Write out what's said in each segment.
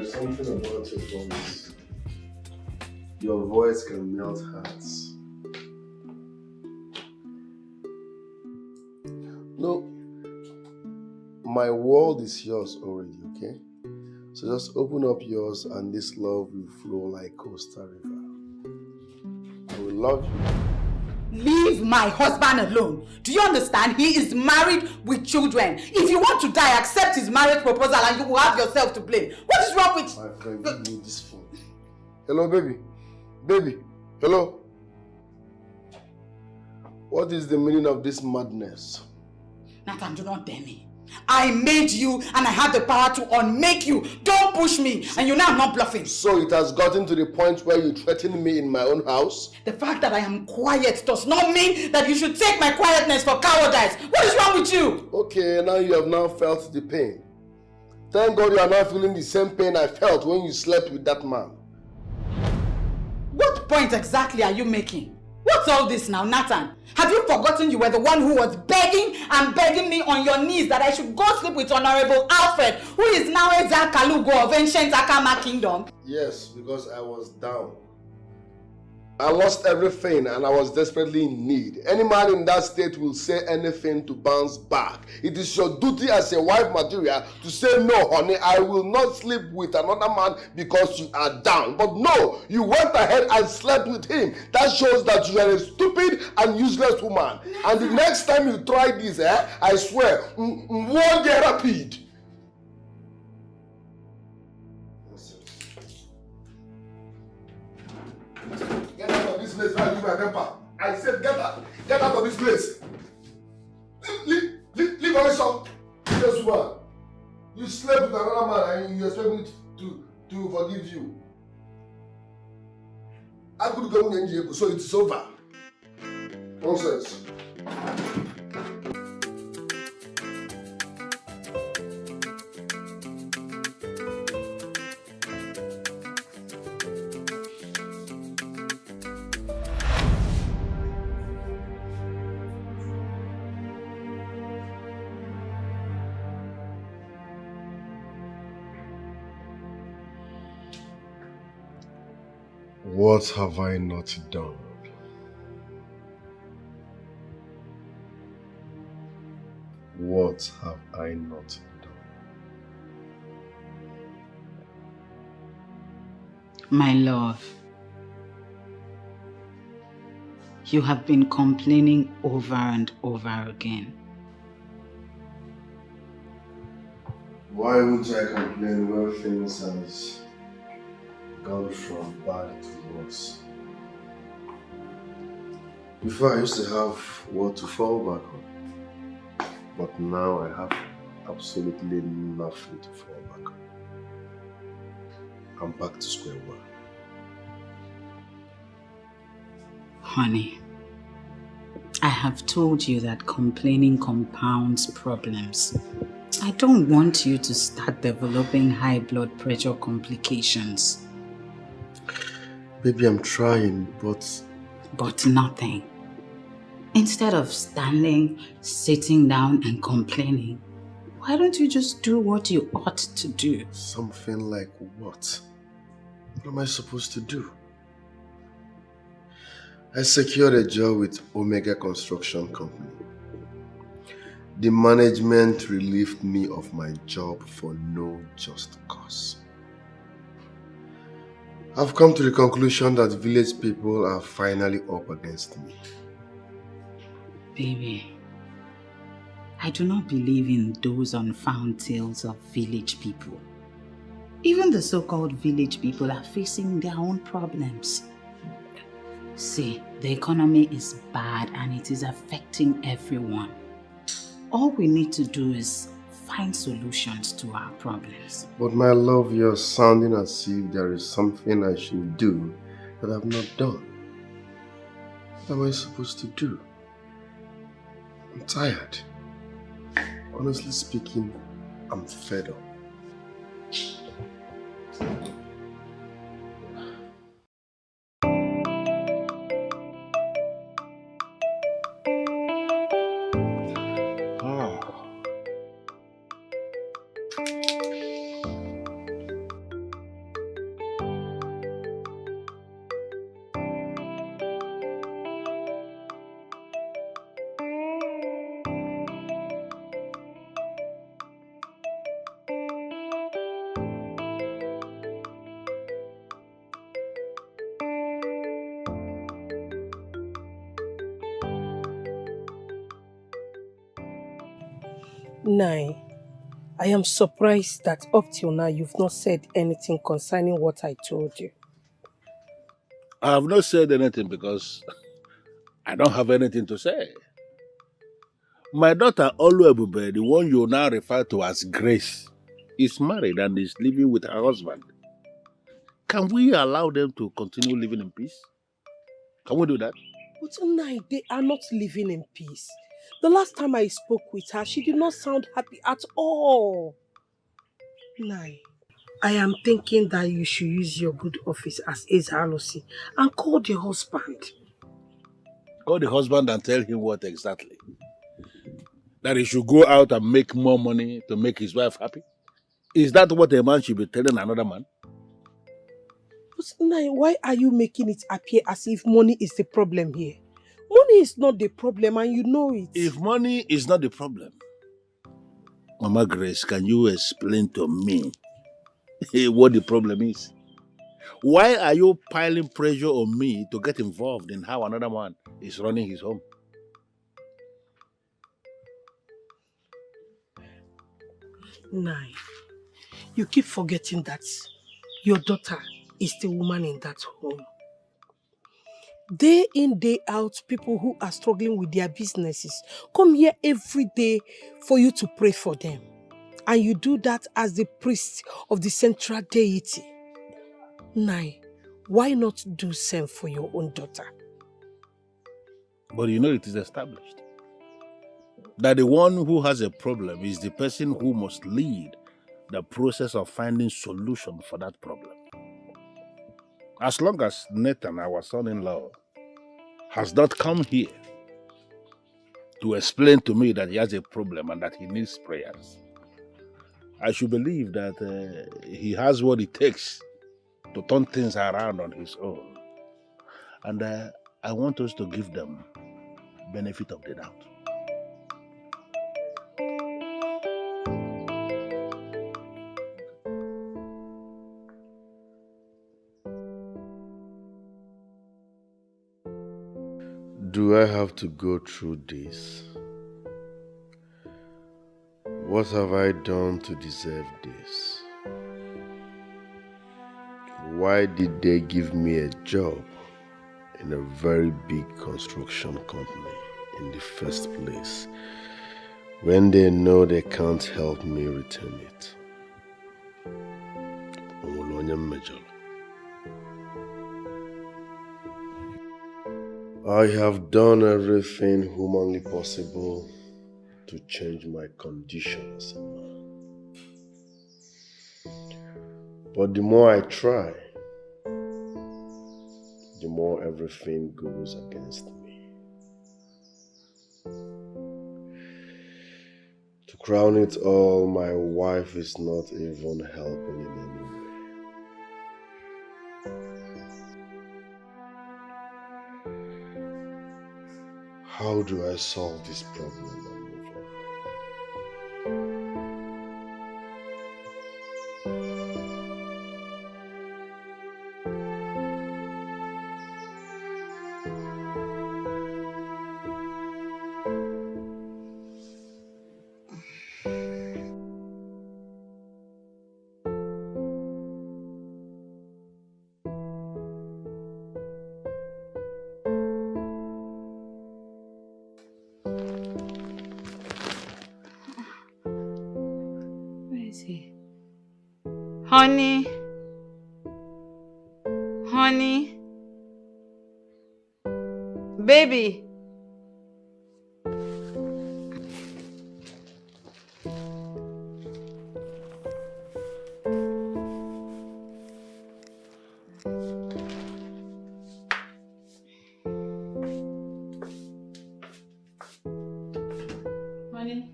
There's something about your voice. Your voice can melt hearts. No, my world is yours already, okay? So just open up yours and this love will flow like Costa River. I will love you. Leave my husband alone. Do you understand? He is married with children. If you want to die, accept his marriage proposal and you will have yourself to blame. What is wrong with... My friend, give me this phone. Hello, baby. Baby, hello. What is the meaning of this madness? Nathan, do not dare me. I made you and I have the power to unmake you. Don't push me. And you know I'm not bluffing. So it has gotten to the point where you threaten me in my own house? The fact that I am quiet does not mean that you should take my quietness for cowardice. What is wrong with you? Okay, now you have now felt the pain. Thank God you are not feeling the same pain I felt when you slept with that man. What point exactly are you making? What's all this now, Nathan? Have you forgotten you were the one who was begging and begging me on your knees that I should go sleep with Honorable Alfred, who is now Eza Kalugo of ancient Akama Kingdom? Yes, because I was down. I lost everything and I was desperately in need. Any man in that state will say anything to bounce back. It is your duty as a wife material to say, no, honey, I will not sleep with another man because you are down. But no, you went ahead and slept with him. That shows that you are a stupid and useless woman. And the next time you try this, I swear, won't get rapid. Get out of this place before I lose my temper. I said get out of this place. Leave on son. Yes, woman. You slept with another man and you expect me to forgive you. I could go in jail, so it's over. Nonsense. What have I not done? What have I not done? My love, you have been complaining over and over again. Why would I complain when things has gone from bad to worse? Before I used to have what to fall back on, but now I have absolutely nothing to fall back on. I'm back to square one. Honey, I have told you that complaining compounds problems. I don't want you to start developing high blood pressure complications. Baby, I'm trying, but... But nothing. Instead of standing, sitting down and complaining, why don't you just do what you ought to do? Something like what? What am I supposed to do? I secured a job with Omega Construction Company. The management relieved me of my job for no just cause. I've come to the conclusion that village people are finally up against me. Baby, I do not believe in those unfound tales of village people. Even the so-called village people are facing their own problems. See, the economy is bad and it is affecting everyone. All we need to do is find solutions to our problems. But my love, you're sounding as if there is something I should do that I've not done. What am I supposed to do? I'm tired. Honestly speaking, I'm fed up. Nai, I am surprised that up till now you've not said anything concerning what I told you. I have not said anything because I don't have anything to say. My daughter Oluebube, the one you now refer to as Grace, is married and is living with her husband. Can we allow them to continue living in peace? Can we do that? But Nai, they are not living in peace. The last time I spoke with her, she did not sound happy at all. Nai, I am thinking that you should use your good office as Ezalosi and call the husband. Call the husband and tell him what exactly? That he should go out and make more money to make his wife happy? Is that what a man should be telling another man? But Nai, why are you making it appear as if money is the problem here? Money is not the problem and you know it. If money is not the problem, Mama Grace, can you explain to me what the problem is? Why are you piling pressure on me to get involved in how another man is running his home? Nai, you keep forgetting that your daughter is the woman in that home. Day in, day out, people who are struggling with their businesses come here every day for you to pray for them. And you do that as the priest of the central deity. Nai, why not do same for your own daughter? But you know it is established that the one who has a problem is the person who must lead the process of finding solution for that problem. As long as Nathan, our son-in-law, has not come here to explain to me that he has a problem and that he needs prayers, I should believe that he has what it takes to turn things around on his own. And I want us to give them benefit of the doubt. Do I have to go through this? What have I done to deserve this? Why did they give me a job in a very big construction company in the first place when they know they can't help me return it? I have done everything humanly possible to change my condition as a man. But the more I try, the more everything goes against me. To crown it all, my wife is not even helping in any way. How do I solve this problem and move on? Honey. Honey. Baby. Honey.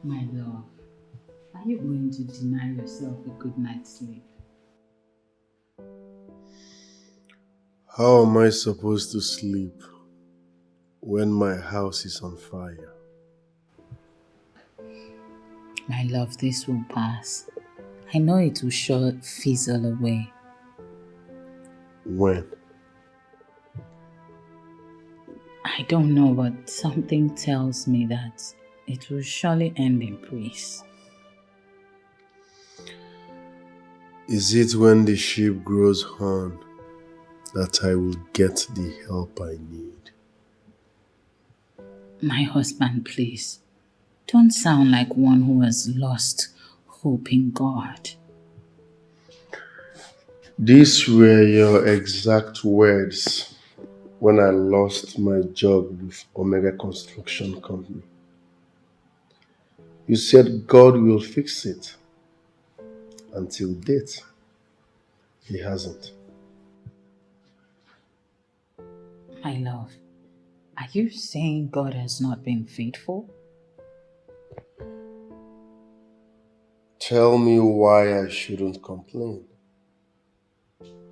My love, are you going to deny yourself a good night's sleep? How am I supposed to sleep when my house is on fire? My love, this will pass. I know it will sure fizzle away. When? I don't know, but something tells me that it will surely end in peace. Is it when the sheep grows horn that I will get the help I need? My husband, please, don't sound like one who has lost hope in God. These were your exact words when I lost my job with Omega Construction Company. You said God will fix it. Until date, He hasn't. My love, are you saying God has not been faithful? Tell me why I shouldn't complain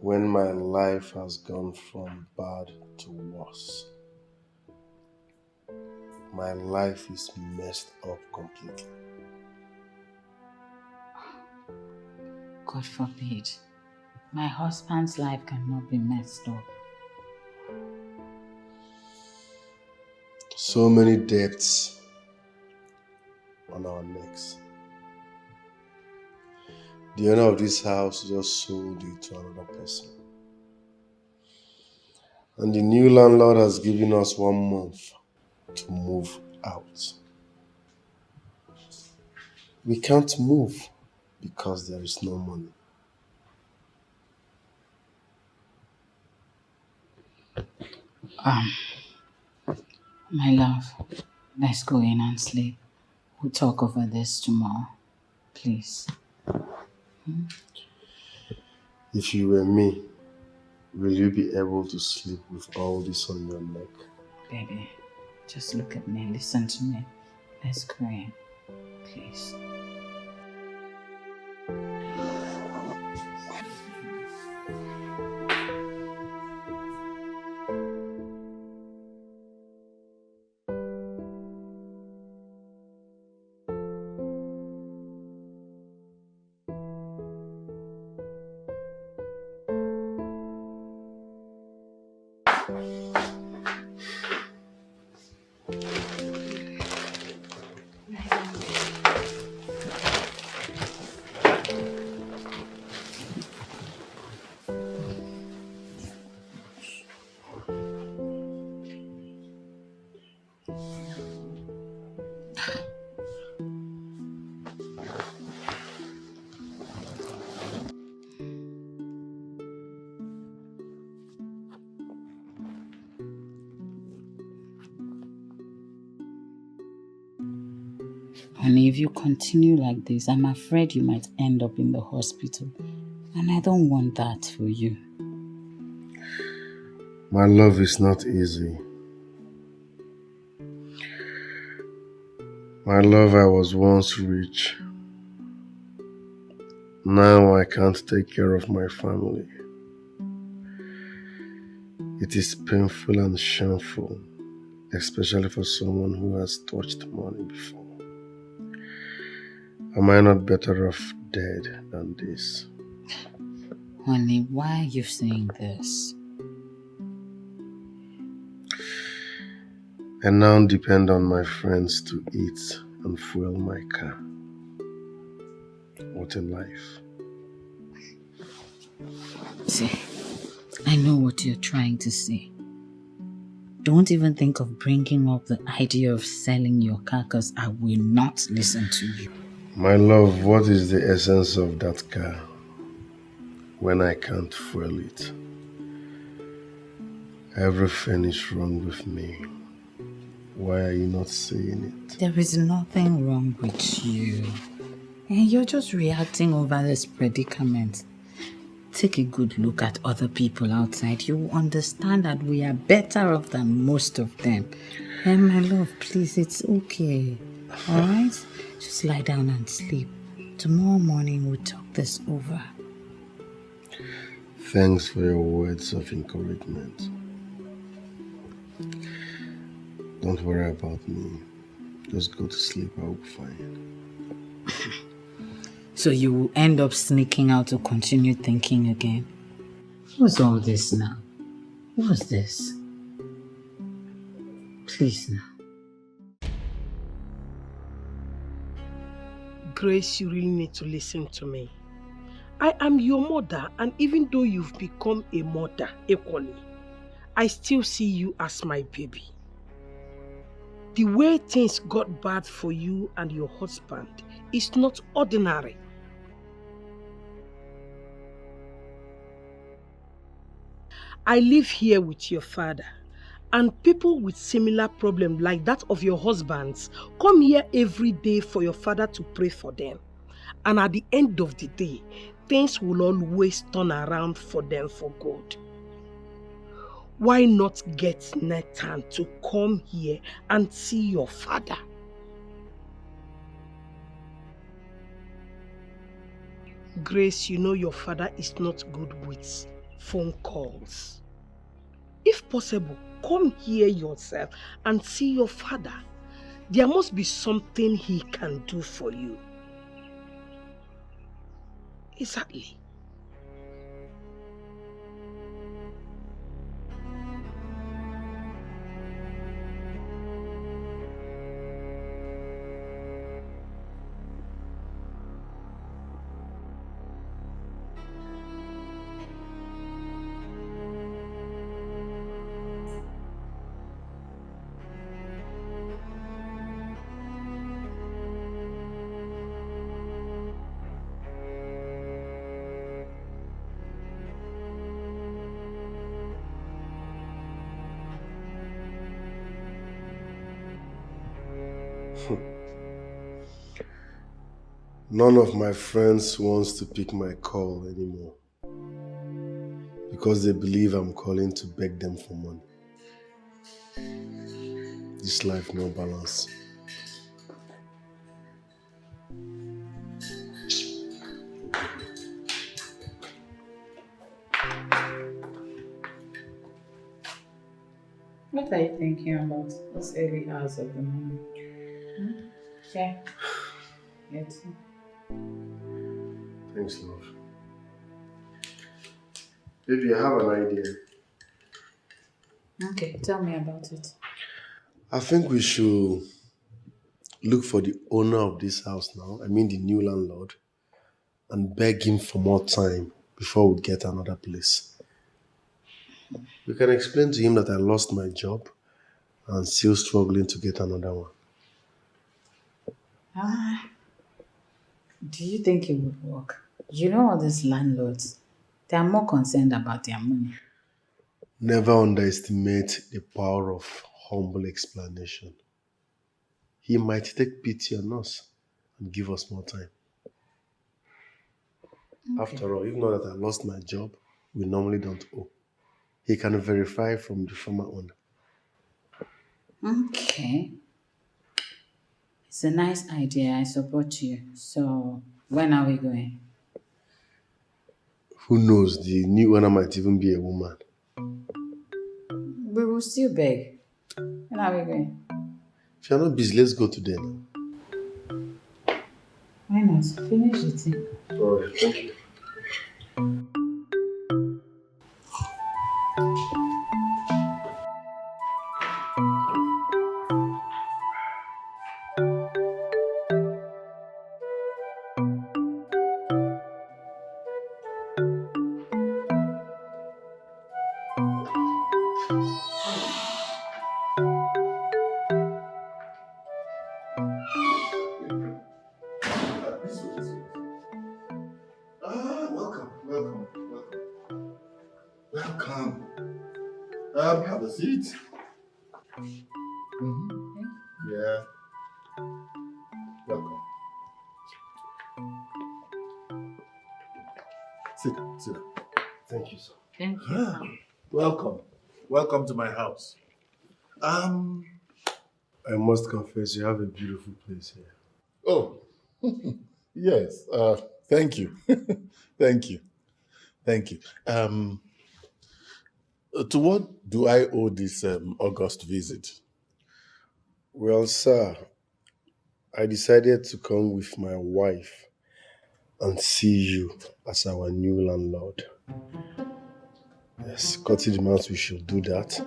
when my life has gone from bad to worse. My life is messed up completely. God forbid. My husband's life cannot be messed up. So many debts on our necks. The owner of this house just sold it to another person. And the new landlord has given us 1 month to move out. We can't move because there is no money. My love, let's go in and sleep. We'll talk over this tomorrow. Please. If you were me, will you be able to sleep with all this on your neck? Baby, just look at me, listen to me. Let's go in. Please. Honey, if you continue like this, I'm afraid you might end up in the hospital. And I don't want that for you. My love is not easy. My love, I was once rich. Now I can't take care of my family. It is painful and shameful, especially for someone who has touched money before. Am I not better off dead than this? Honey, why are you saying this? I now depend on my friends to eat and fuel my car. What a life. See, I know what you're trying to say. Don't even think of bringing up the idea of selling your car, because I will not listen to you. My love, what is the essence of that car when I can't fuel it? Everything is wrong with me. Why are you not saying it? There is nothing wrong with you. And you're just reacting over this predicament. Take a good look at other people outside. You will understand that we are better off than most of them. And my love, please, it's okay. Alright? Just lie down and sleep. Tomorrow morning we'll talk this over. Thanks for your words of encouragement. Don't worry about me. Just go to sleep, I'll be fine. So you will end up sneaking out to continue thinking again? What's all this now? What's this? Please now. Grace, you really need to listen to me. I am your mother, and even though you've become a mother equally, I still see you as my baby. The way things got bad for you and your husband is not ordinary. I live here with your father, and people with similar problems like that of your husband's come here every day for your father to pray for them. And at the end of the day, things will always turn around for them for good. Why not get Nathan to come here and see your father? Grace, you know your father is not good with phone calls. If possible, come here yourself and see your father. There must be something he can do for you. Exactly. None of my friends wants to pick my call anymore because they believe I'm calling to beg them for money. This life no balance. What are you thinking about this early hours of the morning? Yeah. Yes. Thanks, love. Baby, I have an idea. Okay, tell me about it. I think we should look for the owner of this house now, I mean the new landlord, and beg him for more time before we get another place. We can explain to him that I lost my job and still struggling to get another one. Do you think it would work? You know all these landlords, they are more concerned about their money. Never underestimate the power of humble explanation. He might take pity on us and give us more time. Okay. After all, even though that I lost my job, we normally don't owe. He can verify from the former owner. Okay. It's a nice idea. I support you. So, when are we going? Who knows? The new owner might even be a woman. We will still beg. When are we going? If you're not busy, let's go today now. Why not? Finish the thing. Alright, thank you. Have a seat. Yeah. Welcome. Sit down, sit down. Thank you, sir. Thank you. Welcome. Welcome to my house. I must confess, you have a beautiful place here. Oh, yes. Thank you. Thank you. Thank you. To what do I owe this August visit? Well, sir, I decided to come with my wife and see you as our new landlord. Yes, Scotty demands we should do that.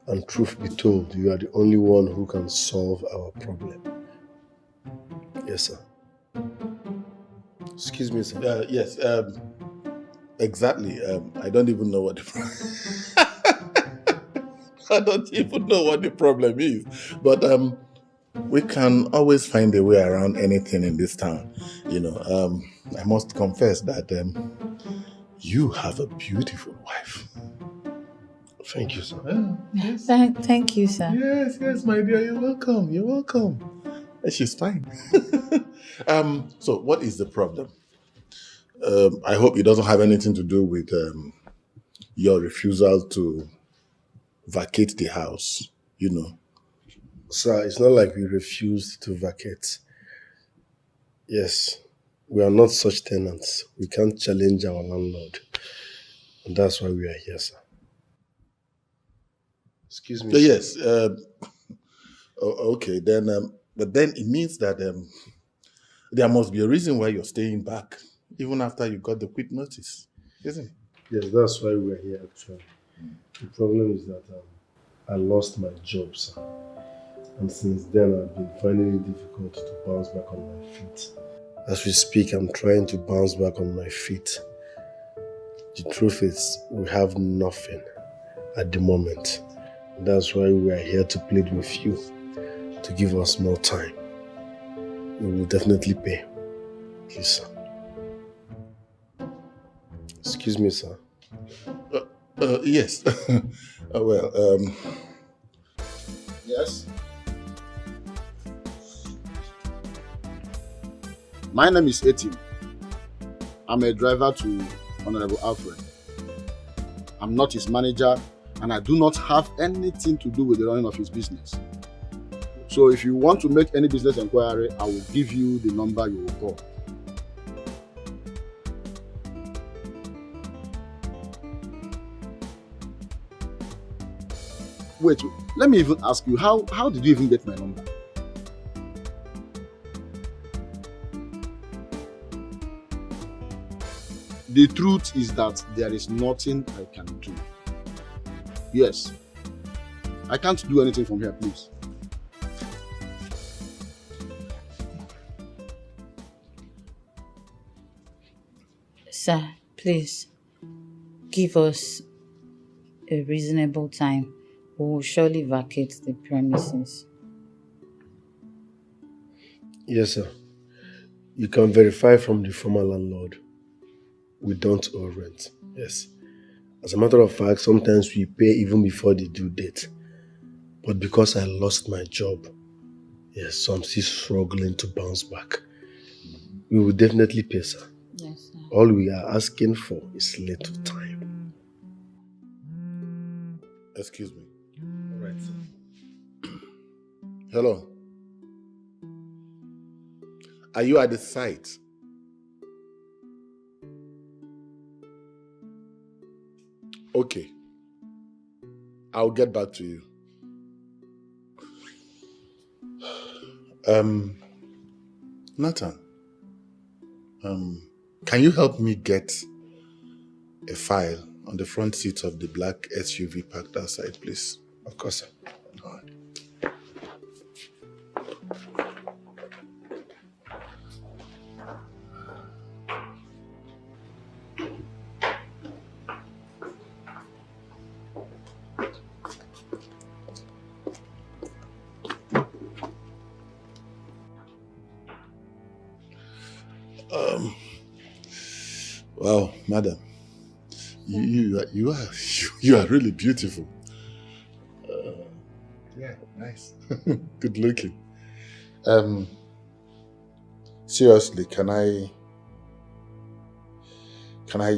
And truth be told, you are the only one who can solve our problem. Yes, sir. Excuse me, sir. Yes. Exactly. I don't even know what I don't even know what the problem is. But we can always find a way around anything in this town. I must confess that you have a beautiful wife. Thank you, sir. Yes. Thank you, sir. Yes, my dear. You're welcome. You're welcome. She's fine. So what is the problem? I hope it doesn't have anything to do with your refusal to vacate the house, Sir, it's not like we refused to vacate. Yes, we are not such tenants. We can't challenge our landlord. And that's why we are here, sir. Excuse me, sir. Yes. Okay, then, but then it means that there must be a reason why you're staying back, even after you got the quit notice, isn't it? Yes, that's why we are here, actually. The problem is that I lost my job, sir. And since then, I've been finding it difficult to bounce back on my feet. As we speak, I'm trying to bounce back on my feet. The truth is, we have nothing at the moment. That's why we are here to plead with you to give us more time. We will definitely pay. Please, sir. Excuse me, sir. Yes. Yes. My name is Etim. I'm a driver to Honorable Alfred. I'm not his manager, and I do not have anything to do with the running of his business. So if you want to make any business inquiry, I will give you the number you will call. Wait, let me even ask you, how did you even get my number? The truth is that there is nothing I can do. Yes. I can't do anything from here, please. Sir, please, give us a reasonable time. We will surely vacate the premises. Yes, sir. You can verify from the former landlord. We don't owe rent. Yes. As a matter of fact, sometimes we pay even before the due date. But because I lost my job, yes, so I'm still struggling to bounce back. We will definitely pay, sir. Yes, sir. All we are asking for is little time. Excuse me. All right, sir. Hello. Are you at the site? Okay. I'll get back to you. Nathan, can you help me get a file on the front seat of the black SUV parked outside, please? Of course, sir. All right. Wow, madam, you are really beautiful. Yeah, nice, good looking. Seriously, can I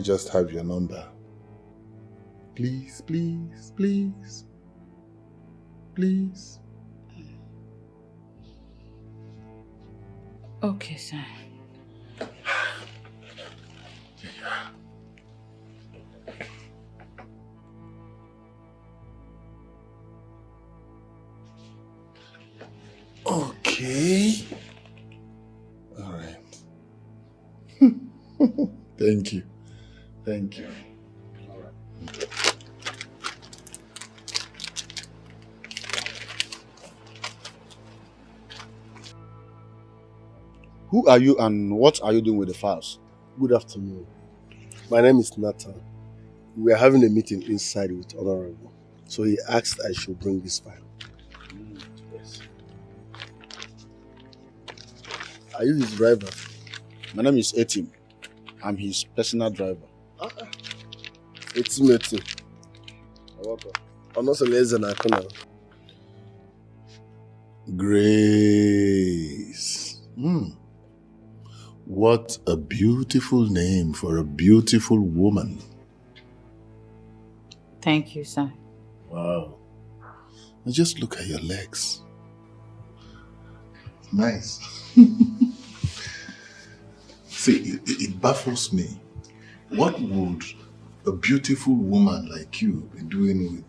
just have your number? Please, please, please, please. Okay, sir. Okay. All right. Thank you. Thank you. All right. Who are you and what are you doing with the files? Good afternoon. My name is Nathan. We are having a meeting inside with Honorable. So he asked I should bring this file. Yes. Are you his driver? My name is Etim. I'm his personal driver. Etim. You're welcome. I'm also less than a corner. Grace. What a beautiful name for a beautiful woman. Thank you, sir. Wow. Now just look at your legs. Nice. See, it baffles me. What would a beautiful woman like you be doing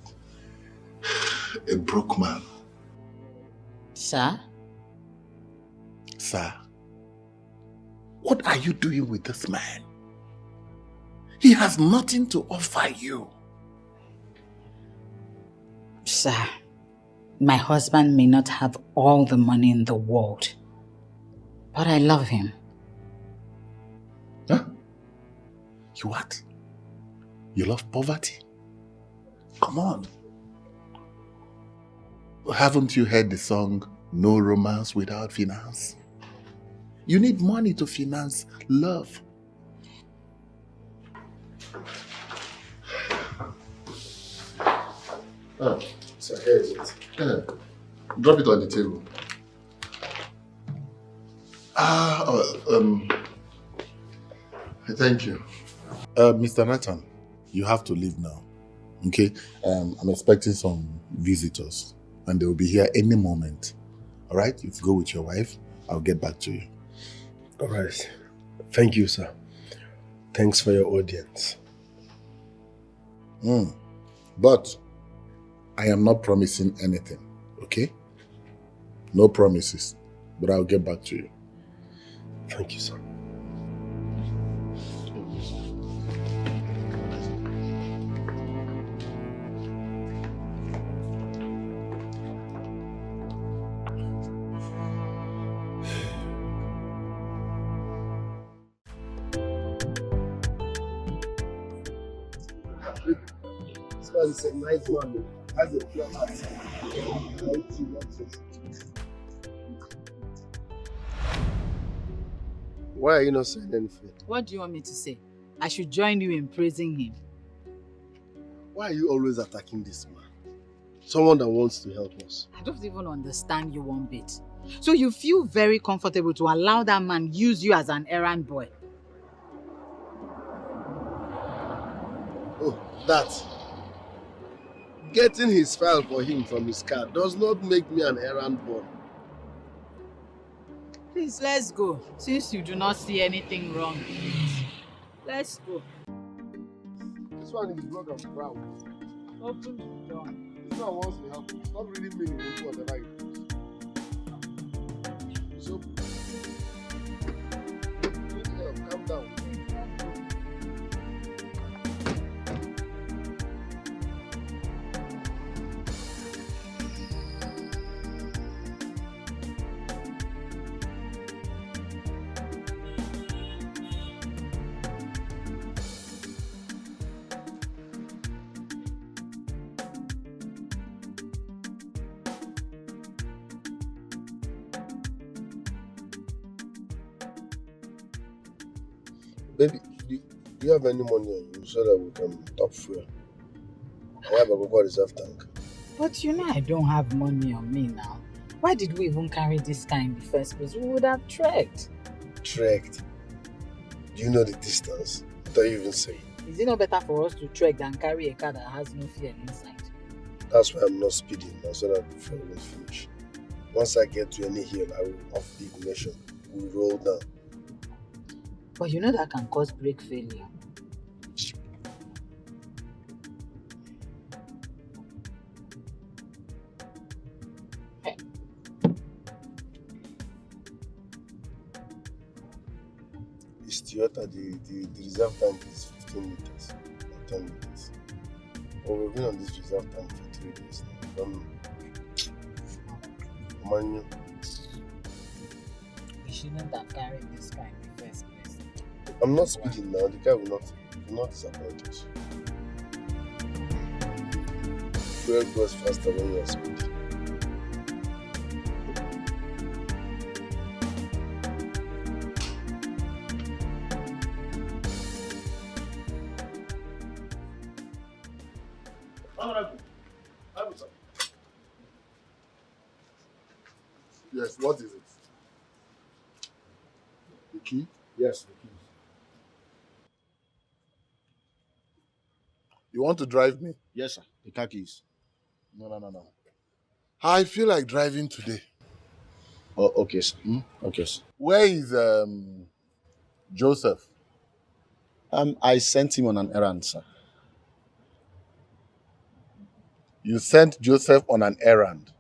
with a broke man? Sir? Sir, what are you doing with this man? He has nothing to offer you. Sir, my husband may not have all the money in the world, but I love him. Huh? You what? You love poverty? Come on. Haven't you heard the song, No Romance Without Finance? You need money to finance love. Oh, so here is it. Drop it on the table. Thank you. Mr. Nathan, you have to leave now. Okay? I'm expecting some visitors and they will be here any moment. All right? You go with your wife. I'll get back to you. All right. Thank you, sir. Thanks for your audience. But I am not promising anything, okay? No promises, but I'll get back to you. Thank you, sir. This man is a nice man. Has a pure heart. Why are you not saying anything? What do you want me to say? I should join you in praising him. Why are you always attacking this man? Someone that wants to help us. I don't even understand you one bit. So you feel very comfortable to allow that man use you as an errand boy? Oh, that. Getting his file for him from his car does not make me an errand boy. Please, let's go. Since you do not see anything wrong in it. Let's go. This one is broke and proud. Open the door. This one wants to help. It's not really meaning to do whatever he does. So, need help. Calm down. Baby, do you have any money on you so that we can top fuel? I have a Cocoa reserve tank. But you know I don't have money on me now. Why did we even carry this car in the first place? We would have trekked. Trekked? Do you know the distance? I thought you even say it. Is it not better for us to trek than carry a car that has no fuel inside? That's why I'm not speeding now so that the fuel will finish. Once I get to any hill, I will off the ignition we roll down. But you know that can cause brake failure. It's Toyota, the reserve tank is 15 liters or 10 liters. Well, we've been on this reserve tank for 3 days now. Man, We shouldn't have carried this car in the first place. I'm not speeding now. The car will not disappoint us. Fuel goes faster when you are speeding. Yes, what is it? The key? Yes, the keys. You want to drive me? Yes, sir. The car keys. No. I feel like driving today. Oh, okay, sir. Okay, sir. Where is Joseph? I sent him on an errand, sir. You sent Joseph on an errand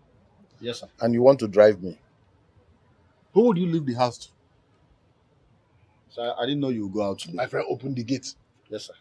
Yes, sir. and you want to drive me. Who would you leave the house to? Sir, I didn't know you would go out today. My friend, open the gate. Yes, sir.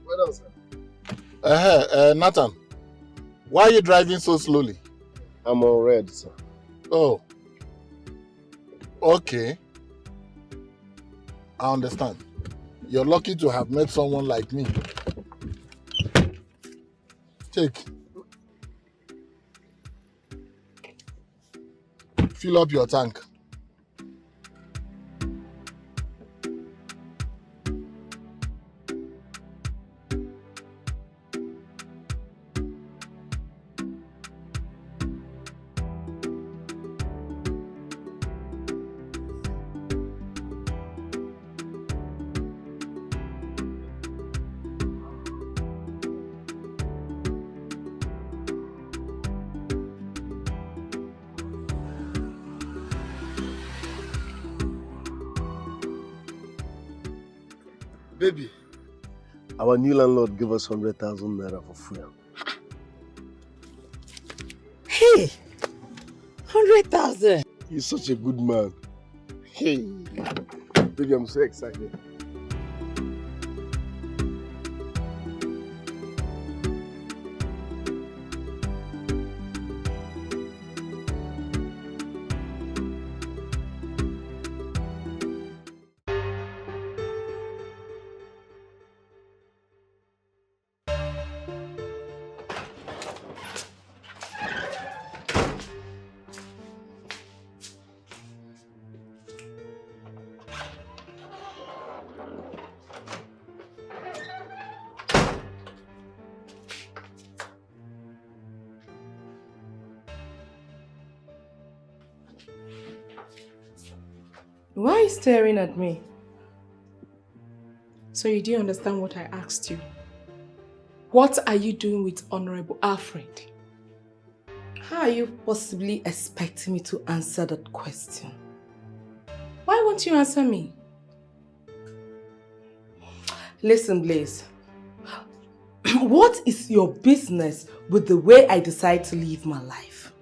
Well done, sir. Nathan, why are you driving so slowly? I'm on red, sir. Oh, okay. I understand. You're lucky to have met someone like me. Take. Fill up your tank. Baby, our new landlord gave us 100,000 naira for fuel. Hey! 100,000! He's such a good man. Hey! Baby, I'm so excited. Why are you staring at me? So you didn't understand what I asked you. What are you doing with Honorable Alfred? How are you possibly expecting me to answer that question? Why won't you answer me? Listen, Blaze. What is your business with the way I decide to live my life?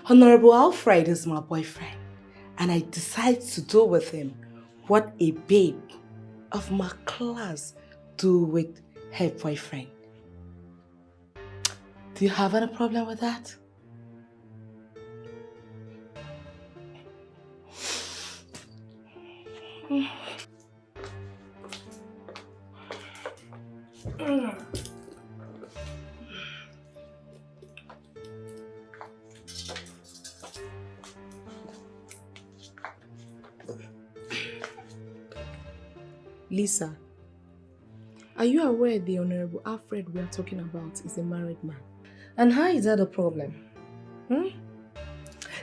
Honorable Alfred is my boyfriend, and I decide to do with him what a babe of my class do with her boyfriend. Do you have any problem with that? Lisa, are you aware the Honorable Alfred we are talking about is a married man? And how is that a problem?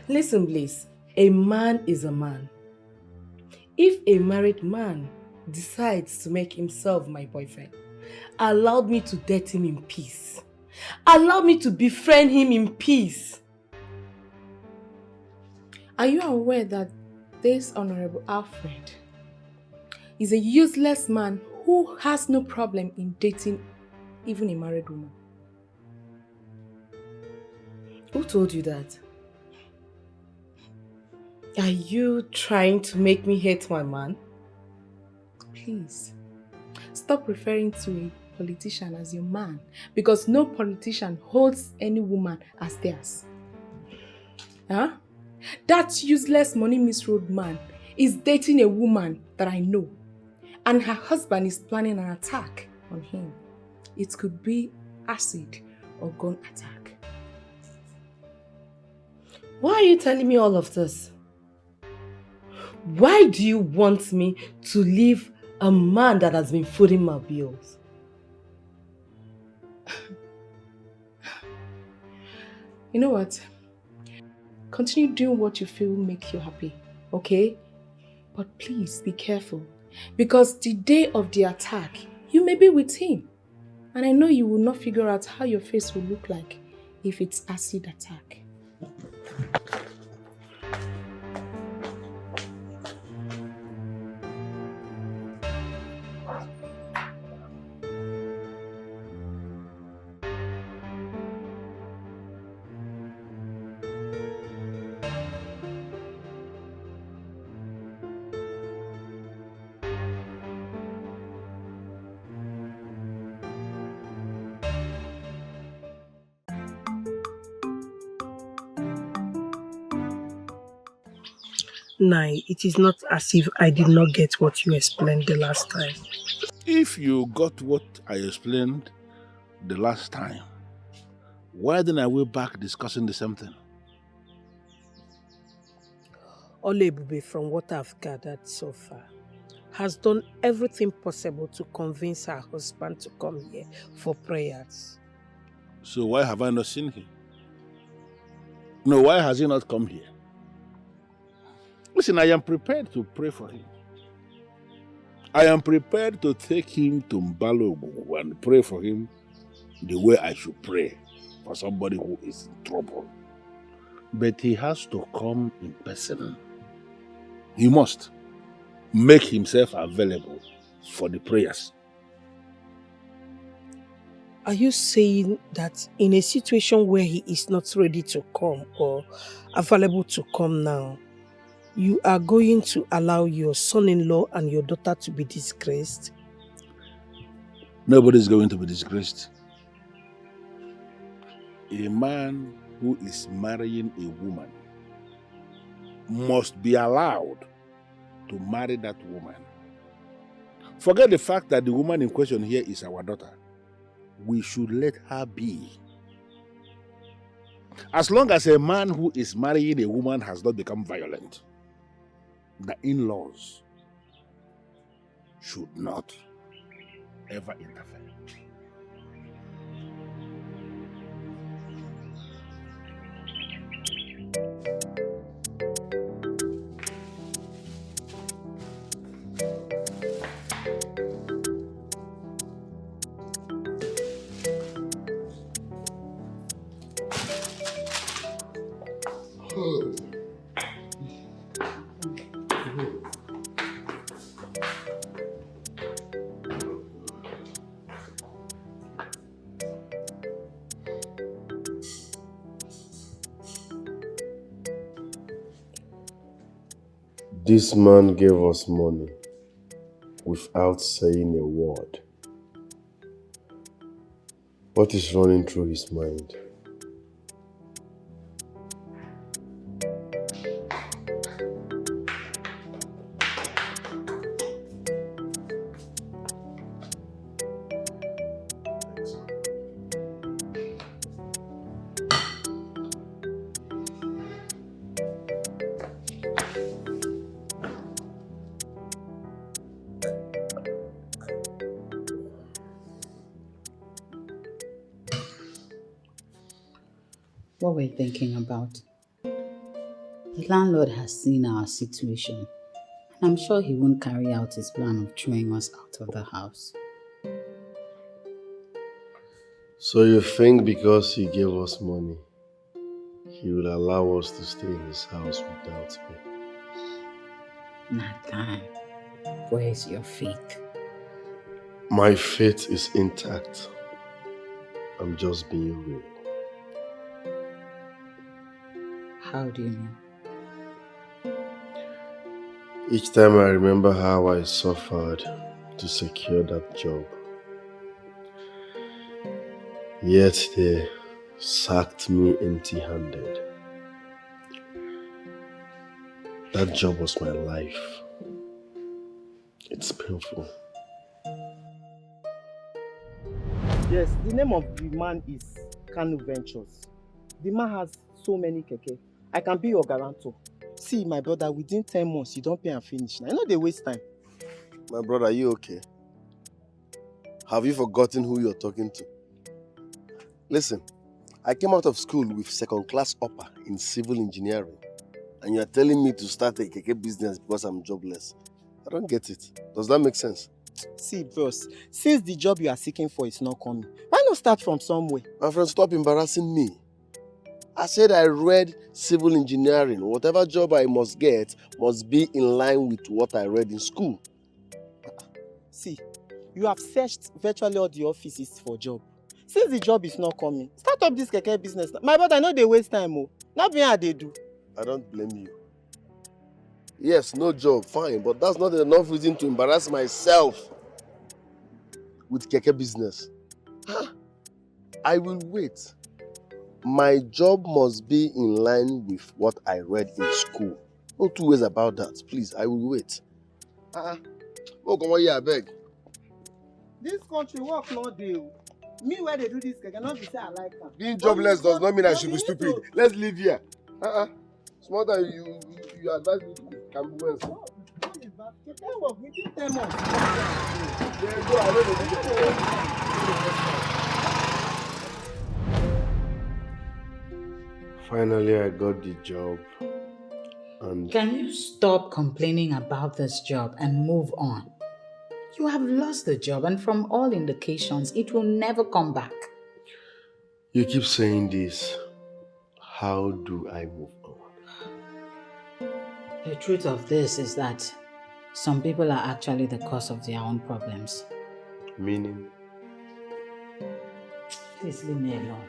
Listen, Blaze, a man is a man. If a married man decides to make himself my boyfriend, allow me to date him in peace. Allow me to befriend him in peace. Are you aware that this Honorable Alfred is a useless man who has no problem in dating even a married woman? Who told you that? Are you trying to make me hate my man? Please, stop referring to a politician as your man, because no politician holds any woman as theirs. Huh? That useless money misruled man is dating a woman that I know, and her husband is planning an attack on him. It could be acid or gun attack. Why are you telling me all of this? Why do you want me to leave a man that has been footing my bills? You know what? Continue doing what you feel makes you happy, okay? But please be careful, because the day of the attack, you may be with him. And I know you will not figure out how your face will look like if it's acid attack. Nai, it is not as if I did not get what you explained the last time. If you got what I explained the last time, why then are we back discussing the same thing? Olebube, from what I've gathered so far, has done everything possible to convince her husband to come here for prayers. So why have I not seen him? No, why has he not come here? Listen, I am prepared to pray for him. I am prepared to take him to Mbalogu and pray for him the way I should pray for somebody who is in trouble. But he has to come in person. He must make himself available for the prayers. Are you saying that in a situation where he is not ready to come or available to come now, you are going to allow your son-in-law and your daughter to be disgraced? Nobody is going to be disgraced. A man who is marrying a woman must be allowed to marry that woman. Forget the fact that the woman in question here is our daughter. We should let her be. As long as a man who is marrying a woman has not become violent, the in-laws should not ever interfere. This man gave us money without saying a word. What is running through his mind? What we're thinking about. The landlord has seen our situation, and I'm sure he won't carry out his plan of throwing us out of the house. So you think because he gave us money, he will allow us to stay in his house without pay? Nathan, where's your faith? My faith is intact. I'm just being real. How do you mean? Each time I remember how I suffered to secure that job, yet they sacked me empty-handed. That job was my life. It's painful. Yes, the name of the man is Kanu Ventures. The man has so many keke. I can be your guarantor. See, my brother, within 10 months, you don't pay and finish. Now, I know they waste time. My brother, are you okay? Have you forgotten who you're talking to? Listen, I came out of school with second-class upper in civil engineering, and you're telling me to start a keke business because I'm jobless. I don't get it. Does that make sense? See, bros, since the job you are seeking for is not coming, why not start from somewhere? My friend, stop embarrassing me. I said I read civil engineering. Whatever job I must get must be in line with what I read in school. See, you have searched virtually all the offices for job. Since the job is not coming, start up this keke business. My brother, I know they waste time. Oh. Not me how they do. I don't blame you. Yes, no job, fine, but that's not enough reason to embarrass myself with keke business. Huh? I will wait. My job must be in line with what I read in school. No two ways about that. Please, I will wait. Oh, come on here, I beg. This country work no deal. Me where they do this keke, not be say I like them. Being jobless does not mean I should be stupid. Let's live here. Small time you advise me to come once. No, is bad. Keke work within 10 months. Finally, I got the job. And Can you stop complaining about this job and move on? You have lost the job, and from all indications, it will never come back. you keep saying this. How do I move on? The truth of this is that some people are actually the cause of their own problems. Meaning? Please leave me alone.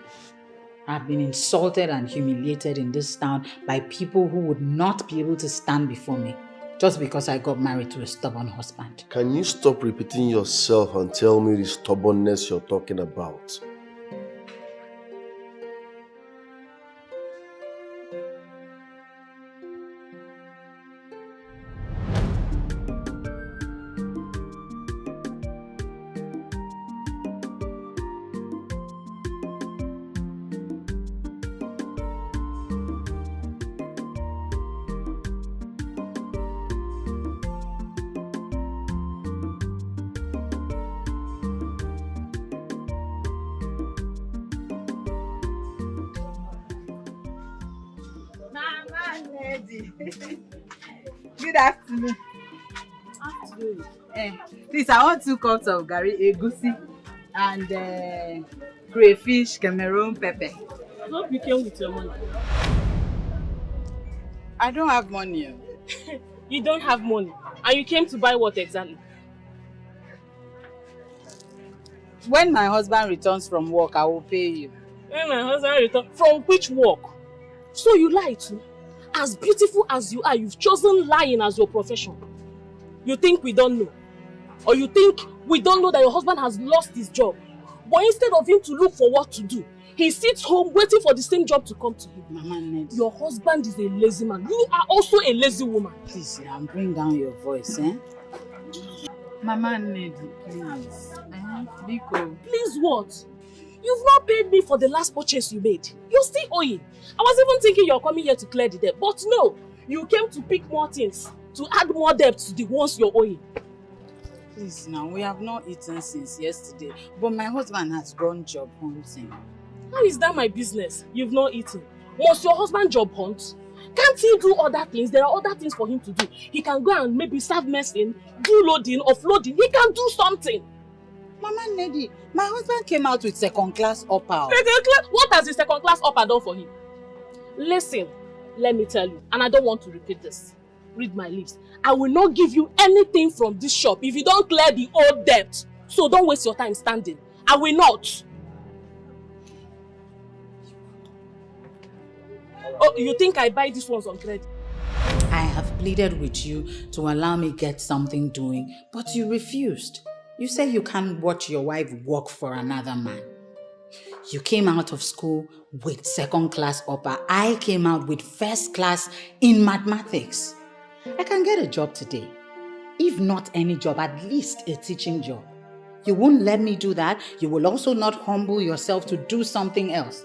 I've been insulted and humiliated in this town by people who would not be able to stand before me just because I got married to a stubborn husband. Can you stop repeating yourself and tell me the stubbornness you're talking about? Good afternoon. Afternoon. Please, I want 2 cups of gari egusi and crayfish Cameroon pepper. I hope you came with your money. I don't have money. You don't have money, and you came to buy what exactly? When my husband returns from work, I will pay you. When my husband returns from which work? So you lied to me. As beautiful as you are, you've chosen lying as your profession. You think we don't know? Or you think we don't know that your husband has lost his job? But instead of him to look for what to do, he sits home waiting for the same job to come to him. Mama Ned. Your husband is a lazy man. You are also a lazy woman. Please, now bring down your voice, eh? Mama Ned, please. Biko. Please what? You've not paid me for the last purchase you made. You're still owing. I was even thinking you're coming here to clear the debt. But no, you came to pick more things, to add more debt to the ones you're owing. Please now, we have not eaten since yesterday. But my husband has gone job hunting. How is that my business? You've not eaten. Must your husband job hunt? Can't he do other things? There are other things for him to do. He can go and maybe serve medicine, do loading, offloading. He can do something. Mama Neddy, my husband came out with second-class upper. What has the second-class upper done for him? Listen, let me tell you, and I don't want to repeat this. Read my lips. I will not give you anything from this shop if you don't clear the old debt. So don't waste your time standing. I will not. Oh, you think I buy these ones on credit? I have pleaded with you to allow me get something doing, but you refused. You say you can't watch your wife work for another man. You came out of school with second-class upper. I came out with first class in mathematics. I can get a job today. If not any job, at least a teaching job. You won't let me do that. You will also not humble yourself to do something else.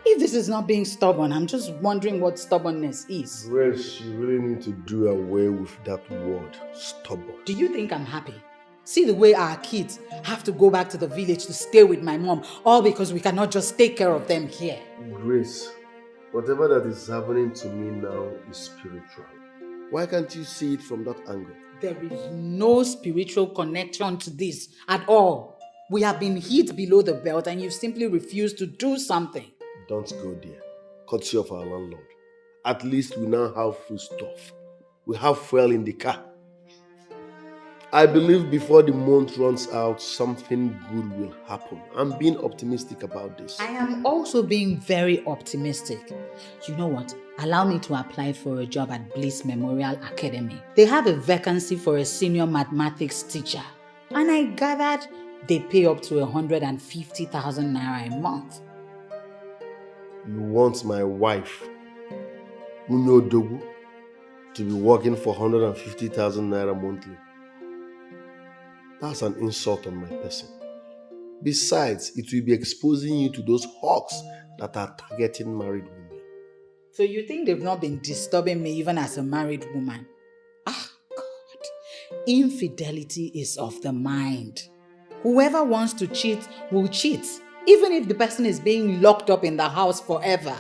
If this is not being stubborn, I'm just wondering what stubbornness is. Grace, you really need to do away with that word, stubborn. Do you think I'm happy? See the way our kids have to go back to the village to stay with my mom, all because we cannot just take care of them here. Grace, whatever that is happening to me now is spiritual. Why can't you see it from that angle? There is no spiritual connection to this at all. We have been hit below the belt and you simply refused to do something. Don't go there. Courtesy of our landlord. At least we now have food stuff. We have fuel in the car. I believe before the month runs out, something good will happen. I'm being optimistic about this. I am also being very optimistic. You know what? Allow me to apply for a job at Bliss Memorial Academy. They have a vacancy for a senior mathematics teacher. And I gathered they pay up to 150,000 naira a month. You want my wife, Ini Edo, to be working for 150,000 naira monthly? That's an insult on my person. Besides, it will be exposing you to those hawks that are targeting married women. So you think they've not been disturbing me even as a married woman? Ah, God. Infidelity is of the mind. Whoever wants to cheat will cheat, even if the person is being locked up in the house forever.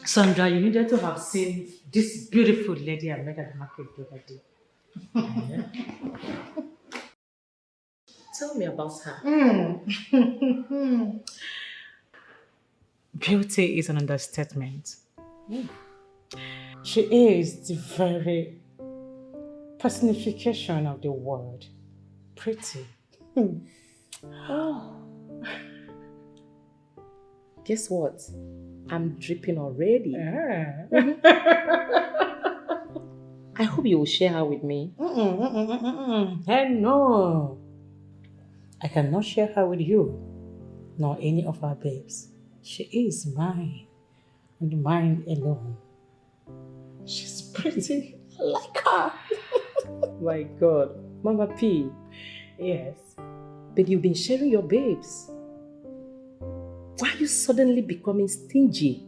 Sandra, you needed to have seen this beautiful lady I met at the market the other day. Tell me about her. Beauty is an understatement. She is the very personification of the word pretty. Oh. Guess what? I'm dripping already. I hope you will share her with me. Hey, no. I cannot share her with you, nor any of our babes. She is mine, and mine alone. She's pretty. I like her. My God. Mama P. Yes. But you've been sharing your babes. Why are you suddenly becoming stingy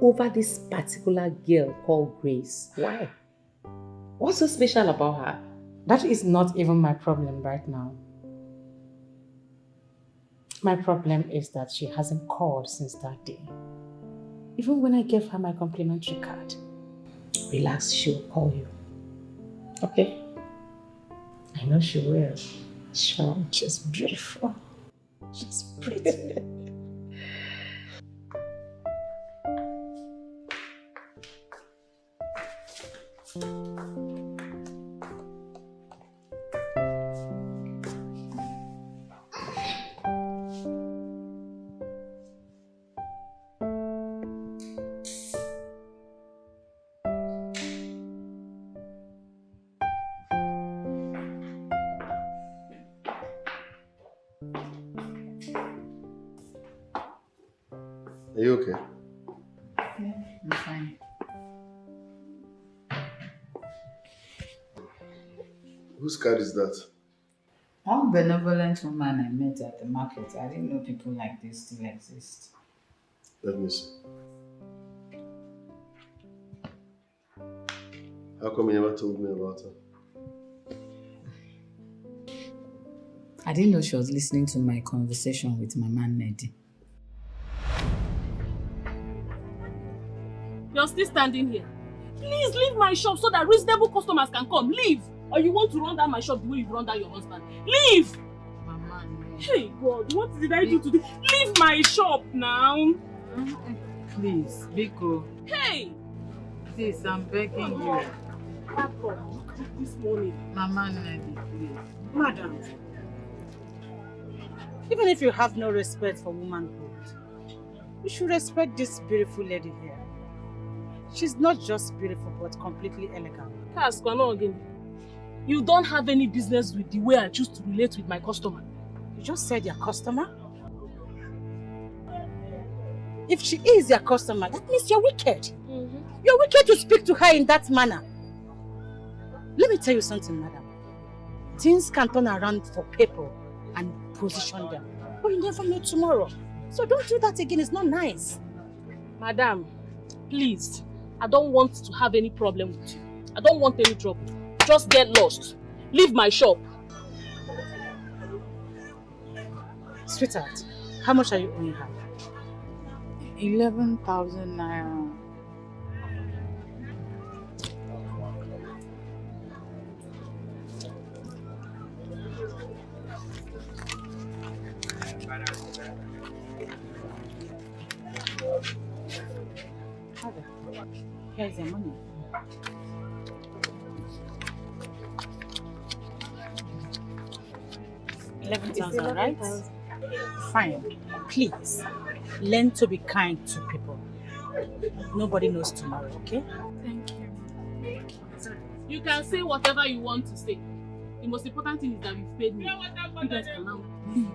over this particular girl called Grace? Why? What's so special about her? That is not even my problem right now. My problem is that she hasn't called since that day. Even when I gave her my complimentary card. Relax, she'll call you. Okay? I know she will. Sure. She's beautiful. She's pretty. Are you okay? Yeah, I'm fine. Whose card is that? One benevolent woman I met at the market. I didn't know people like this still exist. Let me see. How come you never told me about her? I didn't know she was listening to my conversation with my man Neddy. You're still standing here. Please leave my shop so that reasonable customers can come. Leave! Or you want to run down my shop the way you run down your husband. Leave! Mama, no. Hey God, what did I do today? Leave my shop now! Please, Biko. Hey! Please, I'm begging you. This morning. Mama, Neddy, please. Madam, even if you have no respect for womanhood, you should respect this beautiful lady here. She's not just beautiful, but completely elegant. Again. You don't have any business with the way I choose to relate with my customer. You just said your customer? If she is your customer, that means you're wicked. You're wicked to speak to her in that manner. Let me tell you something, madam. Things can turn around for people and position them. But you never know tomorrow. So don't do that again. It's not nice. Madam, please. I don't want to have any problem with you. I don't want any trouble. Just get lost. Leave my shop. Sweetheart, how much are you owing her? 11,000 naira. Here's your money. $11,000, right? Fine. Please, learn to be kind to people. Nobody knows tomorrow, okay? Thank you. You can say whatever you want to say. The most important thing is that you've paid me. You guys can now leave.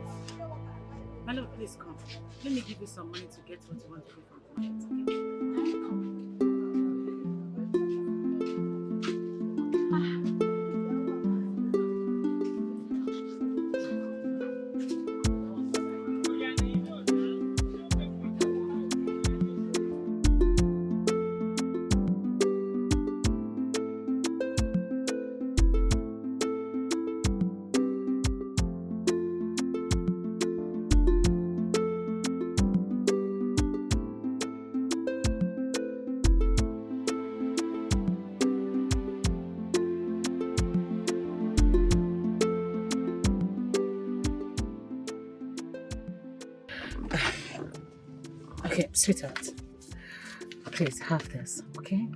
My love, please come. Let me give you some money to get what you want to do from the market, okay? Okay, sweetheart. Please have this, okay?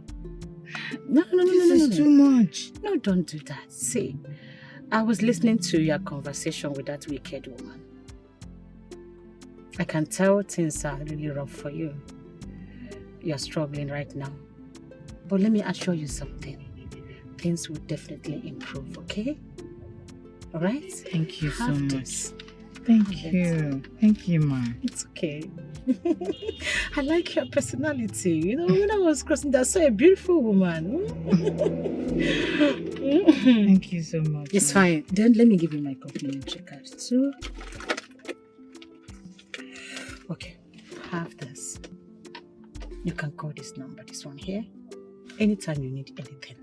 No. This is too much. No, don't do that. See, I was listening to your conversation with that wicked woman. I can tell things are really rough for you. You're struggling right now. But let me assure you something. Things will definitely improve, okay? All right? Thank you so Have much. this. Thank you. Thank you, ma. It's okay. I like your personality. You know, when I was crossing that, I saw a beautiful woman. Thank you so much. It's ma. fine. Then let me give you my complimentary card too. Okay, have this. You can call this number, this one here. Anytime you need anything,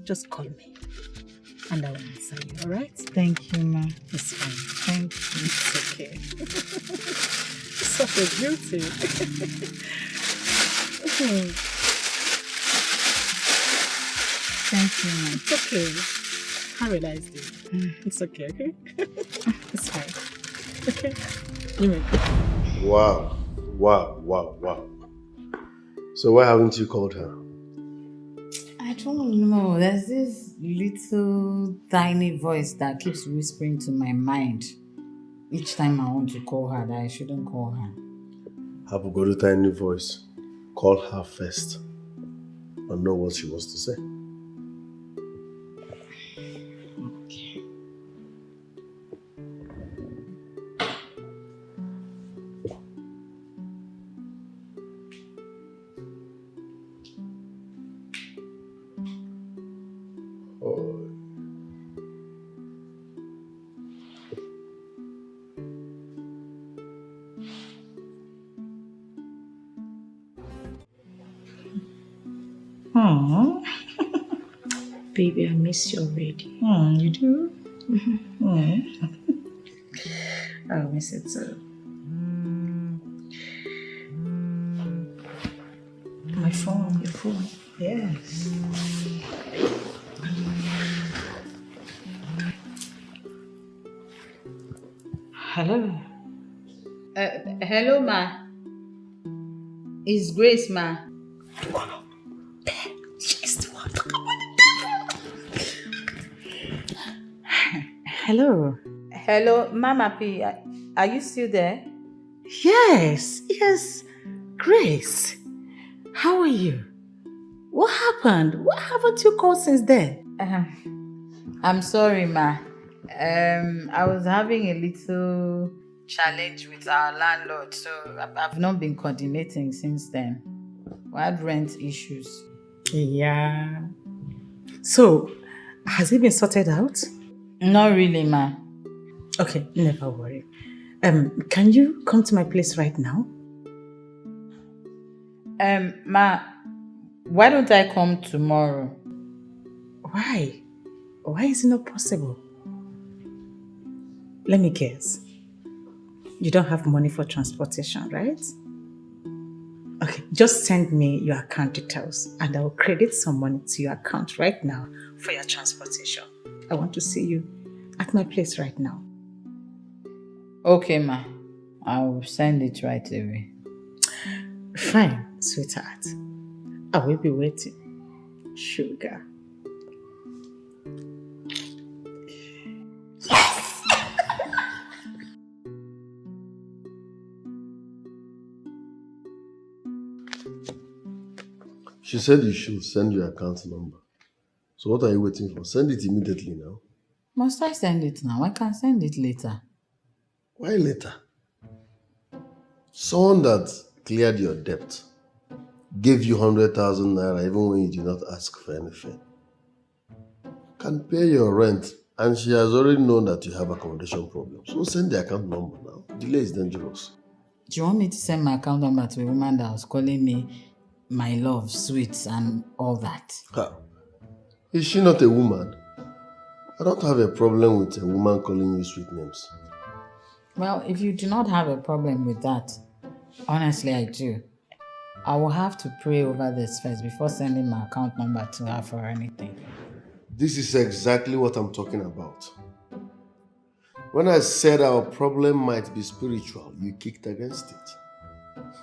just call me. And I will answer you, alright? Thank you, ma. It's fine. Thank you. It's okay. Such a beauty. Thank you, ma. It's okay. I realized it. It's okay, okay? It's fine. Okay? You may go. Wow. So why haven't you called her? I don't know. There's this little tiny voice that keeps whispering to my mind each time I want to call her that I shouldn't call her. Have a good tiny voice. Call her first and know what she wants to say. Okay. Oh. Baby, I miss you already. You do? I'll miss it too. My phone, your phone. Yes. Hello. Hello, ma. It's Grace, ma. Hello. Hello, Mama P. Are you still there? Yes. Grace. How are you? What happened? What haven't you called since then? I'm sorry, ma. I was having a little challenge with our landlord, so I've not been coordinating since then. We had rent issues. Yeah. So, has it been sorted out? Not really, ma. Okay, never worry. Can you come to my place right now? Ma, why don't I come tomorrow? Why? Why is it not possible? Let me guess. You don't have money for transportation, right? Okay, just send me your account details and I will credit some money to your account right now for your transportation. I want to see you at my place right now. Okay, ma. I will send it right away. Fine, sweetheart. I will be waiting. Sugar. She said you should send your account number. So what are you waiting for? Send it immediately now. Must I send it now? I can send it later. Why later? Someone that cleared your debt gave you 100,000 naira even when you did not ask for anything, can pay your rent, and she has already known that you have accommodation problems. So send the account number now. Delay is dangerous. Do you want me to send my account number to a woman that was calling me my love, sweets, and all that? Is she not a woman? I don't have a problem with a woman calling you sweet names. Well, if you do not have a problem with that, honestly, I do. I will have to pray over this first before sending my account number to her for anything. This is exactly what I'm talking about. When I said our problem might be spiritual, you kicked against it.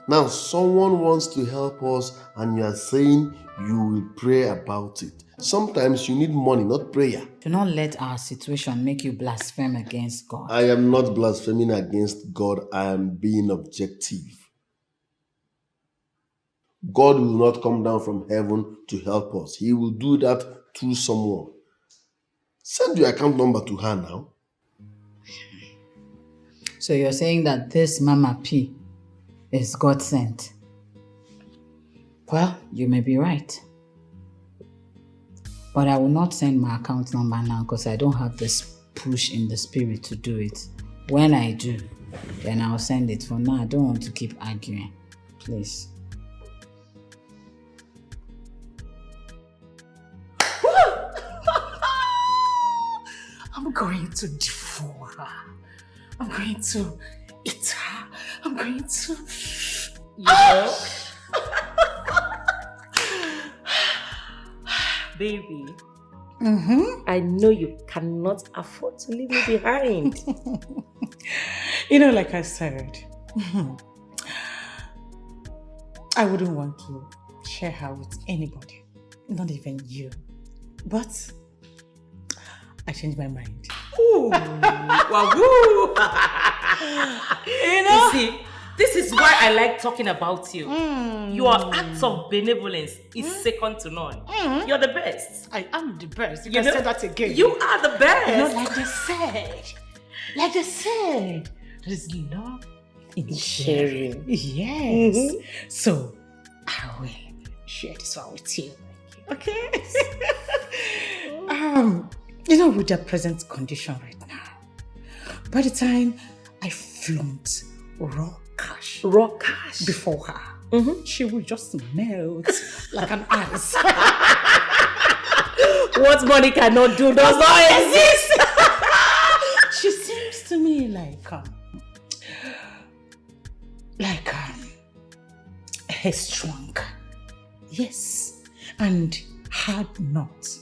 Now, someone wants to help us and you are saying you will pray about it. Sometimes you need money, not prayer. Do not let our situation make you blaspheme against God. I am not blaspheming against God. I am being objective. God will not come down from heaven to help us. He will do that through someone. Send your account number to her now. So you're saying that this Mama P is God sent? Well, you may be right. But I will not send my account number now because I don't have this push in the spirit to do it. When I do, then I'll send it. For now, I don't want to keep arguing. Please. I'm going to devour her. I'm going to eat her. I'm going to... You know? Baby, I know you cannot afford to leave me behind. You know, like I said, I wouldn't want to share her with anybody, not even you. But I changed my mind. Ooh, wahoo! You know? You see, this is why I like talking about you. Your acts of benevolence is second to none. You're the best. I am the best. You can say that again. You are the best. You know, like they said, there is love in sharing. Yes. So, I will share this one with you. Okay? You know, with the present condition right now, by the time I flaunt raw cash before her, she will just melt like an ice. What money cannot do does not exist. She seems to me like headstrong. Yes, and hard nut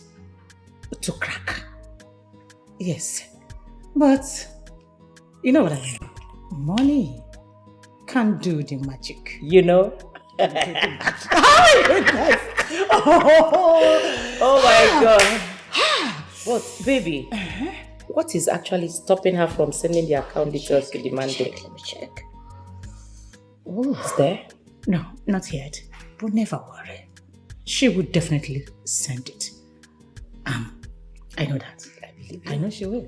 to crack. Yes, but you know what I mean. Money can't do the magic. You know? Oh my God. But baby, what is actually stopping her from sending the account details to the mandate? Let me check. Is there? No, not yet. But never worry. She would definitely send it. I know that. I know she will.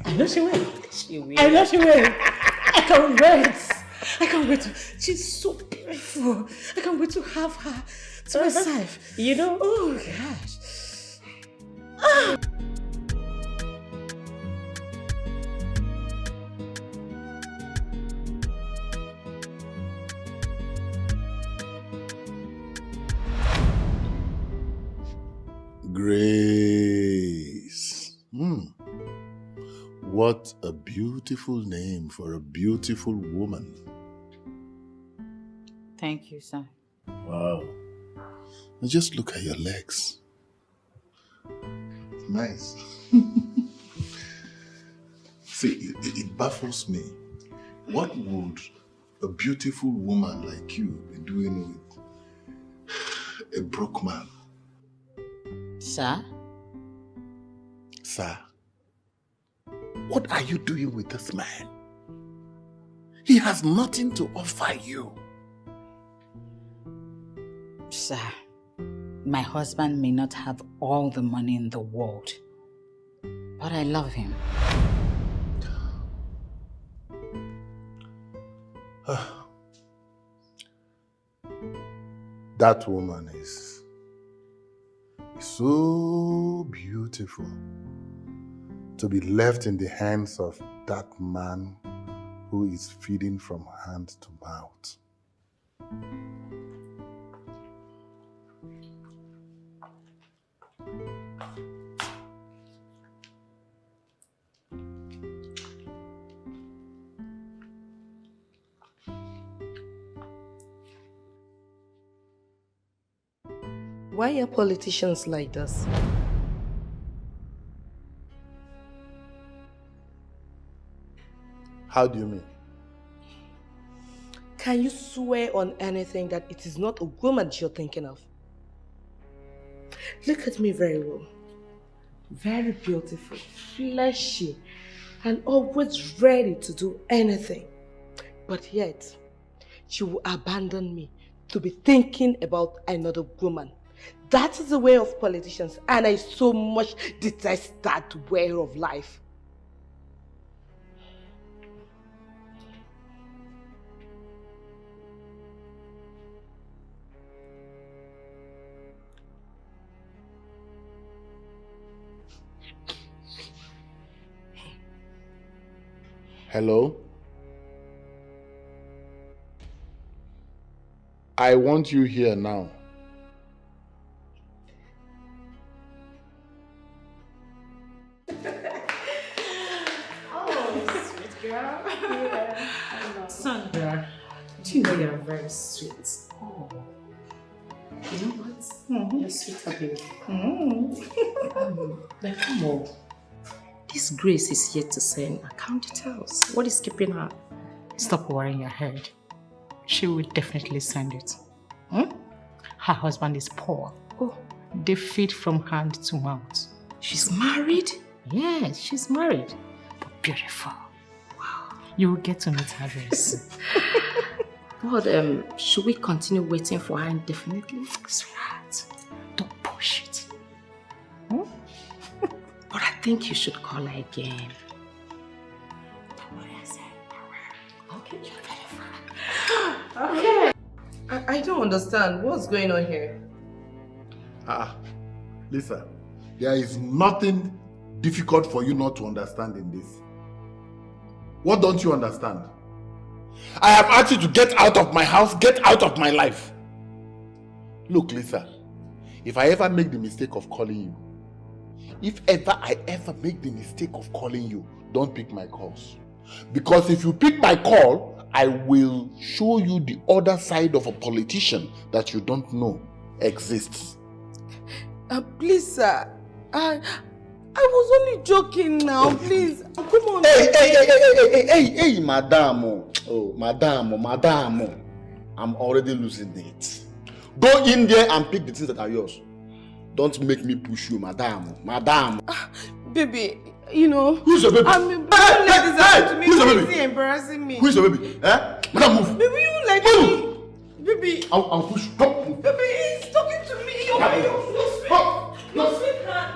I know she will. She will. I know she will. I can't wait. I can't wait to. She's so beautiful. I can't wait to have her to myself. You know? Oh gosh. Grace. What a beautiful name for a beautiful woman. Thank you, sir. Wow. Now just look at your legs. Nice. See, it baffles me. What would a beautiful woman like you be doing with a broke man? Sir? Sir, what are you doing with this man? He has nothing to offer you. Sir, my husband may not have all the money in the world, but I love him. That woman is so beautiful to be left in the hands of that man who is feeding from hand to mouth. Why are politicians like this? How do you mean? Can you swear on anything that it is not a woman you're thinking of? Look at me very well. Very beautiful, fleshy, and always ready to do anything. But yet, you will abandon me to be thinking about another woman. That is the way of politicians, and I so much detest that way of life. Hello? I want you here now. Oh, sweet girl. Yeah. Sandra, do you know you're very sweet? Oh. You know what? You're sweet, baby. Like, come on. This Grace is yet to send account details. What is keeping her? Stop worrying your head. She will definitely send it. Her husband is poor. Oh. They feed from hand to mouth. She's married? Yes, she's married. But beautiful. Wow. You will get to meet her very soon. But should we continue waiting for her indefinitely? Sweetheart, don't push it. But I think you should call her again. Don't worry, I said. Okay, you're Okay. I don't understand. What's going on here? Lisa, there is nothing difficult for you not to understand in this. What don't you understand? I have asked you to get out of my house, get out of my life. Look, Lisa, if I ever make the mistake of calling you, don't pick my calls. Because if you pick my call, I will show you the other side of a politician that you don't know exists. Please, sir. I was only joking now, please. Come on. Hey, madam. Oh, madam. I'm already losing it. Go in there and pick the things that are yours. Don't make me push you, madam. Baby, you know. Who's your baby? Who's your baby? Who's Embarrassing me. Who's your baby? Eh? Madam, move. Baby, you like me. Baby. I'll push you. Come, move. Baby, he's talking to me. Your sweetheart.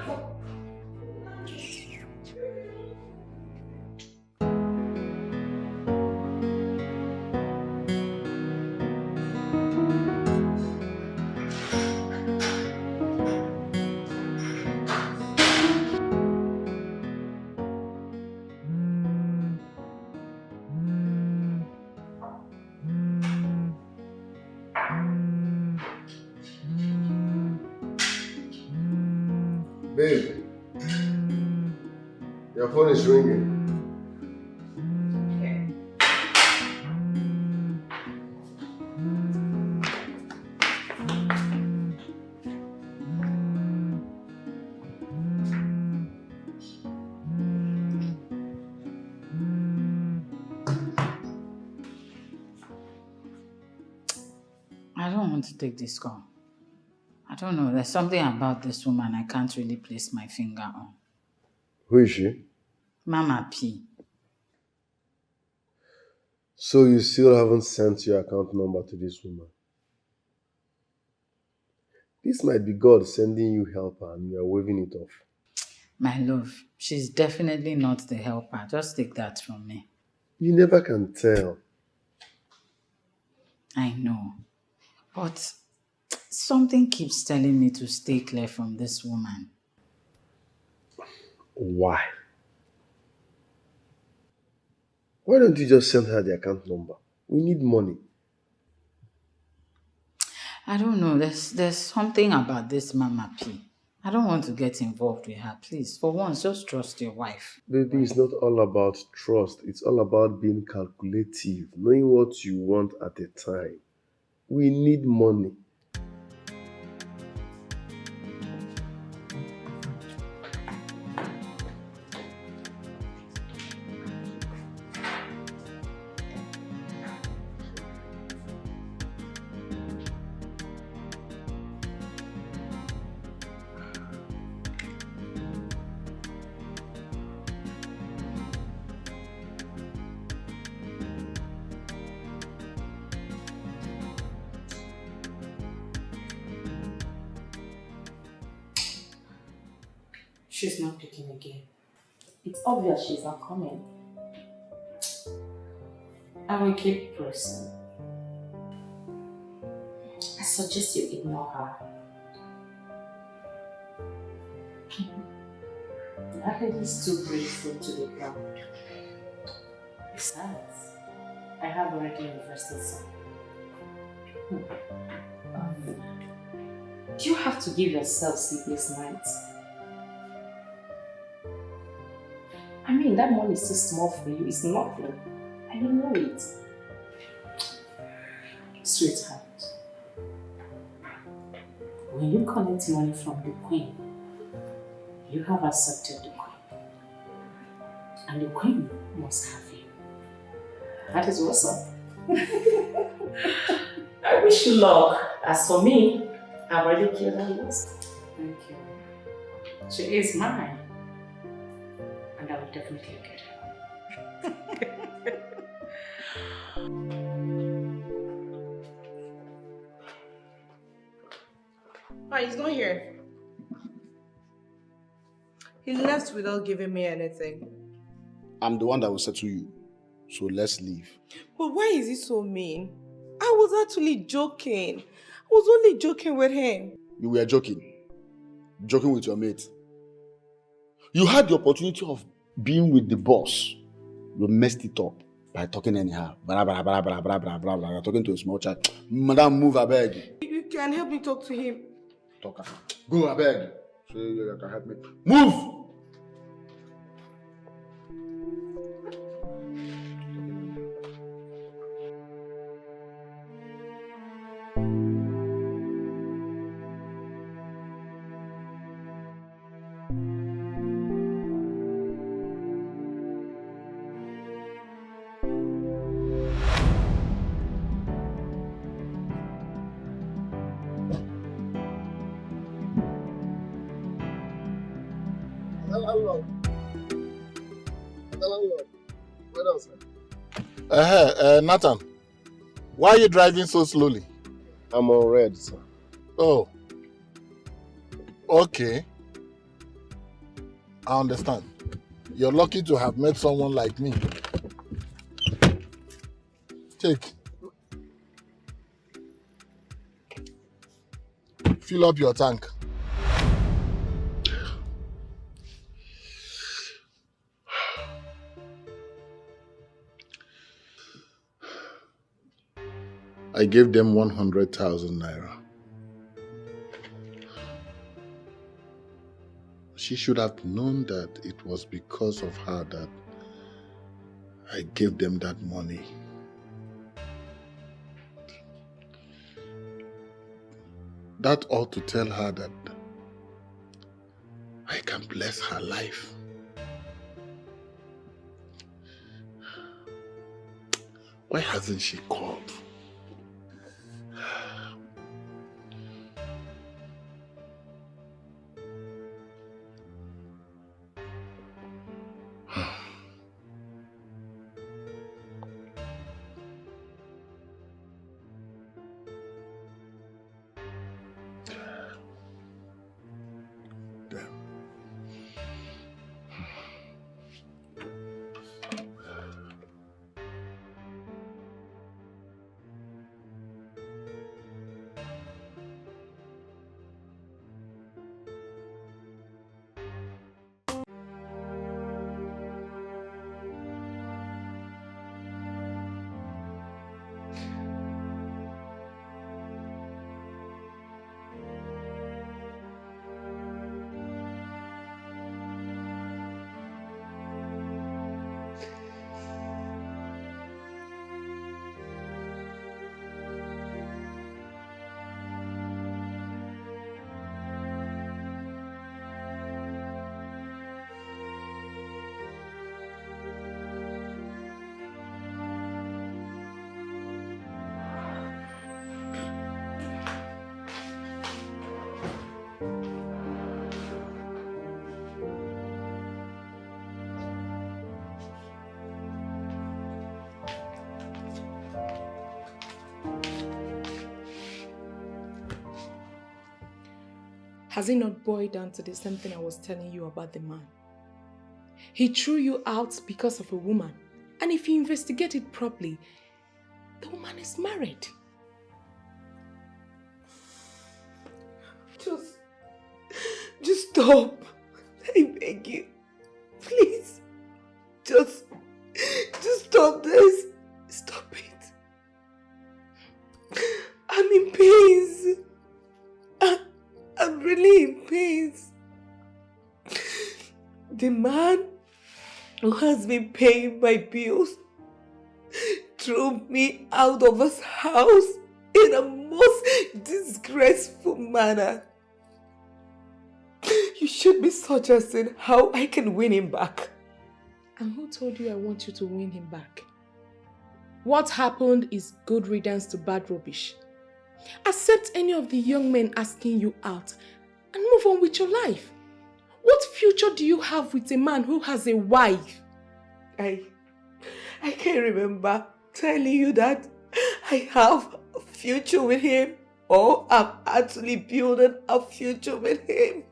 Babe, your phone is ringing. I don't want to take this call. I don't know. There's something about this woman I can't really place my finger on. Who is she? Mama P. So you still haven't sent your account number to this woman? This might be God sending you helper and you are waving it off. My love, she's definitely not the helper. Just take that from me. You never can tell. I know. But something keeps telling me to stay clear from this woman. Why? Why don't you just send her the account number? We need money. I don't know. There's something about this Mama P. I don't want to get involved with her. Please, for once, just trust your wife. Baby, it's not all about trust. It's all about being calculative, knowing what you want at a time. We need money. She's not picking again. It's obvious she's not coming. I will keep pressing. I suggest you ignore her. That lady is too grateful to the ground. Besides, I have already invested some. Do you have to give yourself sleepless nights? I mean, that money is too small for you. It's nothing. I don't know it. Sweetheart, when you collect money from the queen, you have accepted the queen. And the queen must have you. That is what's up. I wish you luck. As for me, I've already killed her list. Thank you. She is mine. And I will definitely get her. Oh, he's not here. He left without giving me anything. I'm the one that will settle you. So let's leave. But why is he so mean? I was actually joking. I was only joking with him. You were joking. Joking with your mate. You had the opportunity of being with the boss. You messed it up. by talking anyhow. Blah, blah, blah, blah, blah, blah, blah, blah. You're talking to a small child. Madam, move, I beg. You can help me talk to him. Talk. Go, I beg. So you can help me. Move! Nathan, why are you driving so slowly? I'm on red, sir. Oh. Okay. I understand. You're lucky to have met someone like me. Take. Fill up your tank. I gave them 100,000 naira. She should have known that it was because of her that I gave them that money. That ought to tell her that I can bless her life. Why hasn't she called? Has it not boiled down to the same thing I was telling you about the man? He threw you out because of a woman. And if you investigate it properly, the woman is married. Just stop. I beg you. Please. Just stop this. Stop it. I'm in pains. I'm really in pains. The man who has been paying my bills threw me out of his house in a most disgraceful manner. You should be suggesting how I can win him back. And who told you I want you to win him back? What happened is good riddance to bad rubbish. Accept any of the young men asking you out and move on with your life. What future do you have with a man who has a wife? I can't remember telling you that I have a future with him, or I'm actually building a future with him.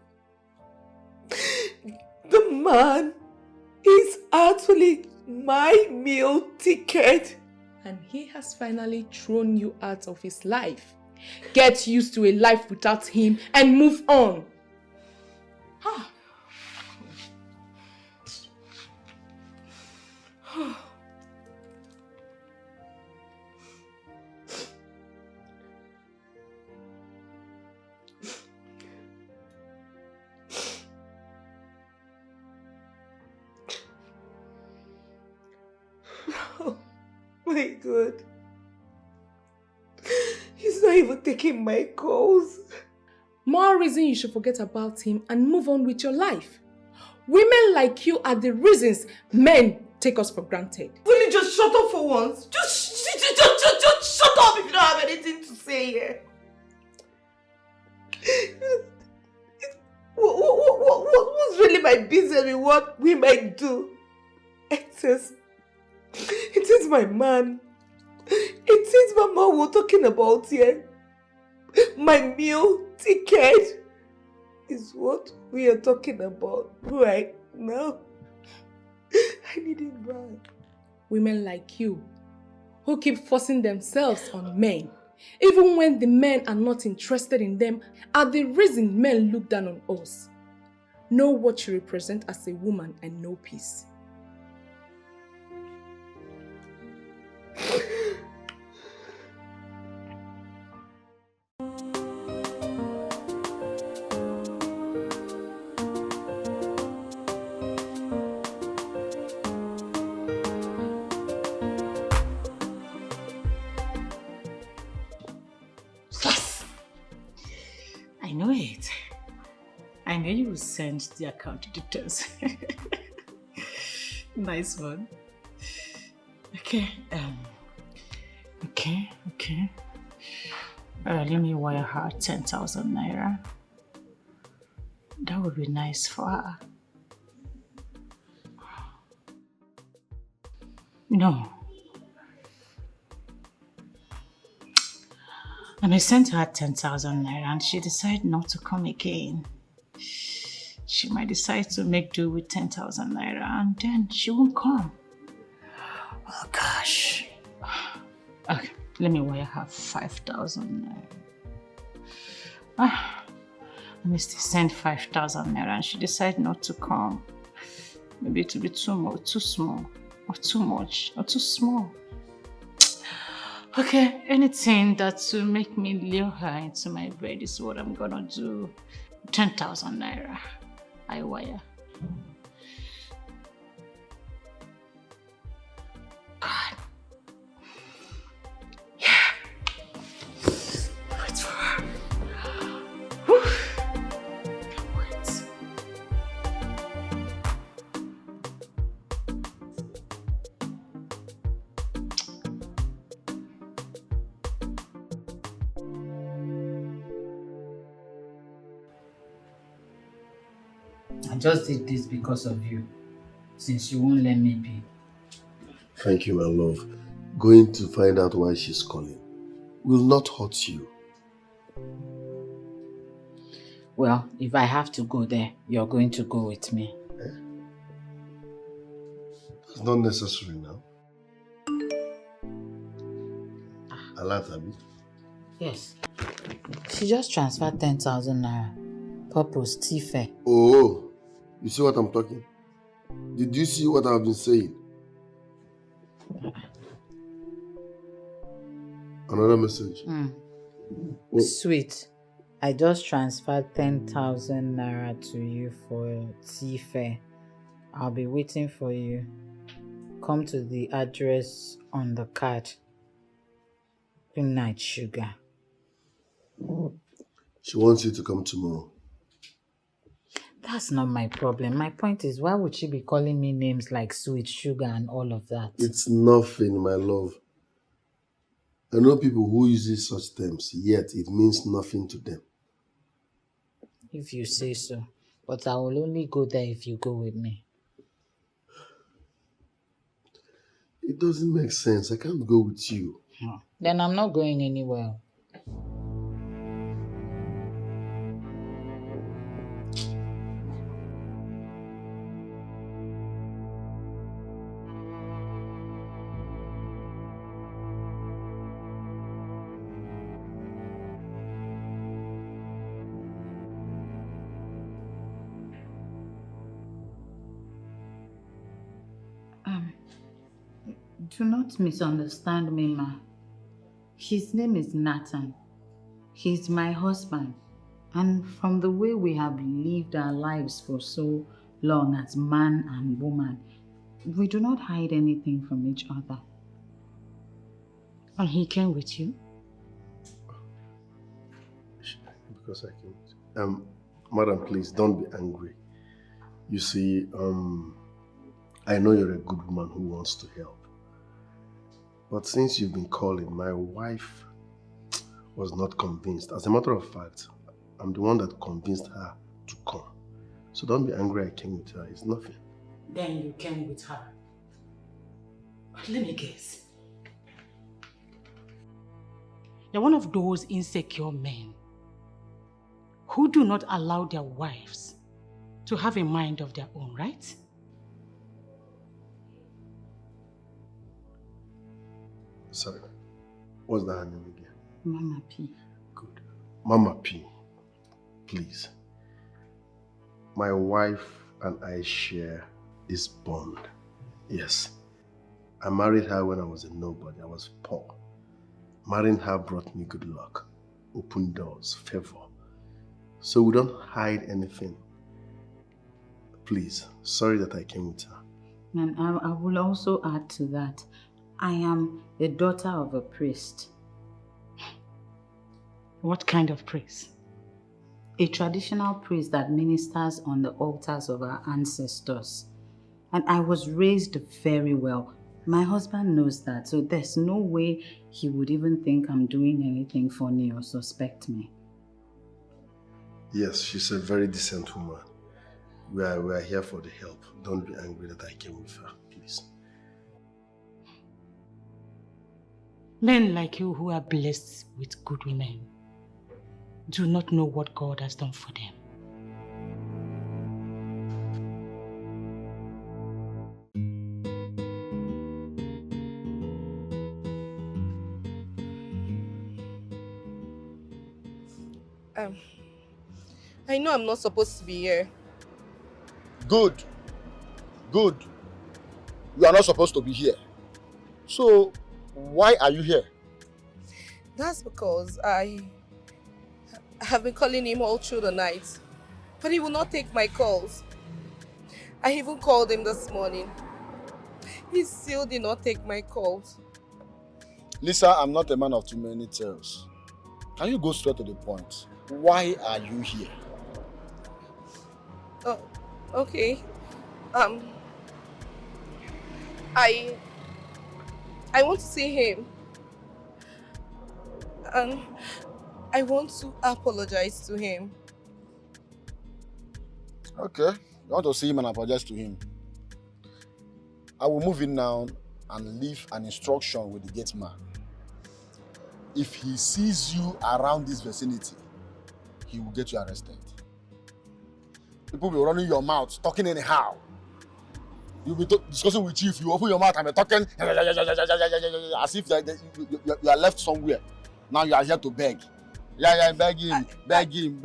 The man is actually my meal ticket. And he has finally thrown you out of his life. Get used to a life without him and move on. My God. He's not even taking my calls. More reason you should forget about him and move on with your life. Women like you are the reasons men take us for granted. Will you just shut up for once? Just shut up if you don't have anything to say here. What's really my business with what women do? It is my man. It is Mama we're talking about here. My meal ticket is what we are talking about right now. I need it back. Women like you, who keep forcing themselves on men, even when the men are not interested in them, are the reason men look down on us. Know what you represent as a woman and know peace. I know it. I know you will send the account details. Nice one. Okay. Okay. Let me wire her 10,000 naira. That would be nice for her. No. And I sent her 10,000 naira and she decided not to come again. She might decide to make do with 10,000 naira and then she won't come. Oh gosh. Okay, let me wire her 5,000 naira. Let me still send 5,000 naira and she decided not to come. Maybe it will be too small, or too much, or too small. Okay, anything that will make me lure her into my bed is what I'm gonna do. 10,000 naira. I wire. God. Yeah. Wait for her. Whew. Can't wait. I just did this because of you, since you won't let me be. Thank you, my love. Going to find out why she's calling will not hurt you. Well, if I have to go there, you're going to go with me. It's not necessary now. Alatabi? Yes. She just transferred 10,000 naira. Purpose, Tife. Oh, you see what I'm talking? Did you see what I've been saying? Another message. Oh. Sweet. I just transferred 10,000 naira to you for Tife. I'll be waiting for you. Come to the address on the card. Good night, sugar. She wants you to come tomorrow. That's not my problem. My point is, why would she be calling me names like sweet, sugar, and all of that? It's nothing, my love. I know people who use such terms, yet it means nothing to them. If you say so. But I will only go there if you go with me. It doesn't make sense. I can't go with you. Then I'm not going anywhere. Do not misunderstand me, ma. His name is Nathan. He's my husband. And from the way we have lived our lives for so long as man and woman, we do not hide anything from each other. And he came with you? Because I can. Madam, please don't be angry. You see, I know you're a good woman who wants to help. But since you've been calling, my wife was not convinced. As a matter of fact, I'm the one that convinced her to come. So don't be angry I came with her. It's nothing. Then you came with her. But let me guess. You're one of those insecure men who do not allow their wives to have a mind of their own, right? Sorry. What's that name again? Mama P. Good. Mama P. Please. My wife and I share this bond. Yes. I married her when I was a nobody. I was poor. Marrying her brought me good luck, open doors, favor. So we don't hide anything. Please, sorry that I came with her. And I will also add to that. I am the daughter of a priest. What kind of priest? A traditional priest that ministers on the altars of our ancestors. And I was raised very well. My husband knows that, so there's no way he would even think I'm doing anything funny or suspect me. Yes, she's a very decent woman. We are here for the help. Don't be angry that I came with her, please. Men like you who are blessed with good women do not know what God has done for them. I know I'm not supposed to be here. Good. Good. You are not supposed to be here. So, why are you here? That's because I have been calling him all through the night, but he will not take my calls. I even called him this morning. He still did not take my calls. Lisa, I'm not a man of too many tales. Can you go straight to the point? Why are you here? Oh, okay. I want to see him. And I want to apologize to him. Okay, you want to see him and apologize to him. I will move in now and leave an instruction with the gate man. If he sees you around this vicinity, he will get you arrested. People will be running your mouth, talking anyhow. You'll be discussing with chief, you open your mouth and be talking as if you are left somewhere. Now you are here to beg. Beg him.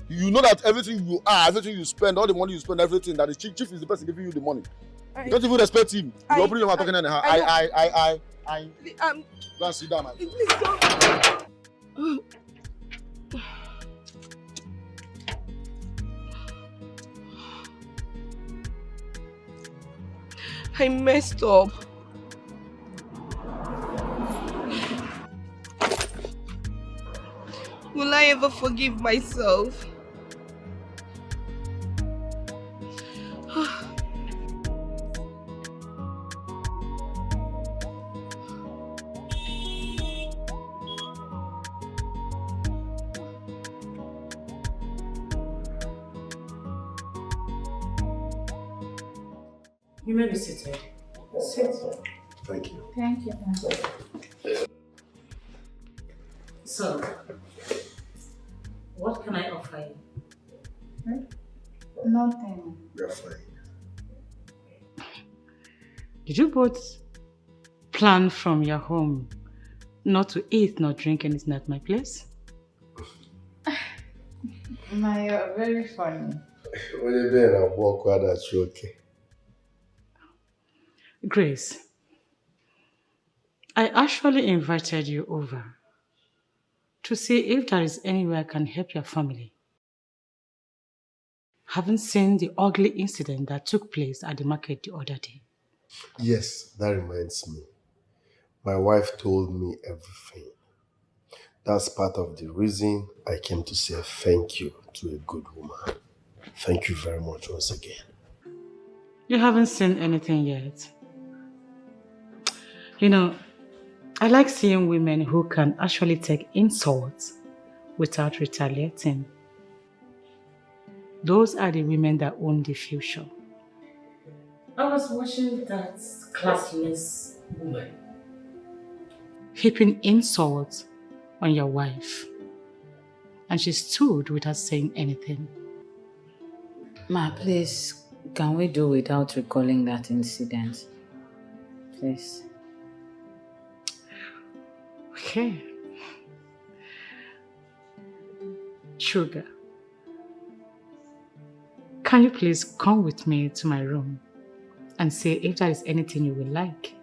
You know that everything you are, everything you spend, all the money you spend, everything, that the chief is the person giving you the money. You don't even respect him. You open your mouth talking anyhow. Go and sit down, man. Please don't. I messed up. Will I ever forgive myself? You may be seated. Sit. Thank you. Thank you. So, what can I offer you? Nothing. We are fine. Did you both plan from your home not to eat nor drink anything at my place? Ma, you're very funny. When you're there, I'll walk out, that's okay. Grace, I actually invited you over to see if there is any way I can help your family. Having seen the ugly incident that took place at the market the other day. Yes, that reminds me. My wife told me everything. That's part of the reason I came to say thank you to a good woman. Thank you very much once again. You haven't seen anything yet. You know, I like seeing women who can actually take insults without retaliating. Those are the women that own the future. I was watching that classless woman heaping insults on your wife, and she stood without saying anything. Ma, please, can we do without recalling that incident? Please. Okay. Sugar, can you please come with me to my room and say if there is anything you would like?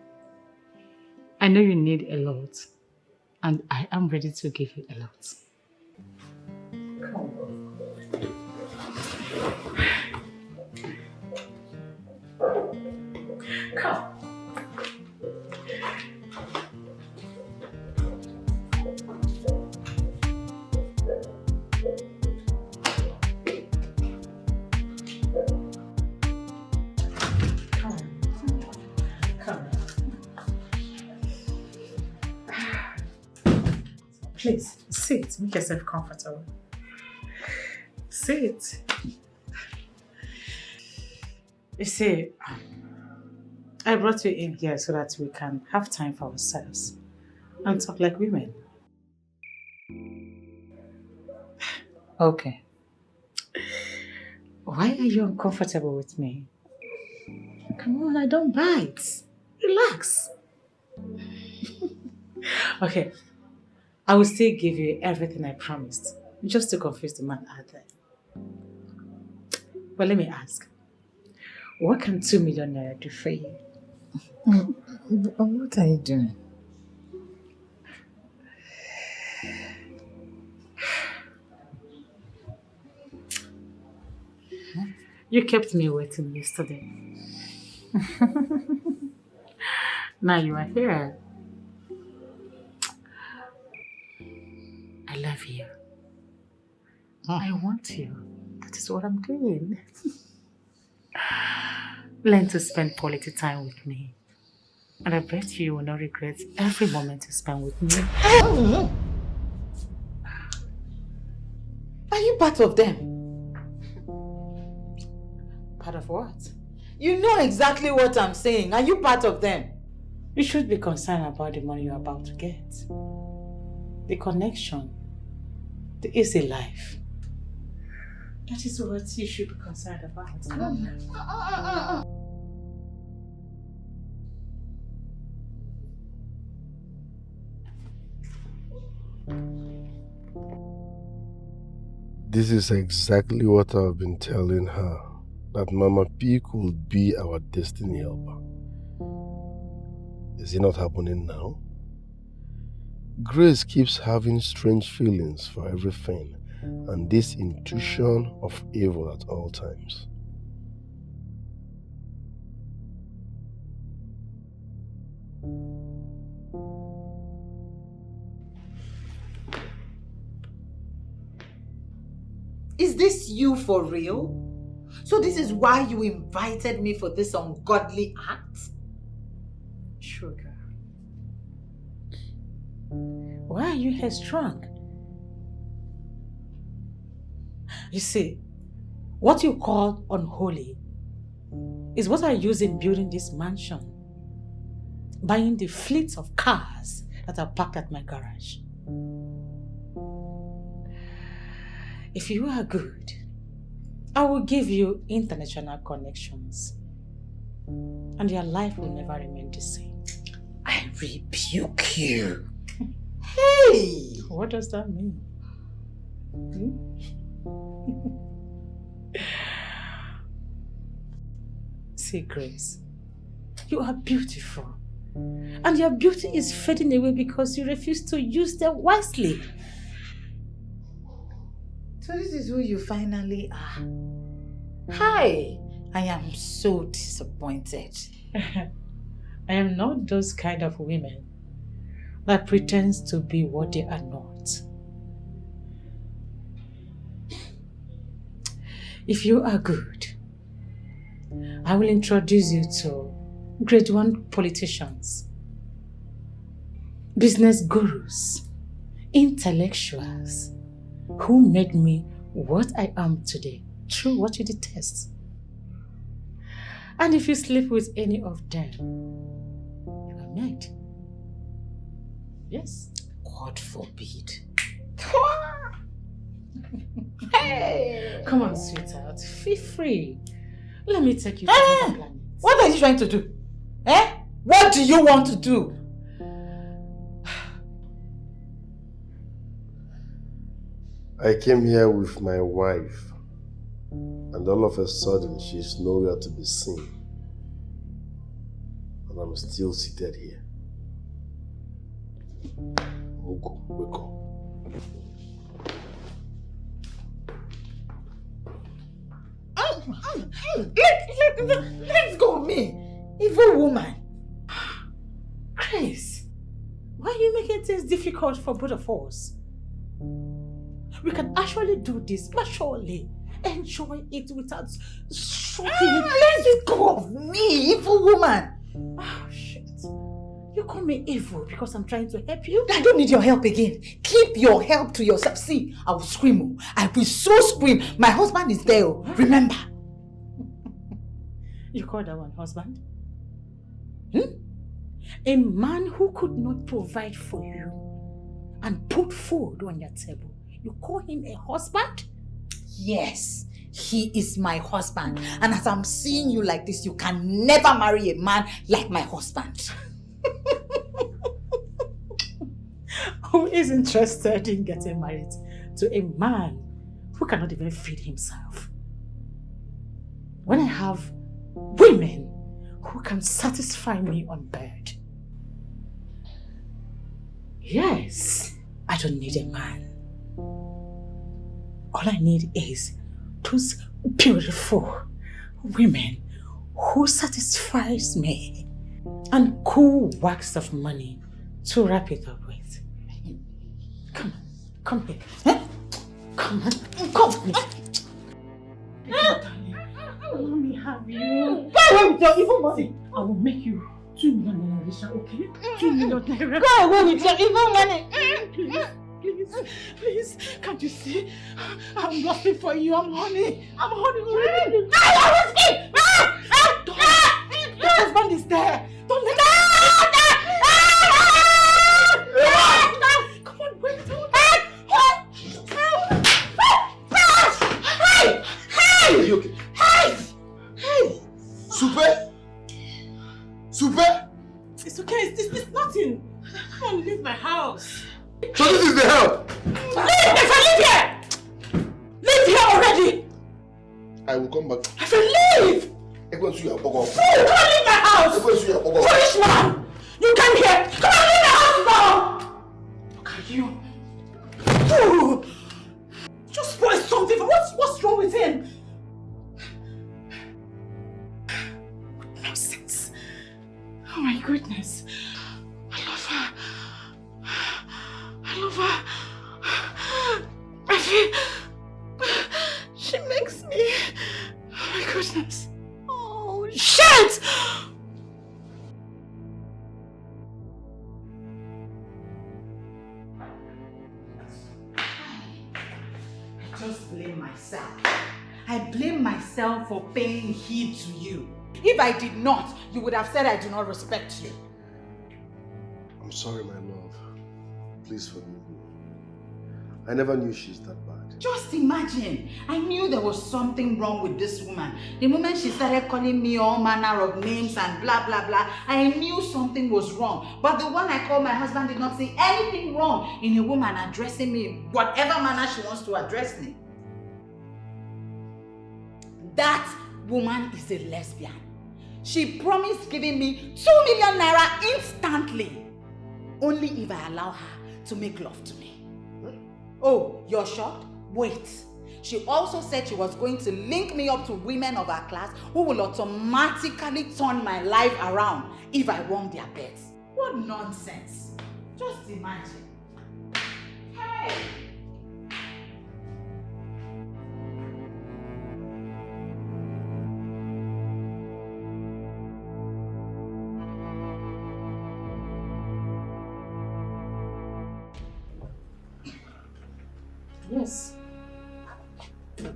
I know you need a lot, and I am ready to give you a lot. Come. Please, sit. Make yourself comfortable. Sit. You see, I brought you in here so that we can have time for ourselves and talk like women. Okay. Why are you uncomfortable with me? Come on, I don't bite. Relax. Okay. I will still give you everything I promised, just to confuse the man out there. But let me ask, what can 2 million naira do for you? What are you doing? You kept me waiting yesterday. Now you are here. I love you. I want you. That is what I'm doing. Learn to spend quality time with me. And I bet you will not regret every moment you spend with me. Are you part of them? Part of what? You know exactly what I'm saying. Are you part of them? You should be concerned about the money you're about to get. The connection. The easy life. That is what you should be concerned about. This is exactly what I've been telling her, that Mama P could be our destiny helper. Is it not happening now? Grace keeps having strange feelings for everything and this intuition of evil at all times. Is this you for real? So this is why you invited me for this ungodly act? Sugar. Why are you headstrong? You see, what you call unholy is what I use in building this mansion. Buying the fleets of cars that are parked at my garage. If you are good, I will give you international connections. And your life will never remain the same. I rebuke you. Hey! What does that mean? See, Grace, you are beautiful. And your beauty is fading away because you refuse to use them wisely. So this is who you finally are. Hi! I am so disappointed. I am not those kind of women that pretends to be what they are not. If you are good, I will introduce you to grade 1 politicians, business gurus, intellectuals who made me what I am today through what you detest. And if you sleep with any of them, you are mad. Yes. God forbid. Hey! Come on, sweetheart. Feel free. Let me take you to another planet. What are you trying to do? Eh? What do you want to do? I came here with my wife, and all of a sudden she's nowhere to be seen. And I'm still seated here. Ogo, wake up. Let's go, me. Evil woman. Grace, why are you making things difficult for both of us? We can actually do this maturely. Enjoy it without shocking. Let's go of me, evil woman. Oh, shit. You call me evil because I'm trying to help you? I don't need your help again. Keep your help to yourself. See, I will scream. I will so scream. My husband is there. Remember. You call that one husband? A man who could not provide for you and put food on your table. You call him a husband? Yes, he is my husband. And as I'm seeing you like this, you can never marry a man like my husband. Who is interested in getting married to a man who cannot even feed himself? When I have women who can satisfy me on bed. Yes, I don't need a man. All I need is those beautiful women who satisfies me and cool wax of money to wrap it up with. Come here. Huh? Come on, come. Let me have you. Go away with your evil money. I will make you 2 million naira, Risha, okay? 2 million naira. Go away with your evil money. Please, can't you see? I'm bluffing for you. I'm honey already. Your husband is there. Don't let him. Come on, wait. Are you okay? Super? It's okay. It's nothing. Come on, leave my house. So this is the help? Leave here! Leave here already! I will come back. I said leave! You can't leave my house! Foolish man! You came here! Come on, leave my house now! Look at you. Ooh. Just spoil something. What's wrong with him? Nonsense. Oh my goodness. I love her. I feel she makes me. Oh my goodness. Oh shit! I just blame myself. I blame myself for paying heed to you. If I did not, you would have said I do not respect you. I'm sorry, my love. Please forgive me. I never knew she's that bad. Just imagine. I knew there was something wrong with this woman. The moment she started calling me all manner of names and blah, blah, blah, I knew something was wrong. But the one I called my husband did not see anything wrong in a woman addressing me in whatever manner she wants to address me. That woman is a lesbian. She promised giving me 2 million naira instantly. Only if I allow her to make love to me. Oh, you're shocked? Wait. She also said she was going to link me up to women of her class who will automatically turn my life around if I won their bets. What nonsense. Just imagine. Hey! Yes.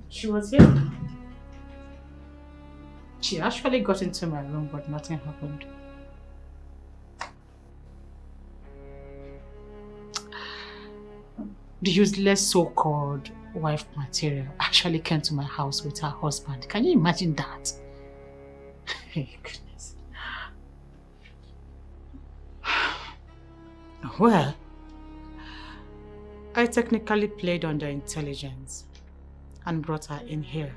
She was here. She actually got into my room, but nothing happened. The useless so-called wife material actually came to my house with her husband. Can you imagine that? Hey, goodness. Well, I technically played on their intelligence and brought her in here.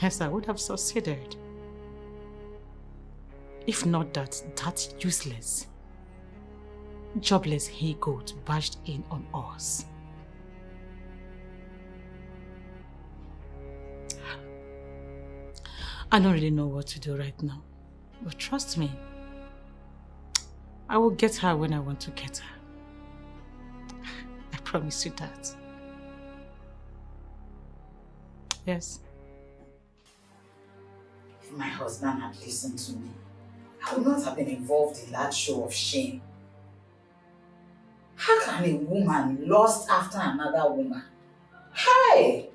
Yes, I would have succeeded. If not that useless, jobless he-goat barged in on us. I don't really know what to do right now, but trust me, I will get her when I want to get her. I promise you that. Yes. If my husband had listened to me, I would not have been involved in that show of shame. How can a woman lust after another woman? Hey!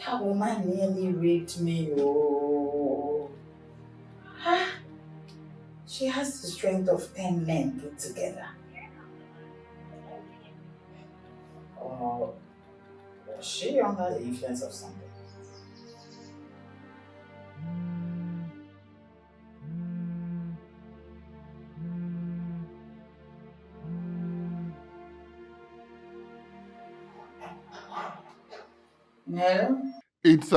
That woman nearly raped me, oh. She has the strength of 10 men put together. Or was she under the influence of something? Hello? It's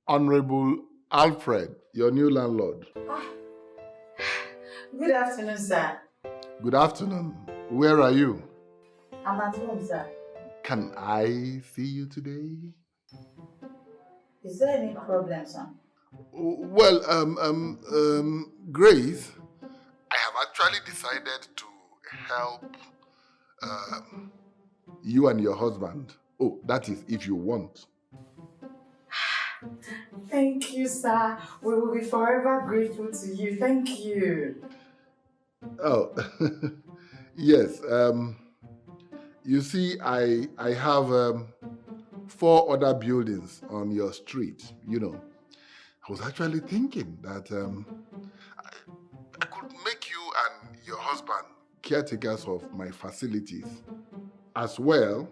Honorable Alfred, your new landlord. Good afternoon, sir. Good afternoon. Where are you? I'm at home, sir. Can I see you today? Is there any problem, sir? Well, Grace, I have actually decided to help you and your husband. Oh, that is if you want. Thank you, sir. We will be forever grateful to you. Thank you. Oh, yes. You see, I have 4 other buildings on your street, you know. I was actually thinking that I could make you and your husband caretakers of my facilities. As well,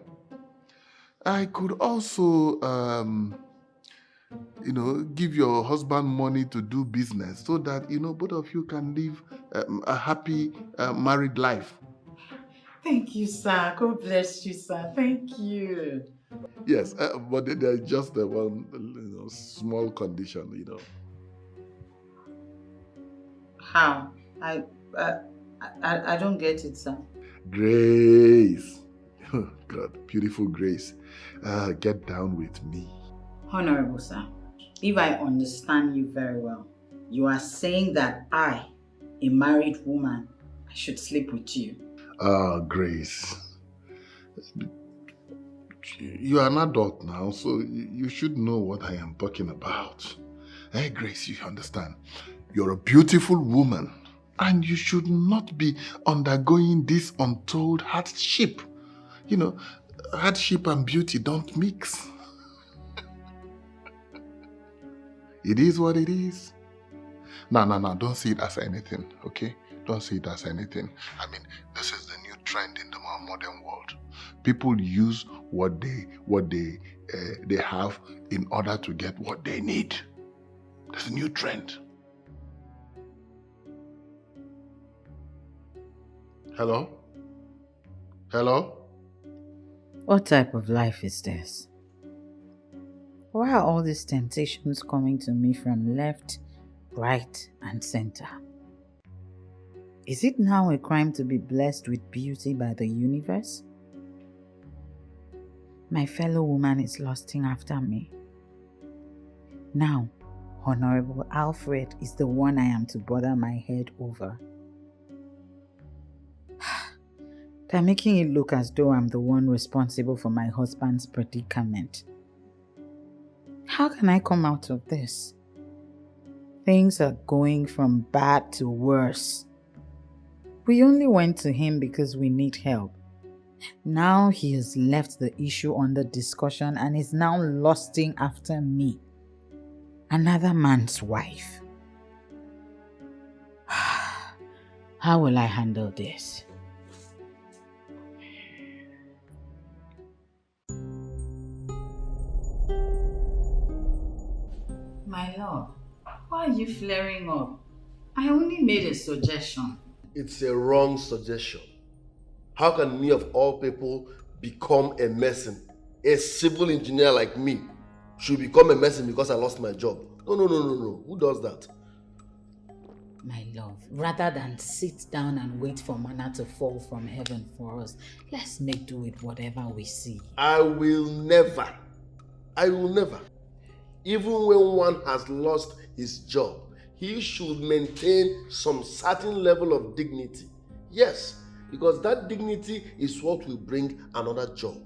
I could also, give your husband money to do business so that, both of you can live a happy married life. Thank you, sir. God bless you, sir. Thank you. Yes, but there's just one small condition, How? I don't get it, sir. Grace. God, beautiful Grace. Get down with me. Honorable, sir, if I understand you very well, you are saying that I, a married woman, I should sleep with you. Grace. You are an adult now, so you should know what I am talking about. Hey, Grace, you understand. You're a beautiful woman, and you should not be undergoing this untold hardship. Hardship and beauty don't mix. It is what it is. No, don't see it as anything, okay? Don't see it as anything. I mean, this is the new trend in the modern world. People use what they have in order to get what they need. There's a new trend. Hello? Hello? What type of life is this? Why are all these temptations coming to me from left, right, and center? Is it now a crime to be blessed with beauty by the universe? My fellow woman is lusting after me. Now, Honorable Alfred is the one I am to bother my head over. They're making it look as though I'm the one responsible for my husband's predicament. How can I come out of this? Things are going from bad to worse. We only went to him because we need help. Now he has left the issue under discussion and is now lusting after me. Another man's wife. How will I handle this? My love, why are you flaring up? I only made a suggestion. It's a wrong suggestion. How can me of all people become a mason? A civil engineer like me should become a mason because I lost my job. No. Who does that? My love, rather than sit down and wait for manna to fall from heaven for us, let's make do with whatever we see. I will never. Even when one has lost his job, he should maintain some certain level of dignity. Yes, because that dignity is what will bring another job.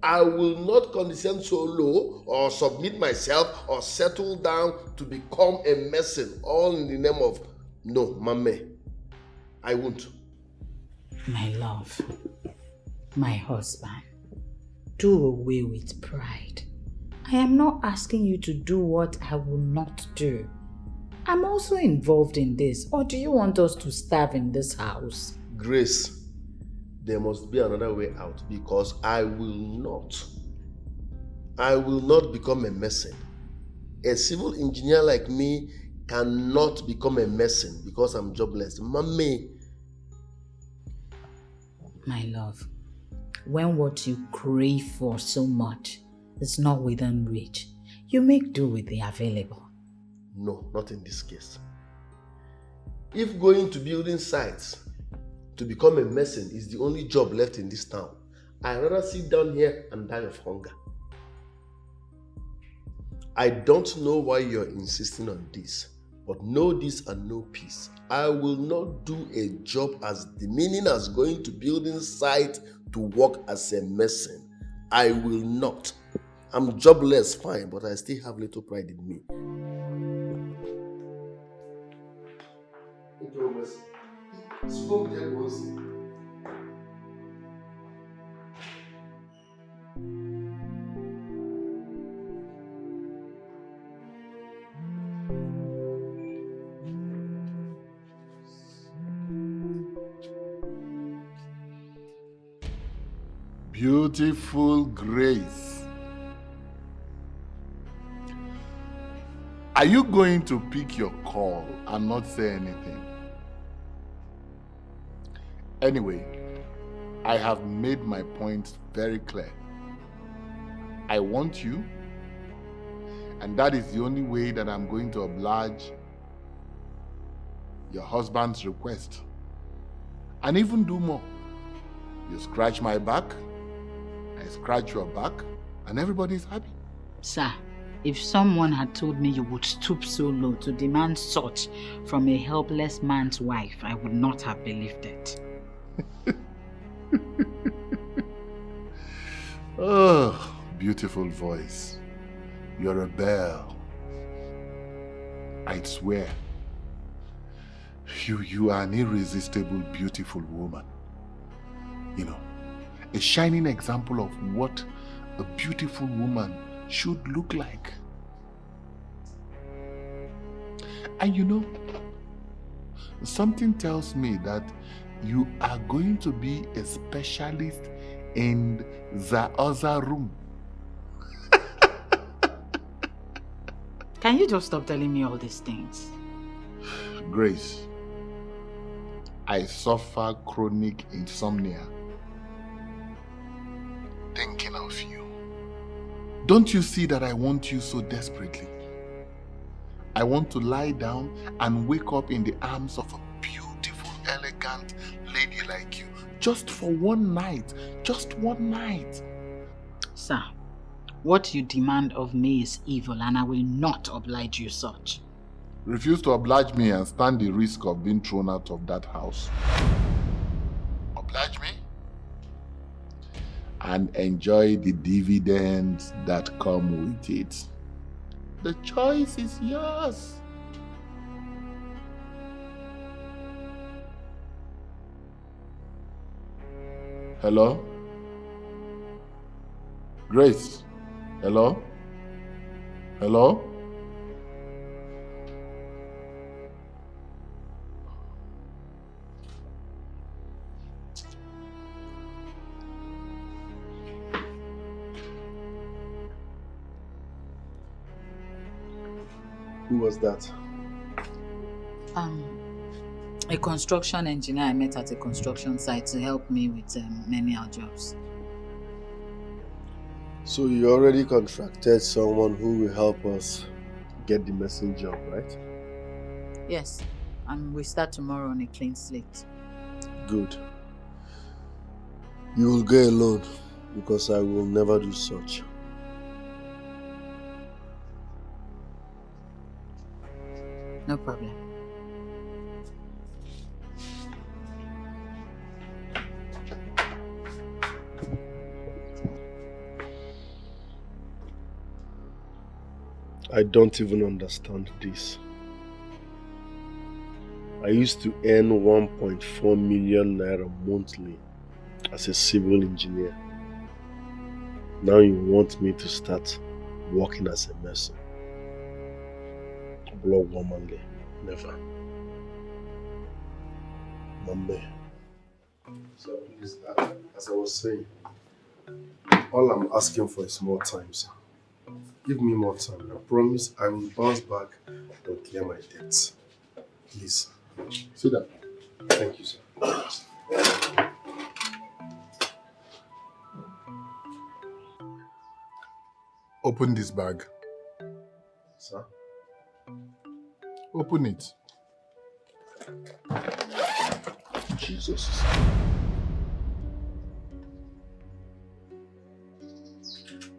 I will not condescend so low or submit myself or settle down to become a mason, all in the name of, no, mame. I won't. My love, my husband, do away with pride. I am not asking you to do what I will not do. I'm also involved in this, or do you want us to starve in this house? Grace, there must be another way out because I will not become a mason. A civil engineer like me cannot become a mason because I'm jobless. Mommy. My love, when what you crave for so much is not within reach, you make do with the available. No, not in this case. If going to building sites to become a mason is the only job left in this town, I'd rather sit down here and die of hunger. I don't know why you're insisting on this, but know this and know peace. I will not do a job as demeaning as going to building site to work as a mason. I will not. I'm jobless, fine, but I still have little pride in me. Beautiful Grace. Are you going to pick your call and not say anything? Anyway, I have made my point very clear. I want you, and that is the only way that I'm going to oblige your husband's request. And even do more. You scratch my back, I scratch your back, and everybody's happy. Sir, if someone had told me you would stoop so low to demand such from a helpless man's wife, I would not have believed it. Oh, beautiful voice. You're a belle. I swear. You are an irresistible, beautiful woman. You know, a shining example of what a beautiful woman should look like. And you know, something tells me that you are going to be a specialist in the other room. Can you just stop telling me all these things? Grace, I suffer chronic insomnia thinking of you. Don't you see that I want you so desperately? I want to lie down and wake up in the arms of a beautiful, elegant lady like you. Just for one night. Just one night. Sir, what you demand of me is evil and I will not oblige you such. Refuse to oblige me and stand the risk of being thrown out of that house. Oblige me? and enjoy the dividends that come with it. The choice is yours. Hello? Grace? Hello? Hello? Who was that? A construction engineer I met at a construction site to help me with menial jobs. So you already contracted someone who will help us get the missing job, right? Yes, and we start tomorrow on a clean slate. Good. You will go alone because I will never do such. No problem. I don't even understand this. I used to earn 1.4 million naira monthly as a civil engineer. Now you want me to start working as a mason. Block womanly, never. Mame. So please, as I was saying, all I'm asking for is more time, sir. Give me more time. I promise I will bounce back and clear my debts. Please. Sit down. Thank you, sir. Open this bag. Sir? Open it. Jesus.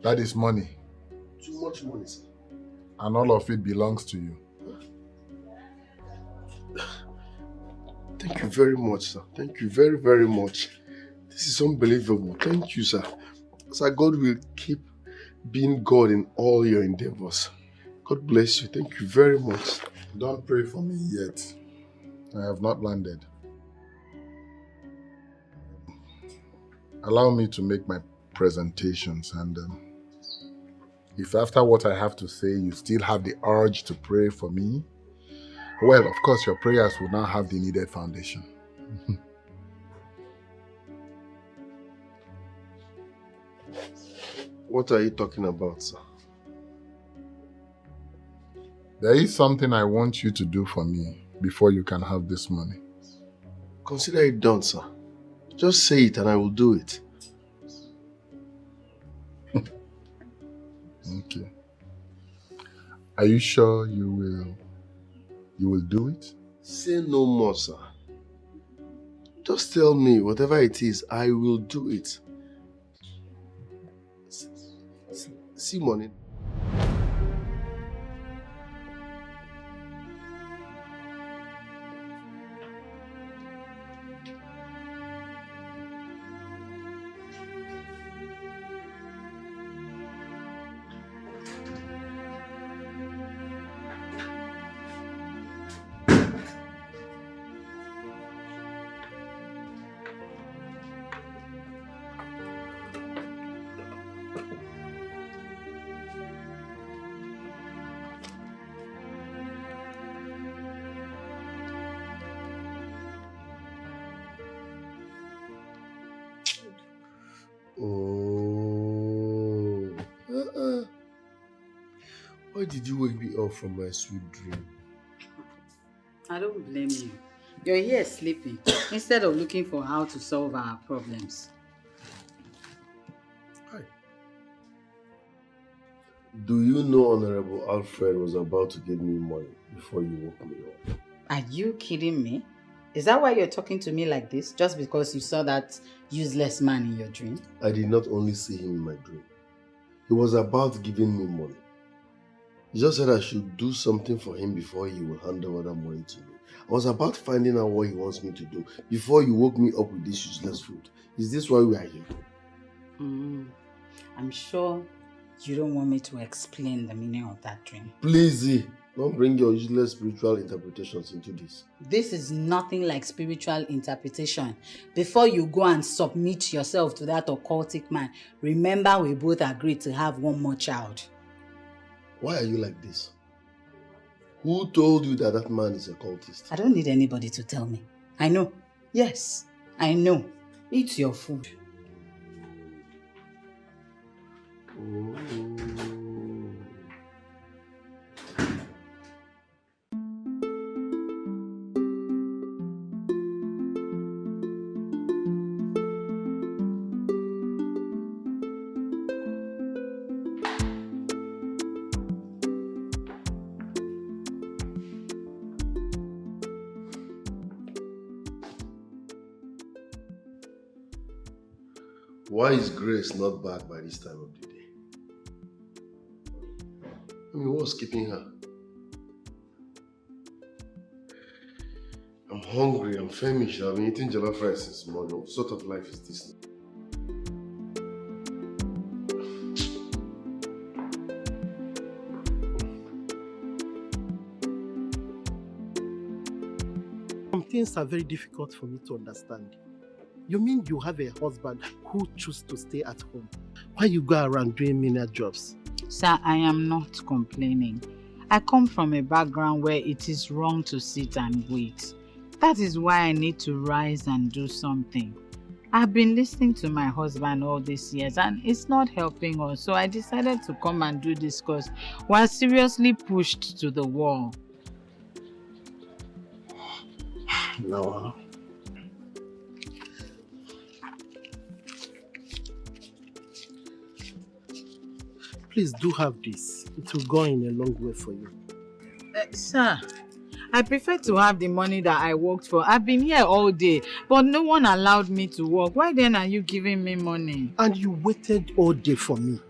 That is money. Too much money, sir. And all of it belongs to you. Thank you very much, sir. Thank you very, very much. This is unbelievable. Thank you, sir. Sir, God will keep being God in all your endeavors. God bless you. Thank you very much. Don't pray for me yet. I have not landed. Allow me to make my presentations, and if after what I have to say you still have the urge to pray for me, well, of course your prayers will now have the needed foundation. What are you talking about, sir? There is something I want you to do for me before you can have this money. Consider it done, sir. Just say it and I will do it. Okay. Are you sure you will do it? Say no more, sir. Just tell me whatever it is, I will do it. See money. Oh. Why did you wake me up from my sweet dream? I don't blame you. You're here sleeping instead of looking for how to solve our problems. Hi. Do you know Honorable Alfred was about to give me money before you woke me up? Are you kidding me? Is that why you're talking to me like this? Just because you saw that useless man in your dream? I did not only see him in my dream. He was about giving me money. He just said I should do something for him before he will hand over that money to me. I was about finding out what he wants me to do before you woke me up with this useless food. Is this why we are here? I'm sure you don't want me to explain the meaning of that dream. Please, Z, don't bring your useless spiritual interpretations into this. This is nothing like spiritual interpretation. Before you go and submit yourself to that occultic man, remember we both agreed to have one more child. Why are you like this? Who told you that that man is a cultist? I don't need anybody to tell me. I know. Yes, I know. Eat your food. Oh. Why is Grace not back by this time of the day? I mean, what's keeping her? I'm hungry, I'm famished, I've been eating jollof rice since morning. What sort of life is this? Some things are very difficult for me to understand. You mean you have a husband who chooses to stay at home while you go around doing menial jobs? Sir, I am not complaining. I come from a background where it is wrong to sit and wait. That is why I need to rise and do something. I've been listening to my husband all these years and it's not helping us. So I decided to come and do this course while seriously pushed to the wall. No. Please do have this. It will go in a long way for you. Sir, I prefer to have the money that I worked for. I've been here all day, but no one allowed me to work. Why then are you giving me money? And you waited all day for me.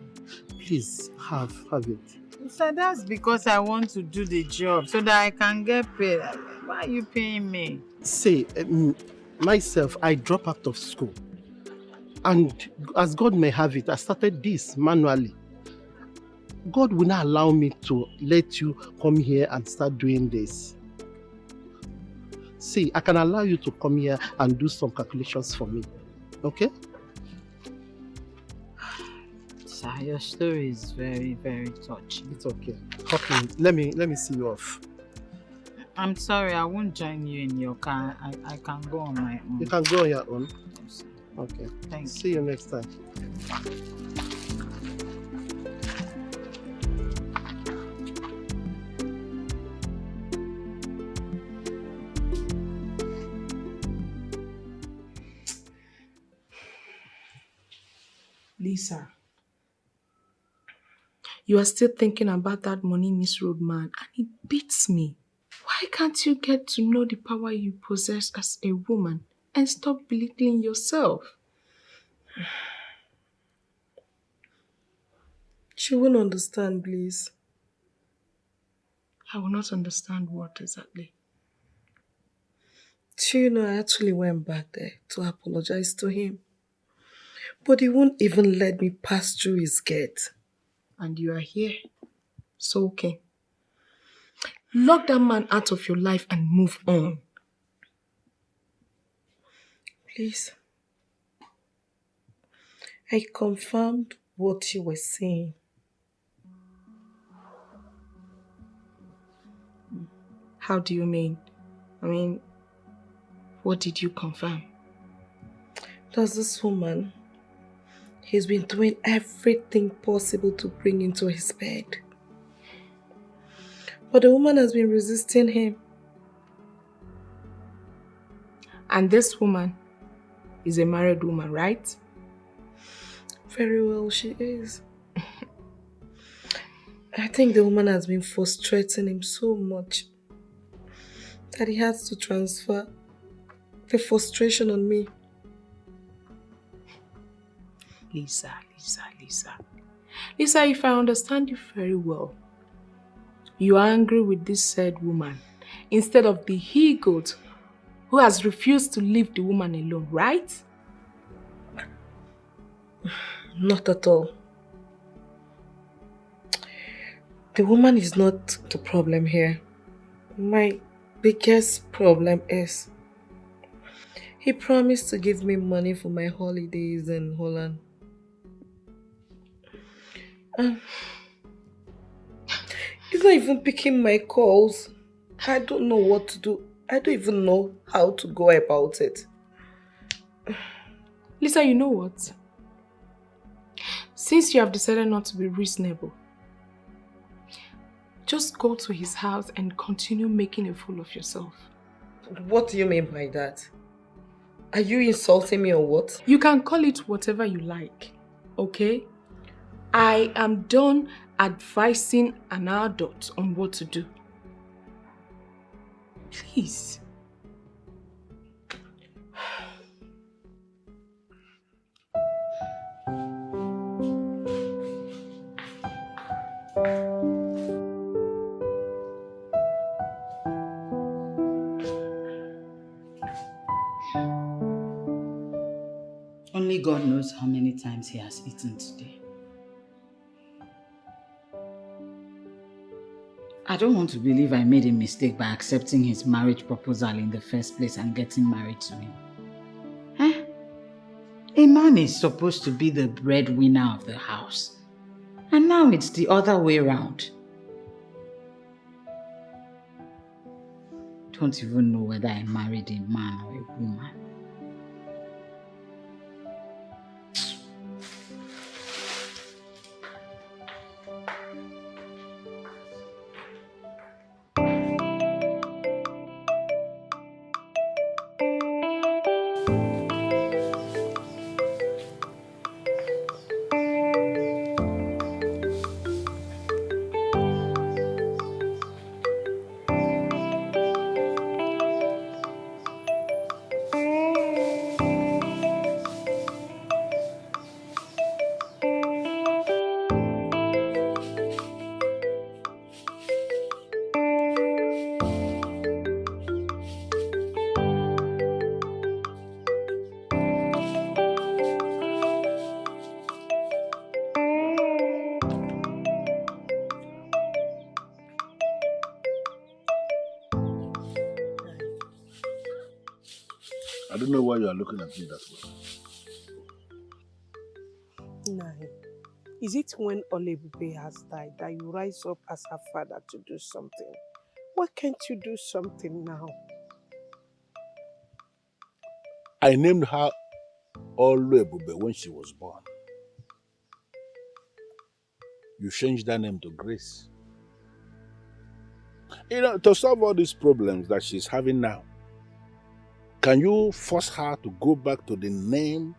Please, have it. Sir, that's because I want to do the job so that I can get paid. Why are you paying me? Say, myself, I dropped out of school. And as God may have it, I started this manually. God will not allow me to let you come here and start doing this. See, I can allow you to come here and do some calculations for me. Okay? Sir, your story is very, very touching. It's okay. Hop in. Let me see you off. I'm sorry, I won't join you in your car. I can go on my own. You can go on your own? Yes. Okay. Thanks. See you next time. Lisa, you are still thinking about that money misruled man and it beats me. Why can't you get to know the power you possess as a woman and stop belittling yourself? She won't understand, please. I will not understand what exactly. I actually went back there to apologize to him. But he won't even let me pass through his gate. And you are here. So okay. Lock that man out of your life and move on. Please. I confirmed what you were saying. How do you mean? What did you confirm? There's this woman. He's been doing everything possible to bring into his bed. But the woman has been resisting him. And this woman is a married woman, right? Very well, she is. I think the woman has been frustrating him so much that he has to transfer the frustration on me. Lisa, if I understand you very well, you are angry with this said woman instead of the he-goat who has refused to leave the woman alone, right? Not at all. The woman is not the problem here. My biggest problem is he promised to give me money for my holidays in Holland. He's not even picking my calls. I don't know what to do. I don't even know how to go about it. Lisa, you know what? Since you have decided not to be reasonable, just go to his house and continue making a fool of yourself. What do you mean by that? Are you insulting me or what? You can call it whatever you like, okay? I am done advising an adult on what to do. Please. Only God knows how many times he has eaten today. I don't want to believe I made a mistake by accepting his marriage proposal in the first place and getting married to him. Eh? A man is supposed to be the breadwinner of the house. And now it's the other way around. Don't even know whether I married a man or a woman. I don't know why you are looking at me that way. Nine. Is it when Olebube has died that you rise up as her father to do something? Why can't you do something now? I named her Olebube when she was born. You changed that name to Grace. You know, to solve all these problems that she's having now, can you force her to go back to the name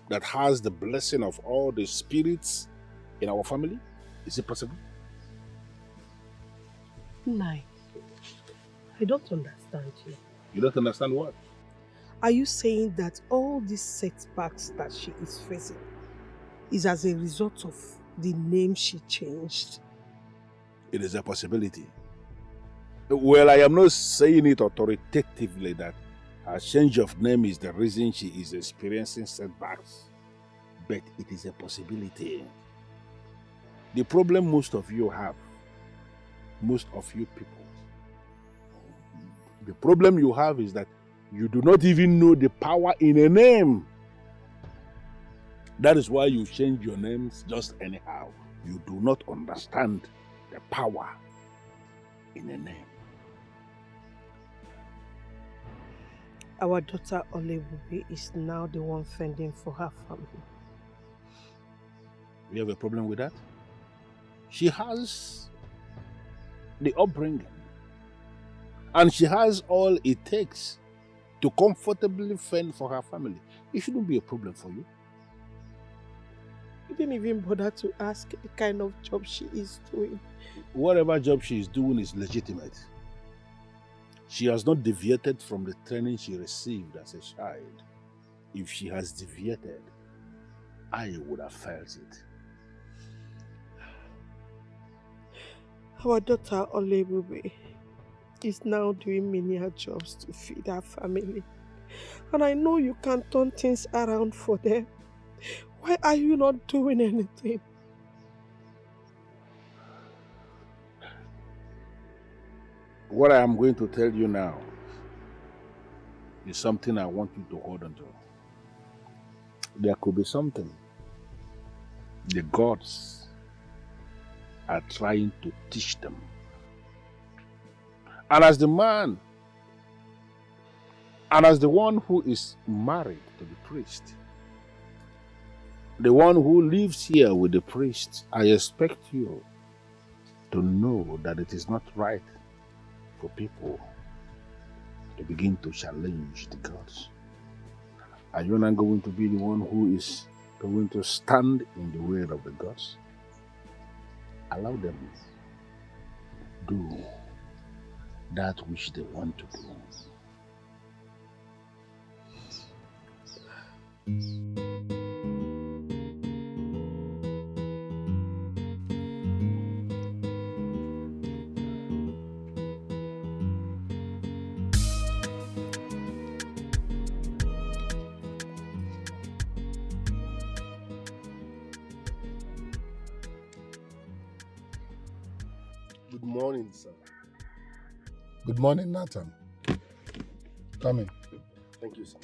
that has the blessing of all the spirits in our family? Is it possible? Nine. I don't understand you. You don't understand what? Are you saying that all these setbacks that she is facing is as a result of the name she changed? It is a possibility. Well, I am not saying it authoritatively that her change of name is the reason she is experiencing setbacks. But it is a possibility. The problem most of you have, most of you people, the problem you have is that you do not even know the power in a name. That is why you change your names just anyhow. You do not understand the power in a name. Our daughter Olebube is now the one fending for her family. You have a problem with that? She has the upbringing. And she has all it takes to comfortably fend for her family. It shouldn't be a problem for you. You didn't even bother to ask the kind of job she is doing. Whatever job she is doing is legitimate. She has not deviated from the training she received as a child. If she has deviated, I would have felt it. Our daughter Olebube is now doing menial jobs to feed her family. And I know you can turn things around for them. Why are you not doing anything? What I am going to tell you now is something I want you to hold on to. There could be something the gods are trying to teach them. And as the man, and as the one who is married to the priest, the one who lives here with the priest, I expect you to know that it is not right for people to begin to challenge the gods. Are you not going to be the one who is going to stand in the way of the gods? Allow them do that which they want to do. Good morning, sir. Good morning, Nathan. Come in. Thank you, sir.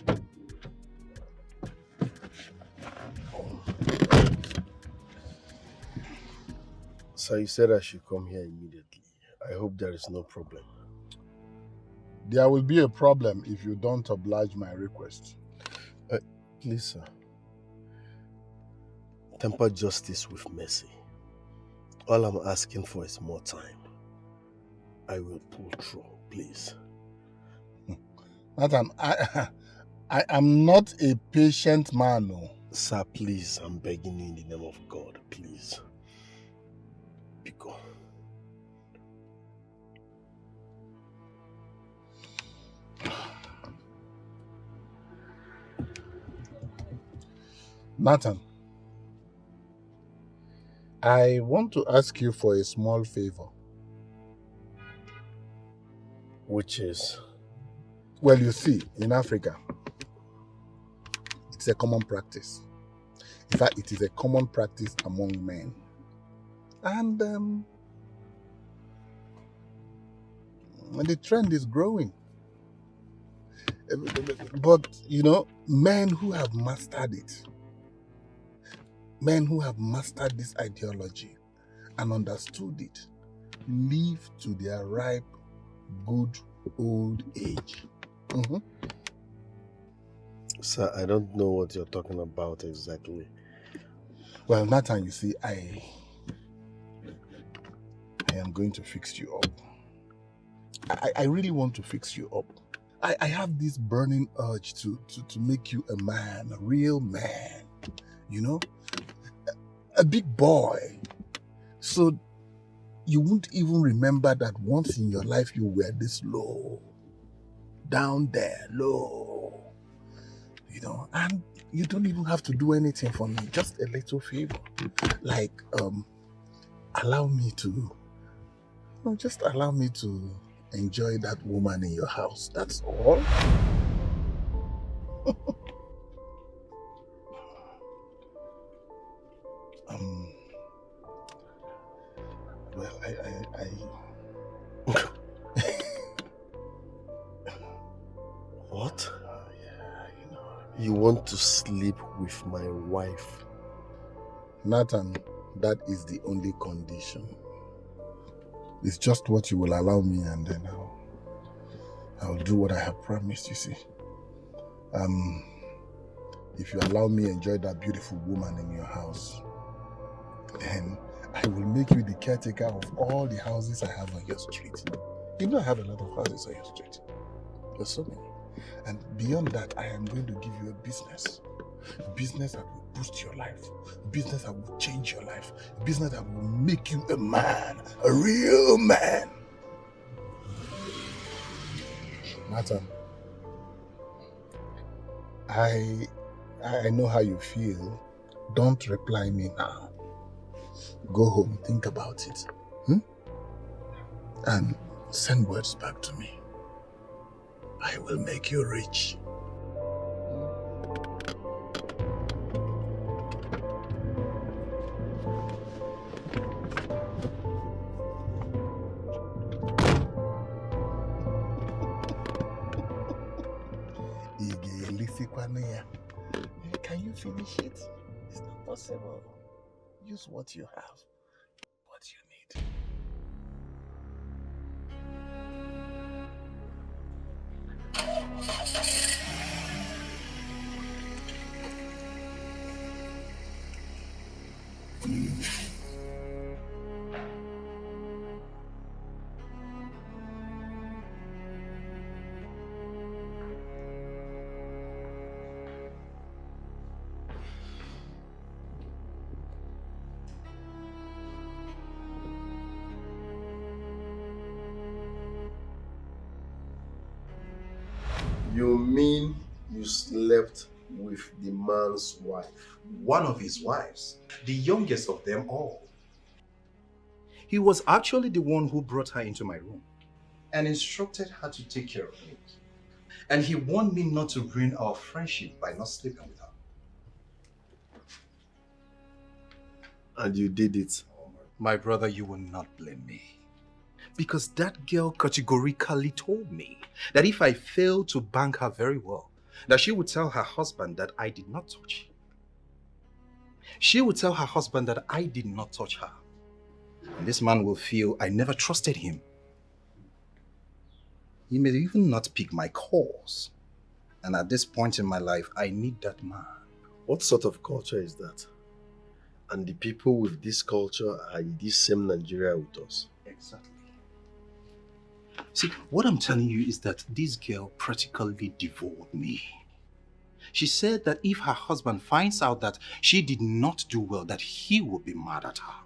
Sir, you said I should come here immediately. I hope there is no problem. There will be a problem if you don't oblige my request. Please, sir. Temper justice with mercy. All I'm asking for is more time. I will pull through, please. Nathan, I am not a patient man. No. Sir, please, I'm begging you in the name of God, please. Pico. Nathan, I want to ask you for a small favor. Which is? Well, you see, in Africa, it's a common practice. In fact, it is a common practice among men. And the trend is growing. But, you know, men who have mastered it, men who have mastered this ideology and understood it, live to their ripe, good old age. Mm-hmm. Sir, I don't know what you're talking about exactly. Well, Nathan, you see, I am going to fix you up. I really want to fix you up. I have this burning urge to make you a man, a real man, you know? A big boy. So you won't even remember that once in your life you were this low. Down there, low. You know, and you don't even have to do anything for me. Just a little favor. Like, allow me to, just allow me to enjoy that woman in your house. That's all. Well, What? You want to sleep with my wife? Nathan, that is the only condition. It's just what you will allow me, and then I'll do what I have promised, you see. If you allow me enjoy that beautiful woman in your house, then I will make you the caretaker of all the houses I have on your street. You know I have a lot of houses on your street. There's so many. And beyond that, I am going to give you a business. A business that will boost your life. A business that will change your life. A business that will make you a man. A real man. Nathan, I know how you feel. Don't reply me now. Go home, think about it. And send words back to me. I will make you rich. Can you finish it? It's not possible. Use what you have. What you need. You mean you slept with the man's wife? One of his wives, the youngest of them all. He was actually the one who brought her into my room and instructed her to take care of me. And he warned me not to ruin our friendship by not sleeping with her. And you did it? My brother, you will not blame me. Because that girl categorically told me that if I failed to bank her very well, that she would tell her husband that I did not touch. She would tell her husband that I did not touch her. And this man will feel I never trusted him. He may even not pick my calls. And at this point in my life, I need that man. What sort of culture is that? And the people with this culture are in this same Nigeria with us? Exactly. See, what I'm telling you is that this girl practically devoured me. She said that if her husband finds out that she did not do well, that he will be mad at her.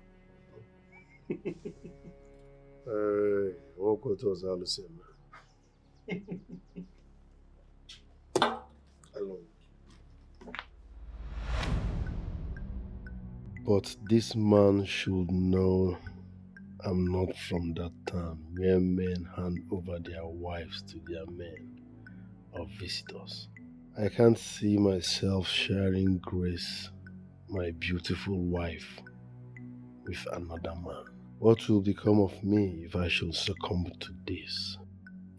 But this man should know I'm not from that town where men hand over their wives to their men or visitors. I can't see myself sharing Grace, my beautiful wife, with another man. What will become of me if I should succumb to this?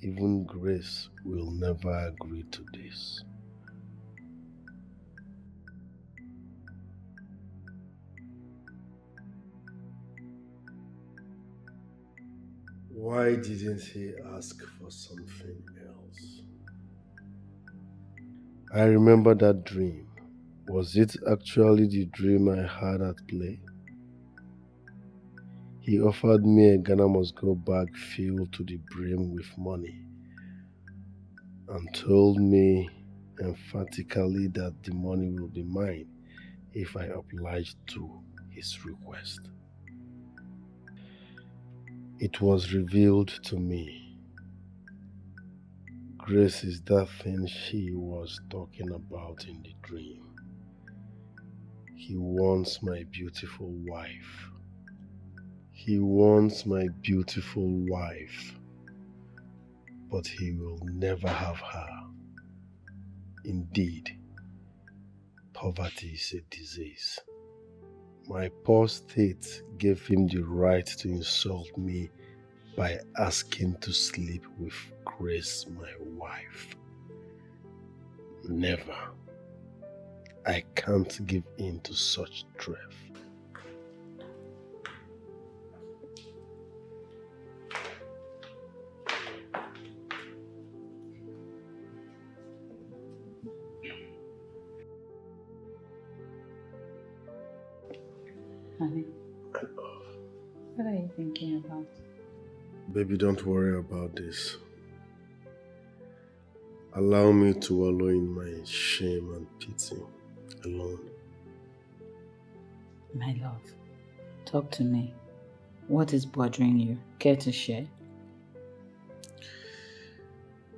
Even Grace will never agree to this. Why didn't he ask for something else? I remember that dream. Was it actually the dream I had at play? He offered me a Ghana must go bag filled to the brim with money and told me emphatically that the money will be mine if I obliged to his request. It was revealed to me. Grace is that thing she was talking about in the dream. He wants my beautiful wife. He wants my beautiful wife. But he will never have her. Indeed, poverty is a disease. My poor state gave him the right to insult me by asking to sleep with Grace, my wife. Never. I can't give in to such threat. Honey, what are you thinking about? Baby, don't worry about this. Allow me to wallow in my shame and pity alone. My love, talk to me. What is bothering you? Care to share?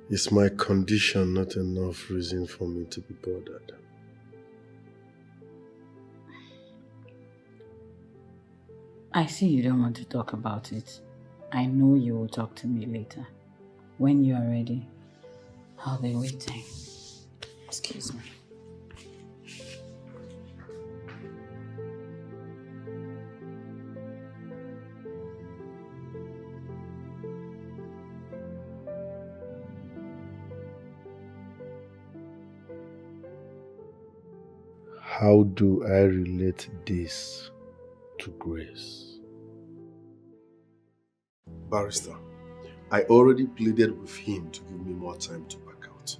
Is my condition not enough reason for me to be bothered? I see you don't want to talk about it. I know you will talk to me later. When you are ready, I'll be waiting. Excuse me. How do I relate this to Grace? Barrister, I already pleaded with him to give me more time to back out.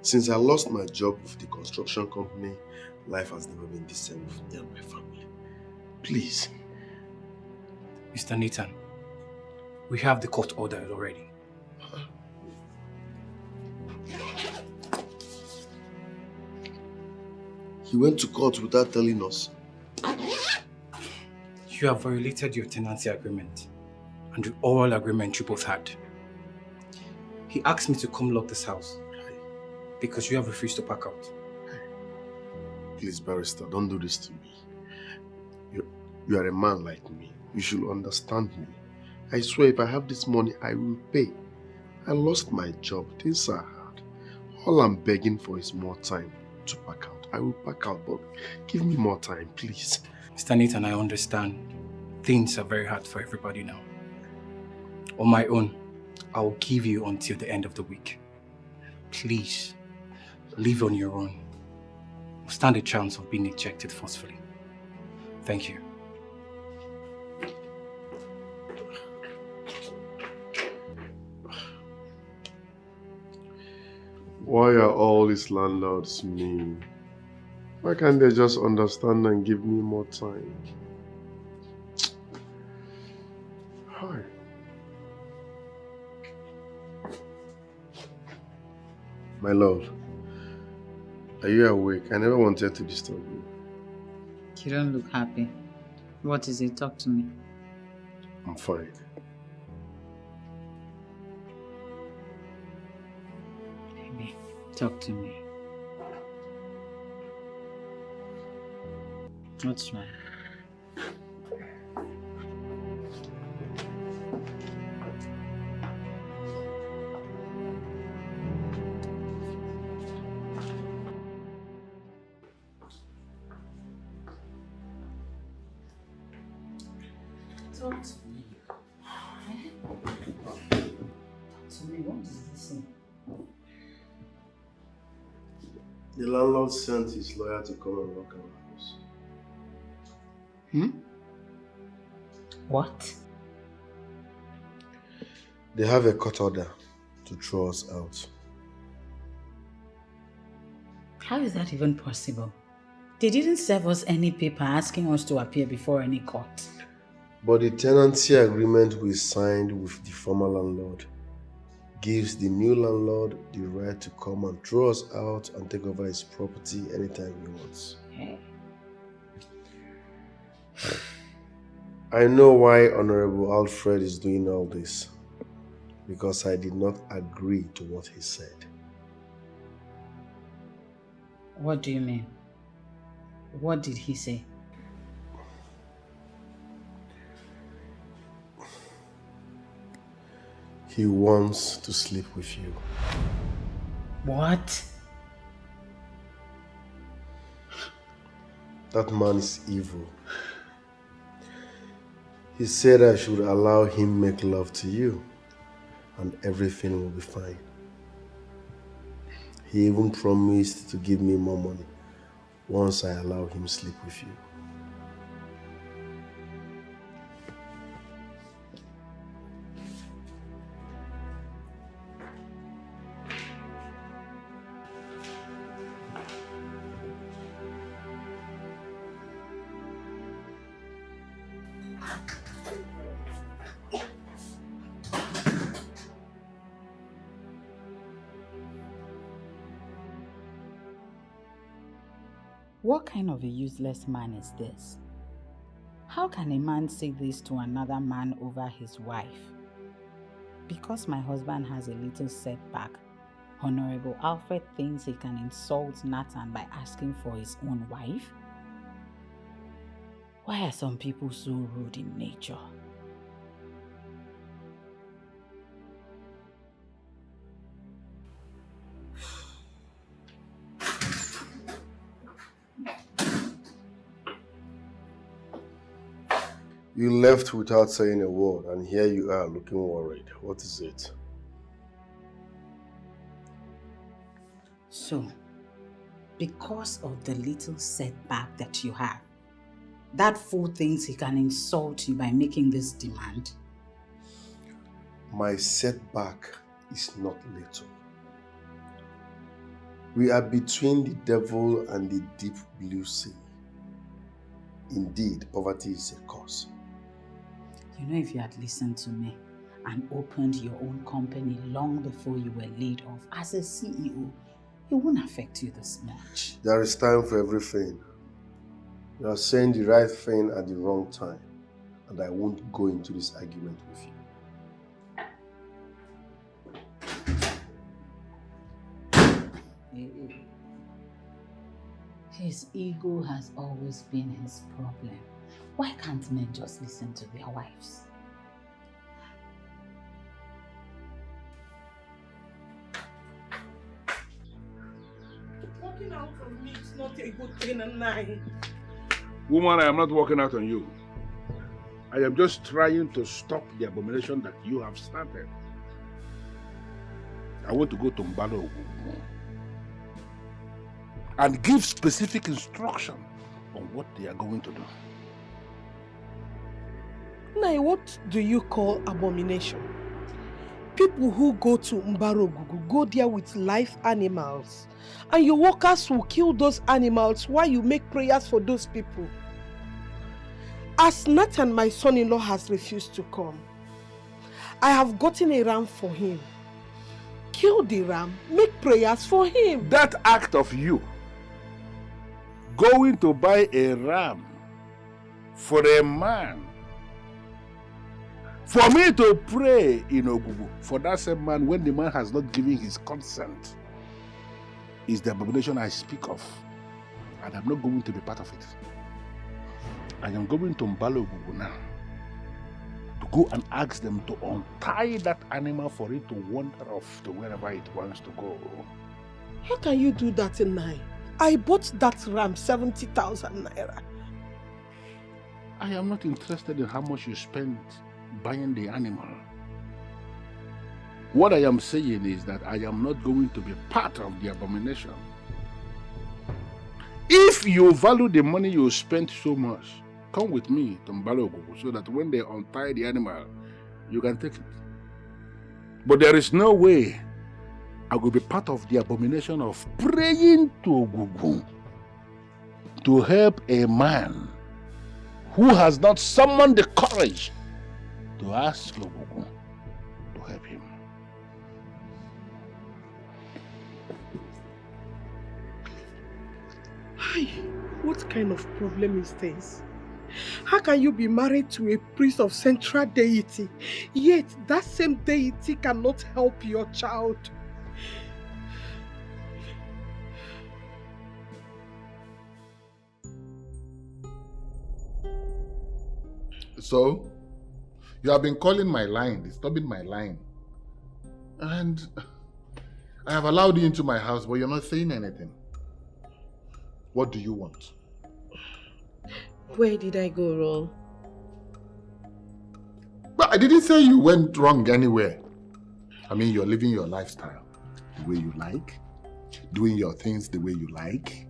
Since I lost my job with the construction company, life has never been the same with me and my family. Please. Mr. Nathan, we have the court order already. He went to court without telling us. You have violated your tenancy agreement and the oral agreement you both had. He asked me to come lock this house because you have refused to pack out. Please, Barrister, don't do this to me. You are a man like me. You should understand me. I swear if I have this money, I will pay. I lost my job. Things are hard. All I'm begging for is more time to pack out. I will pack out, but give me more time, please. Mr. Nathan, I understand. Things are very hard for everybody now. On my own, I will give you until the end of the week. Please, live on your own. Stand a chance of being ejected forcefully. Thank you. Why are all these landlords mean? Why can't they just understand and give me more time? Hi. My love, are you awake? I never wanted to disturb you. You don't look happy. What is it? Talk to me. I'm fine. Baby, talk to me. What's wrong? Talk to me. Talk to me. What is this thing? The landlord sent his lawyer to come and lock our house. What? They have a court order to throw us out. How is that even possible? They didn't serve us any paper asking us to appear before any court. But the tenancy agreement we signed with the former landlord gives the new landlord the right to come and throw us out and take over his property anytime he wants. Hey. I know why Honorable Alfred is doing all this. Because I did not agree to what he said. What do you mean? What did he say? He wants to sleep with you. What? That man is evil. He said I should allow him make love to you and everything will be fine. He even promised to give me more money once I allow him sleep with you. What kind of a useless man is this? How can a man say this to another man over his wife? Because my husband has a little setback, Honorable Alfred thinks he can insult Nathan by asking for his own wife? Why are some people so rude in nature? You left without saying a word, and here you are looking worried. What is it? So, because of the little setback that you have, that fool thinks he can insult you by making this demand? My setback is not little. We are between the devil and the deep blue sea. Indeed, poverty is a cause. You know, if you had listened to me and opened your own company long before you were laid off as a CEO, it wouldn't affect you this much. There is time for everything. You are saying the right thing at the wrong time, and I won't go into this argument with you. His ego has always been his problem. Why can't men just listen to their wives? Walking out on me is not a good thing, and I. Woman, I am not working out on you. I am just trying to stop the abomination that you have started. I want to go to Mbalo and give specific instruction on what they are going to do. Nai, what do you call abomination? People who go to Mbarogugu go there with live animals, and your workers will kill those animals while you make prayers for those people. As Nathan, my son-in-law, has refused to come, I have gotten a ram for him. Kill the ram, make prayers for him. That act of you going to buy a ram for a man, for me to pray in Ogugu for that same man when the man has not given his consent, is the abomination I speak of, and I'm not going to be part of it. I am going to Mbalo Ogugu now to go and ask them to untie that animal for it to wander off to wherever it wants to go. How can you do that in Nai? I bought that ram 70,000 naira. I am not interested in how much you spent buying the animal. What I am saying is that I am not going to be part of the abomination. If you value the money you spent so much, come with me to Mbalo Ogugu so that when they untie the animal, you can take it. But there is no way I will be part of the abomination of praying to Ogugu to help a man who has not summoned the courage to ask Ogugu to help him. Hi, what kind of problem is this? How can you be married to a priest of central deity, yet that same deity cannot help your child? So, you have been calling my line, disturbing my line. And I have allowed you into my house, but you're not saying anything. What do you want? Where did I go wrong? But I didn't say you went wrong anywhere. I mean, you're living your lifestyle the way you like, doing your things the way you like,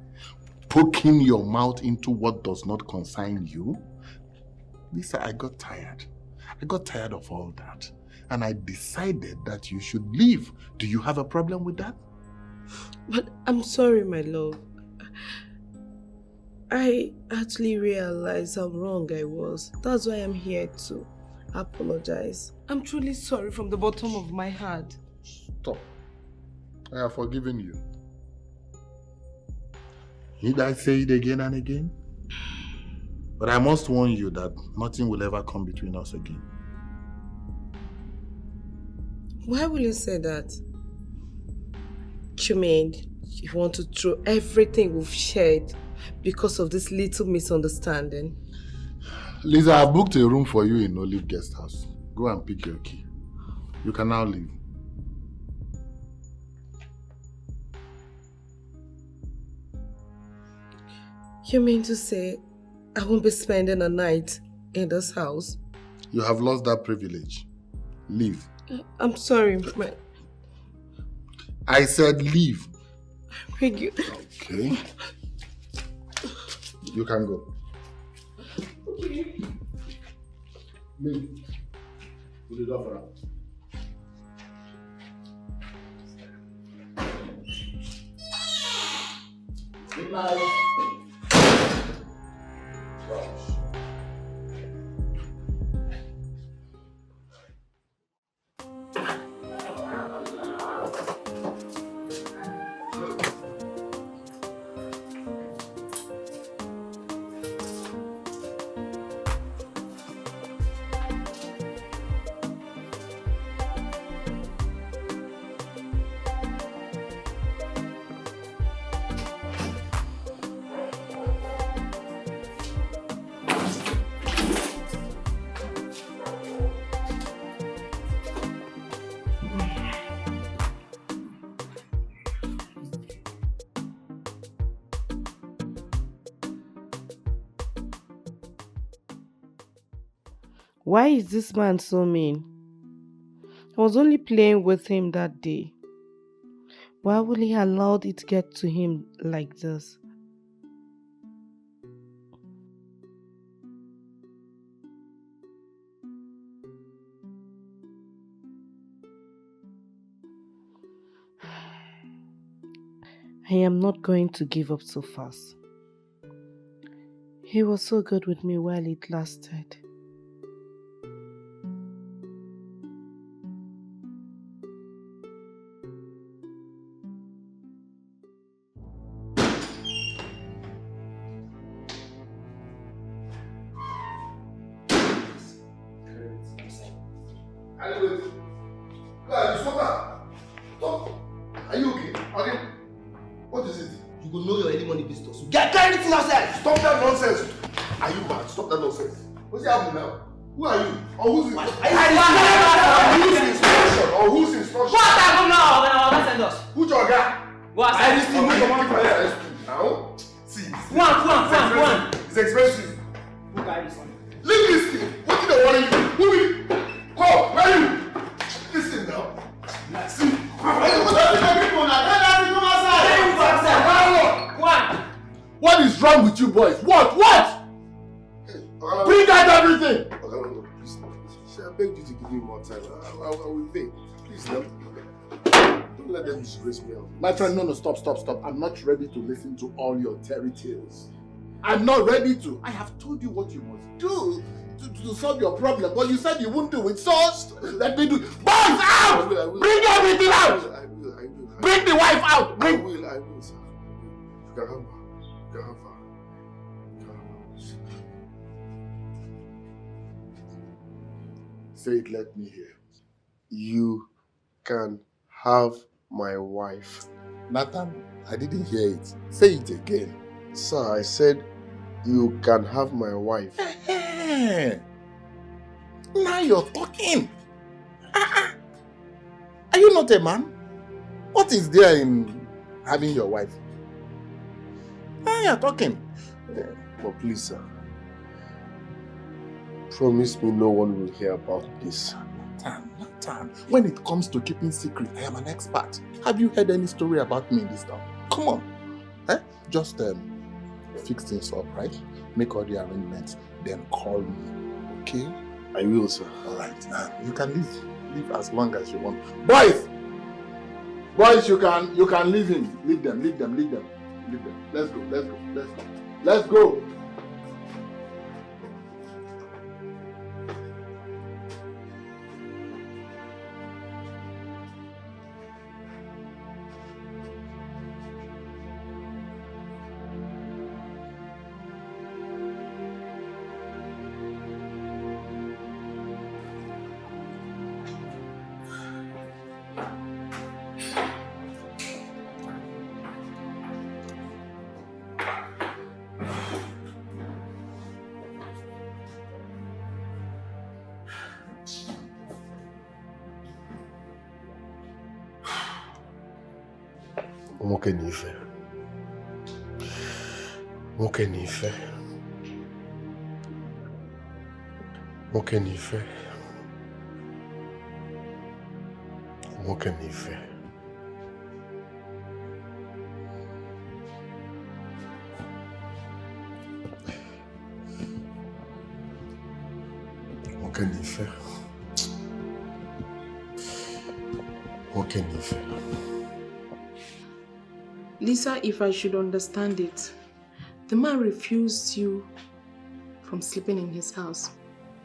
poking your mouth into what does not concern you. Lisa, I got tired. I got tired of all that. And I decided that you should leave. Do you have a problem with that? But I'm sorry, my love. I actually realized how wrong I was. That's why I'm here to apologize. I'm truly sorry from the bottom of my heart. Stop. I have forgiven you. Need I say it again and again? But I must warn you that nothing will ever come between us again. Why will you say that? You mean you want to throw everything we've shared because of this little misunderstanding? Lisa, I booked a room for you in Olive Guest House. Go and pick your key. You can now leave. You mean to say I won't be spending a night in this house? You have lost that privilege. Leave. I'm sorry, I said leave. I'm Thank you. Okay. You can go. Okay. Me. Put it off around. Good night. Why is this man so mean? I was only playing with him that day. Why will he allow it to get to him like this? I am not going to give up so fast. He was so good with me while it lasted. Are you okay? Okay. What is it? You will know your early money visitors. Get everything outside! Stop that nonsense! Are you mad? Stop that nonsense. What's happening now? Who are you? Or who's it? Whose instruction? Or whose instruction? What happened now? When our send us. Who's your guy? What? I just need to come here. Now? See. Go on. It's expensive. Who carry this one? Leave this thing. What did they worry you? Who will? Come, where are you? Listen now. See. What is wrong with you boys? What? Bring out everything! Please, I beg you to give me more time. I will pay. Please, don't let them disgrace me. My friend, no, stop. I'm not ready to listen to all your terry tales. I'm not ready to. I have told you what you must do to solve your problem, but you said you wouldn't do it, so let me do it. Boys, out! Bring everything out! I will. Bring the wife out! I will, sir. You can have her. Say it, let me hear. You can have my wife. Nathan, I didn't hear it. Say it again. Sir, I said you can have my wife. Now you're talking. Are you not a man? What is there in having your wife? Now you're talking. But please, sir. Promise me no one will hear about this. Nathan, when it comes to keeping secret, I am an expert. Have you heard any story about me in this town? Come on. Just fix things up, right? Make all the arrangements, then call me, okay? I will, sir. Alright, you can leave as long as you want. Boys, you can leave him. Leave them. Let's go. Nwoke n'ife. Nwoke n'ife. Nwoke n'ife. Nwoke n'ife. can you feel? What can you feel? Lisa, if I should understand it, the man refused you from sleeping in his house.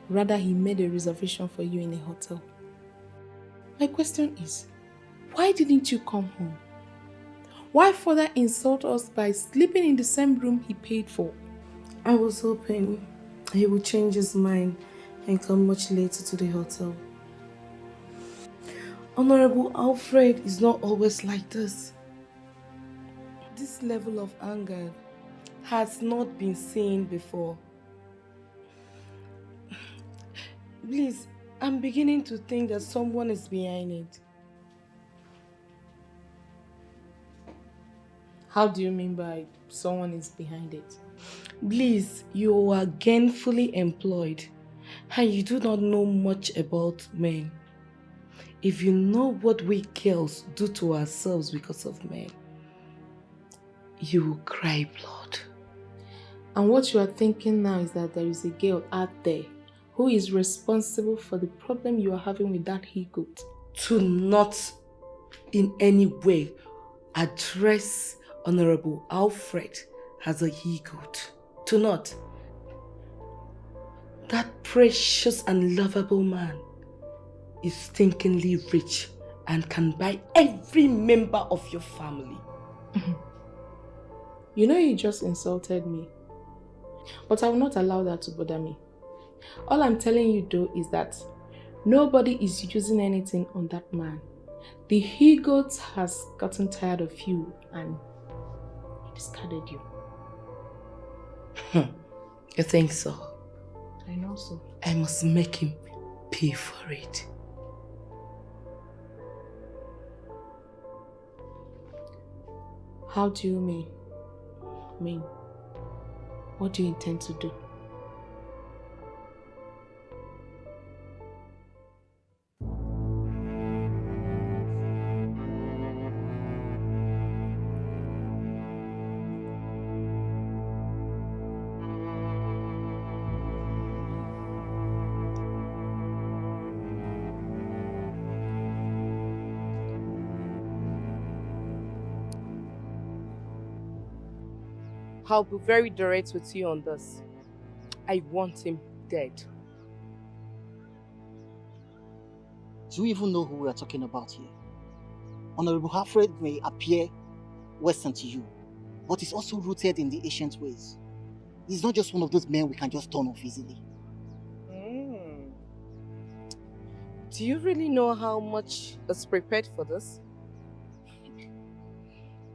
Rather, he made a reservation for you in a hotel. My question is, why didn't you come home? Why further insult us by sleeping in the same room he paid for? I was hoping he would change his mind and come much later to the hotel. Honorable Alfred is not always like this. This level of anger has not been seen before. Please, I'm beginning to think that someone is behind it. How do you mean by someone is behind it? Please, you are gainfully employed and you do not know much about men. If you know what we girls do to ourselves because of men, you will cry blood. And what you are thinking now is that there is a girl out there who is responsible for the problem you are having with that he-goat. To not in any way address Honorable Alfred as a he-goat. To not. That precious and lovable man is stinkingly rich and can buy every member of your family. You know you just insulted me. But I will not allow that to bother me. All I'm telling you though is that nobody is using anything on that man. The he-goat has gotten tired of you and he discarded you. You think so? I know so. I must make him pay for it. How do you mean? What do you intend to do? I'll be very direct with you on this. I want him dead. Do you even know who we are talking about here? Honorable Alfred may appear Western to you, but he's also rooted in the ancient ways. He's not just one of those men we can just turn off easily. Do you really know how much is prepared for this?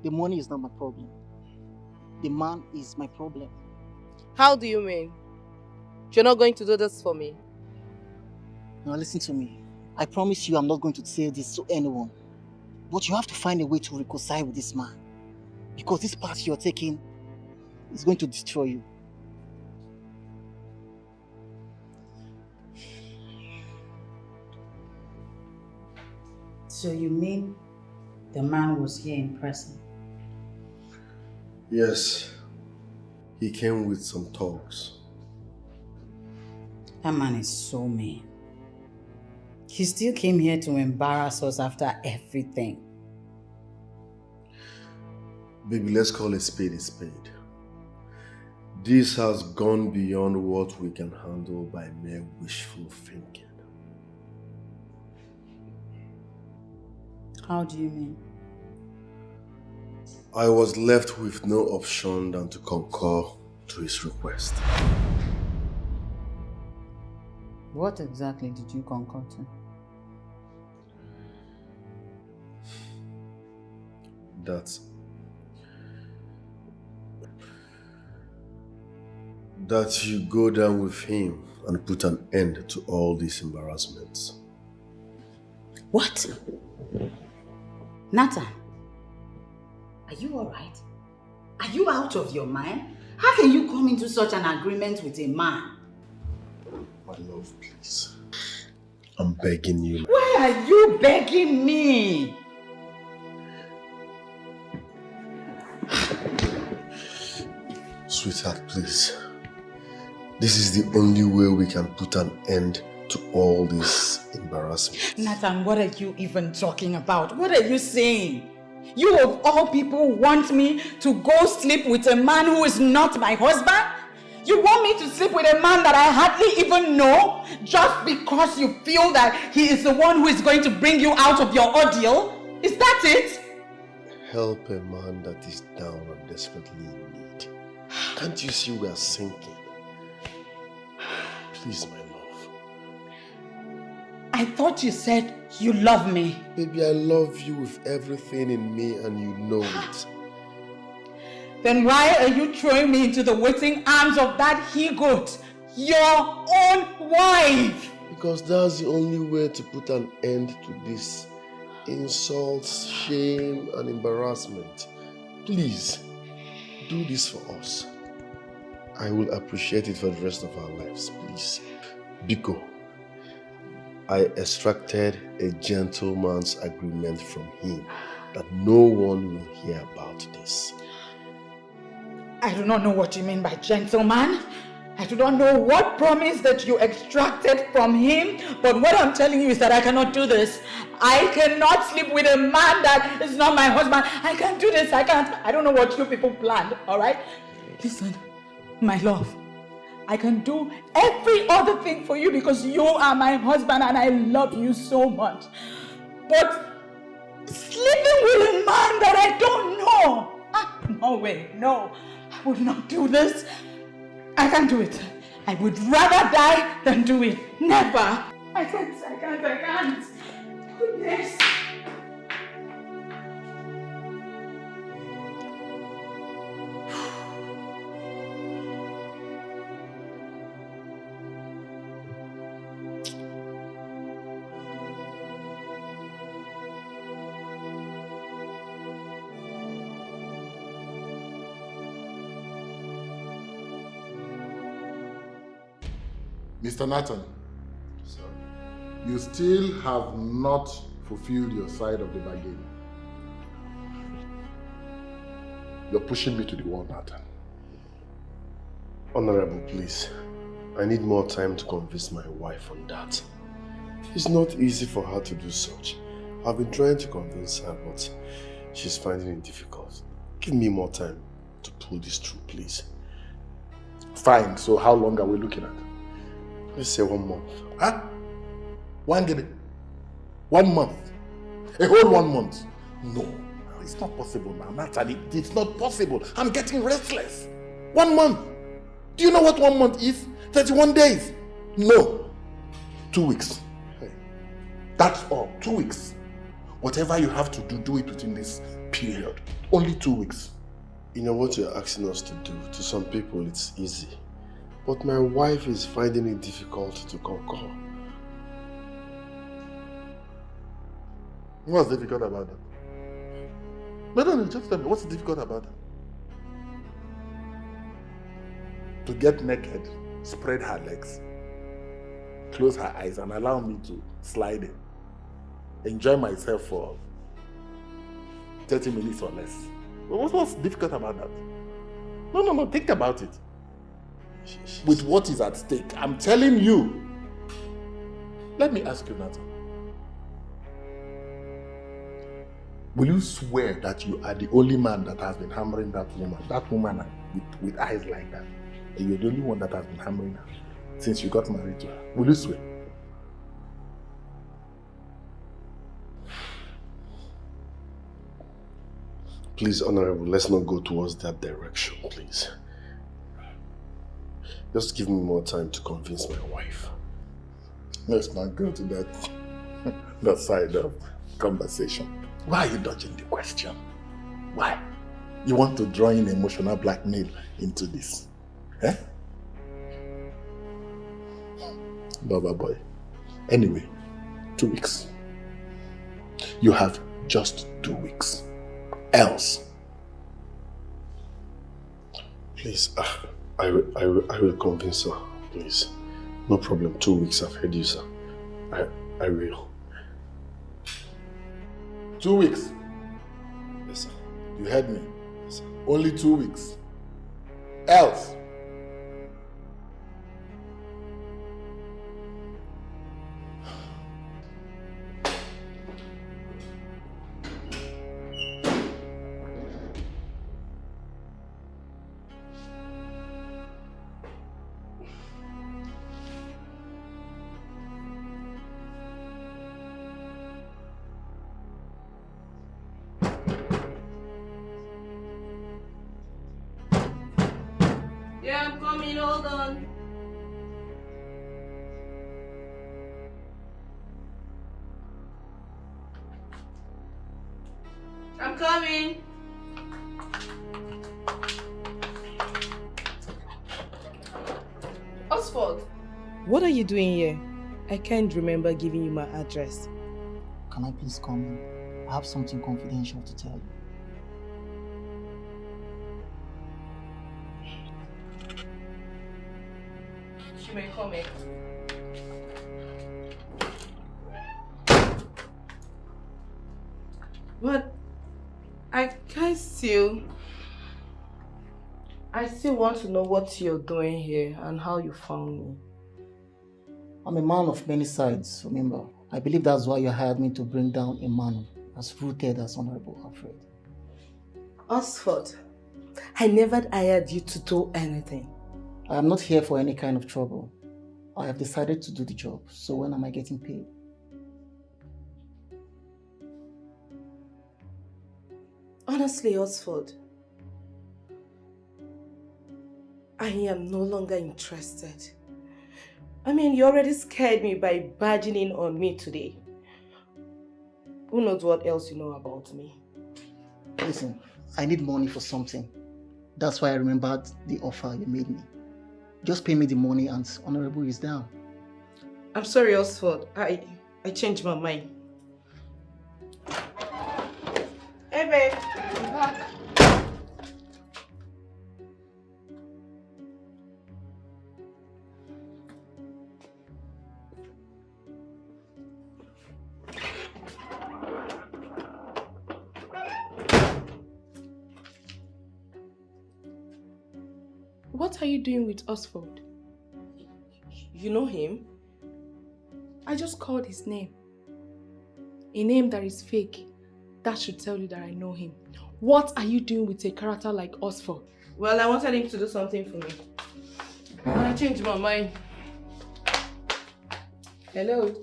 The money is not my problem. The man is my problem. How do you mean? You're not going to do this for me? Now listen to me. I promise you I'm not going to say this to anyone. But you have to find a way to reconcile with this man. Because this path you're taking is going to destroy you. So you mean the man was here in person? Yes. He came with some talks. That man is so mean. He still came here to embarrass us after everything. Baby, let's call a spade a spade. This has gone beyond what we can handle by mere wishful thinking. How do you mean? I was left with no option than to concur to his request. What exactly did you concur to? That you go down with him and put an end to all these embarrassments. What? Nathan, are you alright? Are you out of your mind? How can you come into such an agreement with a man? My love, please. I'm begging you. Why are you begging me? Sweetheart, please. This is the only way we can put an end to all this embarrassment. Nathan, what are you even talking about? What are you saying? You of all people want me to go sleep with a man who is not my husband? You want me to sleep with a man that I hardly even know just because you feel that he is the one who is going to bring you out of your ordeal? Is that it? Help a man that is down and desperately in need. Can't you see we are sinking? Please, my love. I thought you said you love me. Baby, I love you with everything in me and you know it. Then why are you throwing me into the waiting arms of that he-goat, your own wife? Because that's the only way to put an end to this insults, shame, and embarrassment. Please, do this for us. I will appreciate it for the rest of our lives, please. Biko, I extracted a gentleman's agreement from him that no one will hear about this. I do not know what you mean by gentleman. I do not know what promise that you extracted from him, but what I'm telling you is that I cannot do this. I cannot sleep with a man that is not my husband. I can't do this. I can't. I don't know what you people planned, all right? Listen, my love, I can do every other thing for you because you are my husband and I love you so much. But sleeping with a man that I don't know, no way, no. I would not do this. I can't do it. I would rather die than do it. Never. I can't. Goodness. Mr. Nathan, sir, you still have not fulfilled your side of the bargain. You're pushing me to the wall, Nathan. Honorable, please. I need more time to convince my wife on that. It's not easy for her to do such. I've been trying to convince her, but she's finding it difficult. Give me more time to pull this through, please. Fine, so how long are we looking at? Let's say 1 month. Huh? 1 month? A whole 1 month? No, it's not possible now, Natalie. It's not possible. I'm getting restless. 1 month? Do you know what 1 month is? 31 days. No. 2 weeks. That's all. 2 weeks. Whatever you have to do, do it within this period. Only 2 weeks. You know what you're asking us to do? To some people, it's easy. But my wife is finding it difficult to conquer. What's difficult about that? No, just tell me, what's difficult about that? To get naked, spread her legs, close her eyes and allow me to slide in. Enjoy myself for 30 minutes or less. What's difficult about that? No, think about it. With what is at stake, I'm telling you. Let me ask you, Nathan. Will you swear that you are the only man that has been hammering that woman with eyes like that? And you're the only one that has been hammering her since you got married to her? Will you swear? Please, Honorable, let's not go towards that direction, please. Just give me more time to convince my wife. Let's not go to that side of conversation. Why are you dodging the question? Why? You want to draw in emotional blackmail into this? Eh? Baba boy. Anyway, 2 weeks. You have just 2 weeks. Else. Please, I will convince her, please. No problem. 2 weeks, I've heard you, sir. I will. 2 weeks? Yes, sir. You heard me? Yes, sir. Only 2 weeks. Else. coming, hold on. I'm coming. Oswald, what are you doing here? I can't remember giving you my address. Can I please come in? I have something confidential to tell you. You may come in. But I still want to know what you're doing here and how you found me. I'm a man of many sides, remember. I believe that's why you hired me to bring down a man as rooted as Honorable Alfred. Osford, I never hired you to do anything. I am not here for any kind of trouble. I have decided to do the job, so when am I getting paid? Honestly, Osford, I am no longer interested. I mean, you already scared me by barging in on me today. Who knows what else you know about me? Listen, I need money for something. That's why I remembered the offer you made me. Just pay me the money and Honorable is down. I'm sorry, Osford. I changed my mind. Hey, babe. I'm back. What are you doing with Osford? You know him? I just called his name. A name that is fake. That should tell you that I know him. What are you doing with a character like Osford? Well, I wanted him to do something for me. But I changed my mind. Hello?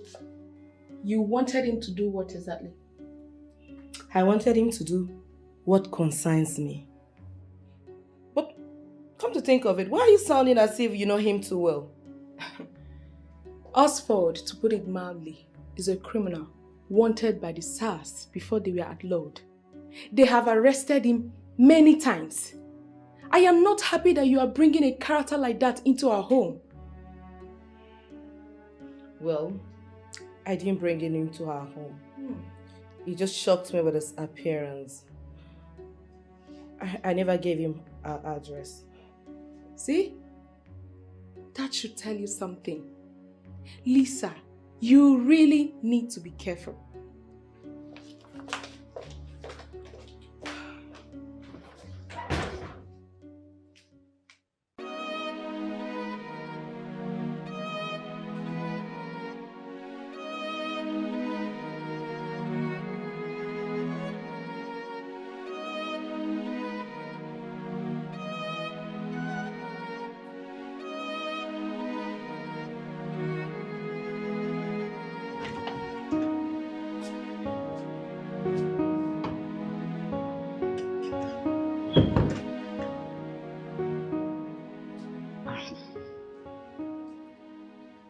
You wanted him to do what exactly? I wanted him to do what concerns me. But come to think of it, why are you sounding as if you know him too well? Osford, to put it mildly, is a criminal wanted by the SARS before they were outlawed. They have arrested him many times. I am not happy that you are bringing a character like that into our home. Well, I didn't bring him into our home. He just shocked me with his appearance. I never gave him our address. See? That should tell you something. Lisa, you really need to be careful.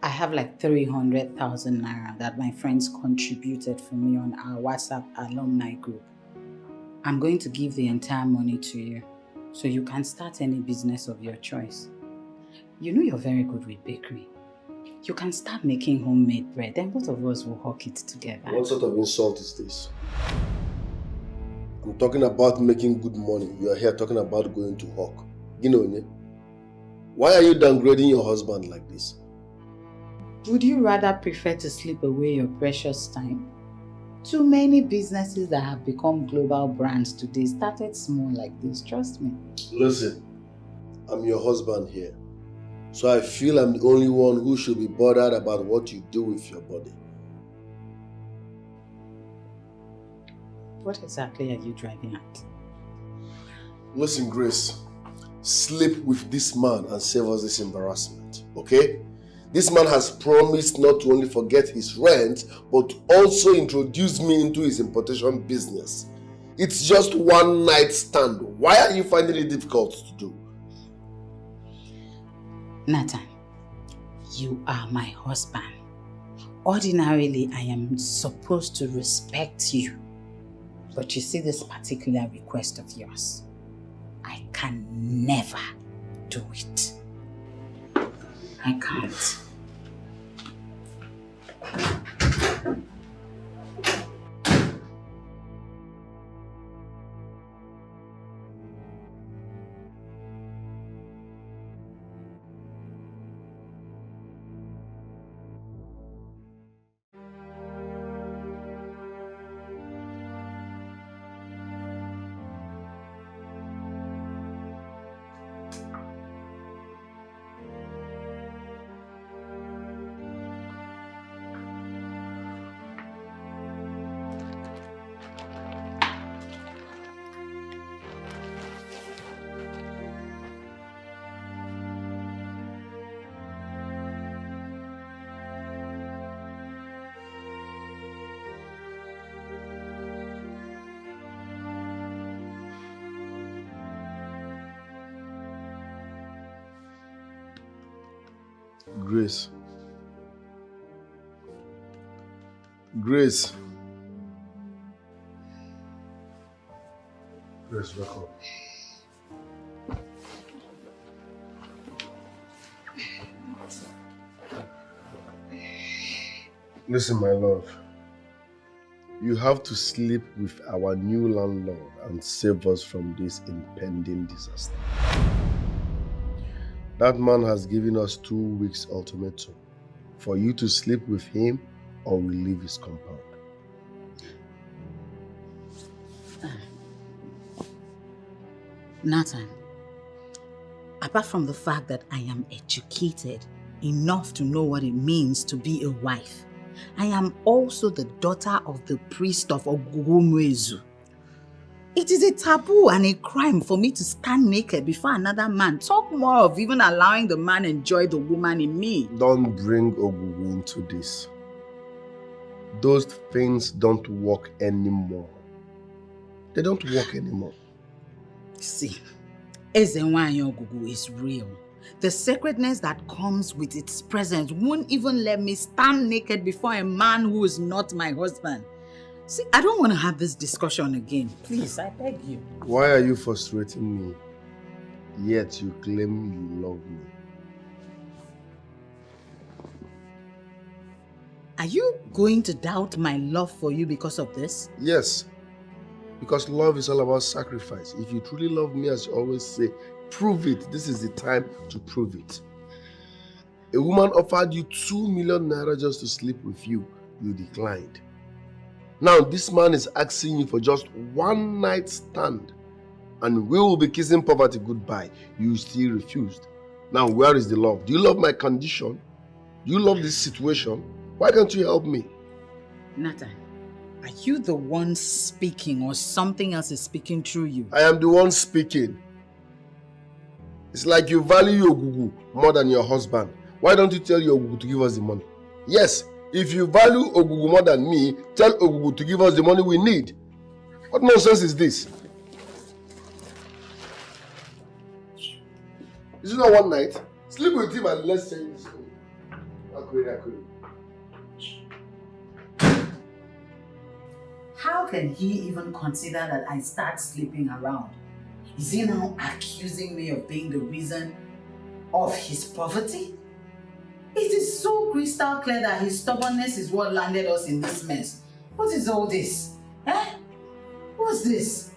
I have like 300,000 naira that my friends contributed for me on our WhatsApp alumni group. I'm going to give the entire money to you so you can start any business of your choice. You know you're very good with bakery. You can start making homemade bread, then both of us will hawk it together. What sort of insult is this? I'm talking about making good money. You are here talking about going to hawk. Ginonye, why are you downgrading your husband like this? Would you rather prefer to sleep away your precious time? Too many businesses that have become global brands today started small like this, trust me. Listen, I'm your husband here. So I feel I'm the only one who should be bothered about what you do with your body. What exactly are you driving at? Listen, Grace, sleep with this man and save us this embarrassment, okay? This man has promised not to only forget his rent, but also introduce me into his importation business. It's just one night stand. Why are you finding it difficult to do? Nathan, you are my husband. Ordinarily, I am supposed to respect you. But you see this particular request of yours, I can never do it. I can't. Grace. Grace. Grace, wake up. Listen, my love. You have to sleep with our new landlord and save us from this impending disaster. That man has given us 2 weeks ultimatum for you to sleep with him or we leave his compound. Nathan, apart from the fact that I am educated enough to know what it means to be a wife, I am also the daughter of the priest of Ogugumwezu. It is a taboo and a crime for me to stand naked before another man. Talk more of even allowing the man enjoy the woman in me. Don't bring Ogugu into this. Those things don't work anymore. They don't work anymore. See, Ezenwanyi Ogugu is real. The sacredness that comes with its presence won't even let me stand naked before a man who is not my husband. See, I don't want to have this discussion again. Please, I beg you. Why are you frustrating me? Yet you claim you love me. Are you going to doubt my love for you because of this? Yes. Because love is all about sacrifice. If you truly love me, as you always say, prove it. This is the time to prove it. A woman offered you 2 million naira just to sleep with you. You declined. Now this man is asking you for just 1 night stand. And we will be kissing poverty goodbye. You still refused. Now where is the love? Do you love my condition? Do you love this situation? Why can't you help me? Nathan, are you the one speaking or something else is speaking through you? I am the one speaking. It's like you value your Ogugu more than your husband. Why don't you tell your Ogugu to give us the money? Yes, if you value Ogugu more than me, tell Ogugu to give us the money we need. What nonsense is this? Is it not 1 night? Sleep with him and let's say this. How can he even consider that I start sleeping around? Is he now accusing me of being the reason of his poverty? It is so crystal clear that his stubbornness is what landed us in this mess. What is all this? Eh? What's this?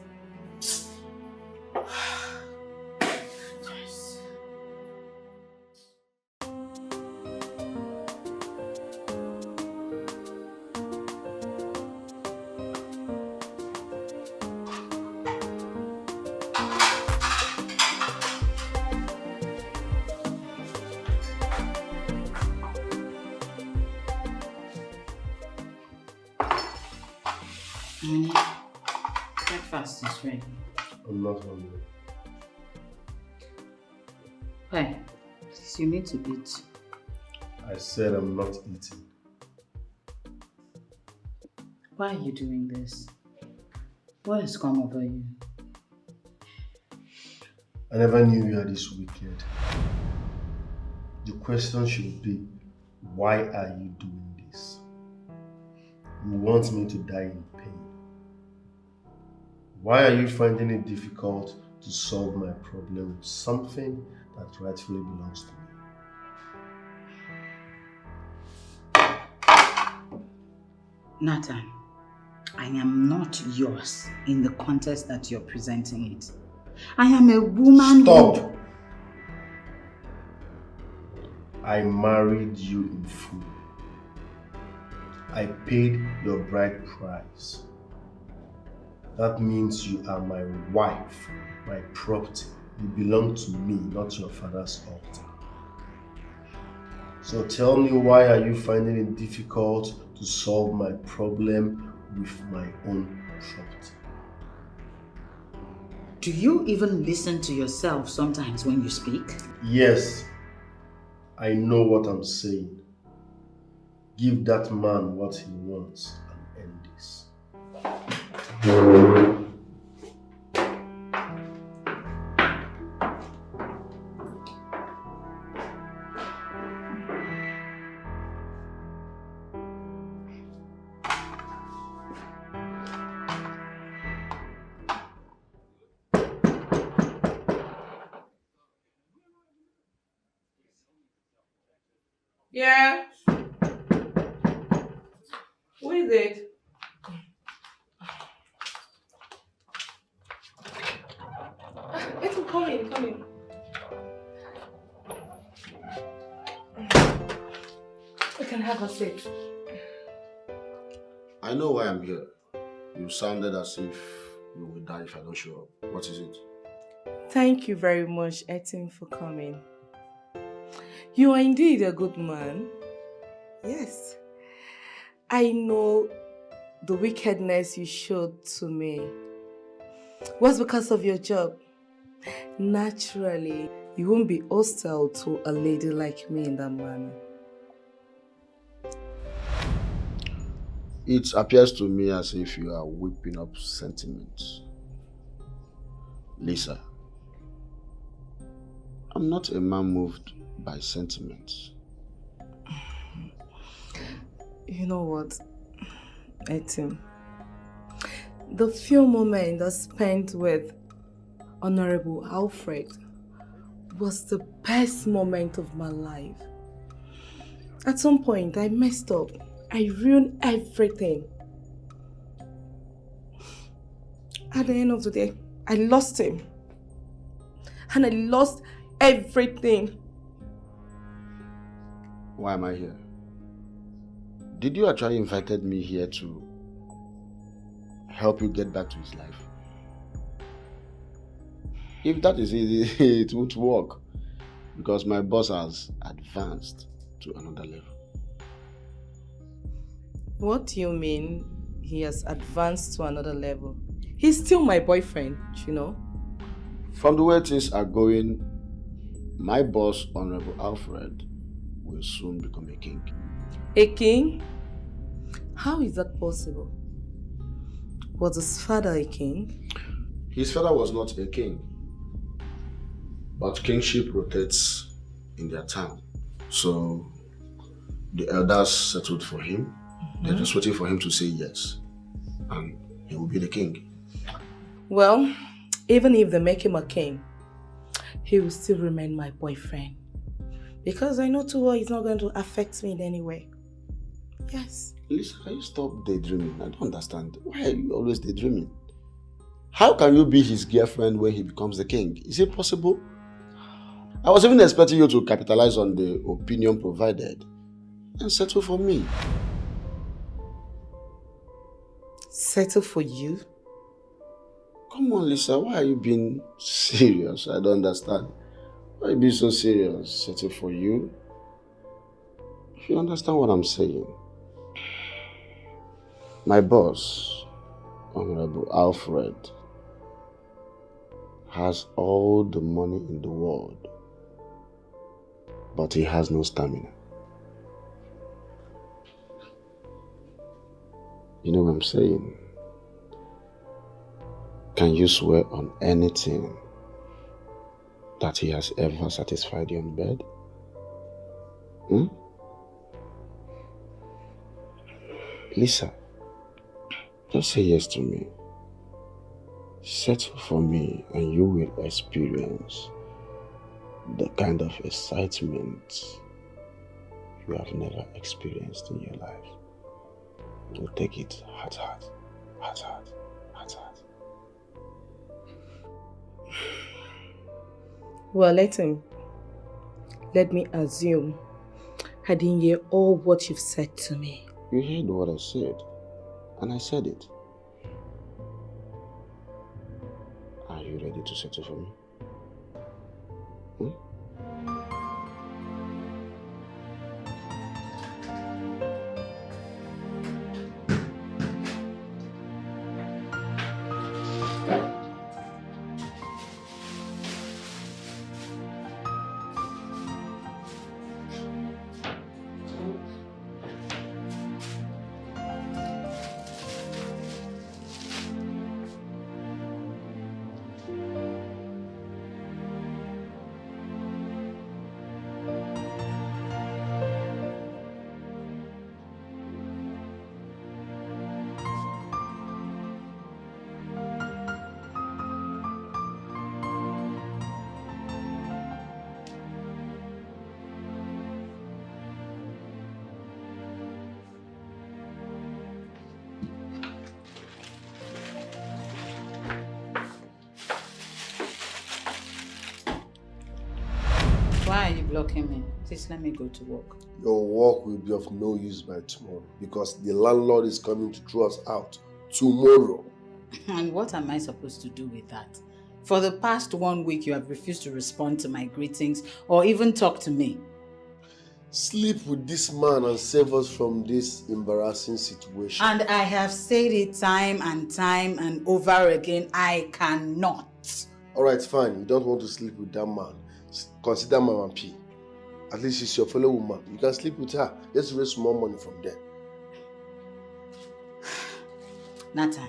Breakfast is ready. I'm not hungry. Why? Please, you need to eat. I said I'm not eating. Why are you doing this? What has come over you? I never knew you were this wicked. The question should be, why are you doing this? You want me to die in pain. Why are you finding it difficult to solve my problem with something that rightfully belongs to me? Nathan, I am not yours in the context that you're presenting it. I am a woman. Stop! I married you in full. I paid your bride price. That means you are my wife, my property. You belong to me, not your father's altar. So tell me, why are you finding it difficult to solve my problem with my own property? Do you even listen to yourself sometimes when you speak? Yes, I know what I'm saying. Give that man what he wants and end this. Yeah. Who is it? Let him come in, come in. We can have a seat. I know why I'm here. You sounded as if you will die if I don't show up. What is it? Thank you very much, Etin, for coming. You are indeed a good man. Yes. I know the wickedness you showed to me was because of your job. Naturally, you won't be hostile to a lady like me in that manner. It appears to me as if you are whipping up sentiments. Lisa, I'm not a man moved by sentiments. You know what, Etim? The few moments I spent with Honorable Alfred was the best moment of my life. At some point, I messed up. I ruined everything. At the end of the day, I lost him. And I lost everything. Why am I here? Did you actually invited me here to help you get back to his life? If that is easy, it won't work. Because my boss has advanced to another level. What do you mean he has advanced to another level? He's still my boyfriend, you know? From the way things are going, my boss, Honorable Alfred, will soon become a king. A king? How is that possible? Was his father a king? His father was not a king. But kingship rotates in their town. So the elders settled for him. They're just waiting for him to say yes. And he will be the king. Well, even if they make him a king, he will still remain my boyfriend. Because I know too well he's not going to affect me in any way. Yes. Lisa, can you stop daydreaming? I don't understand. Why are you always daydreaming? How can you be his girlfriend when he becomes the king? Is it possible? I was even expecting you to capitalize on the opinion provided and settle for me. Settle for you? Come on, Lisa, why are you being serious? I don't understand. Why are you being so serious? Settle for you? If you understand what I'm saying. My boss, Honorable Alfred, has all the money in the world, but he has no stamina. You know what I'm saying? Can you swear on anything that he has ever satisfied you on bed? Hmm? Lisa, just say yes to me. Settle for me and you will experience the kind of excitement you have never experienced in your life. You'll take it heart. Well, let me assume I didn't hear all what you've said to me. You heard what I said, and I said it. Are you ready to settle for me? Why are you blocking me? Please let me go to work. Your work will be of no use by tomorrow because the landlord is coming to throw us out tomorrow. And what am I supposed to do with that? For the past 1 week, you have refused to respond to my greetings or even talk to me. Sleep with this man and save us from this embarrassing situation. And I have said it time and over again, I cannot. Alright, fine. You don't want to sleep with that man. Consider Mama P. At least she's your fellow woman. You can sleep with her. Just raise more money from there. Nathan,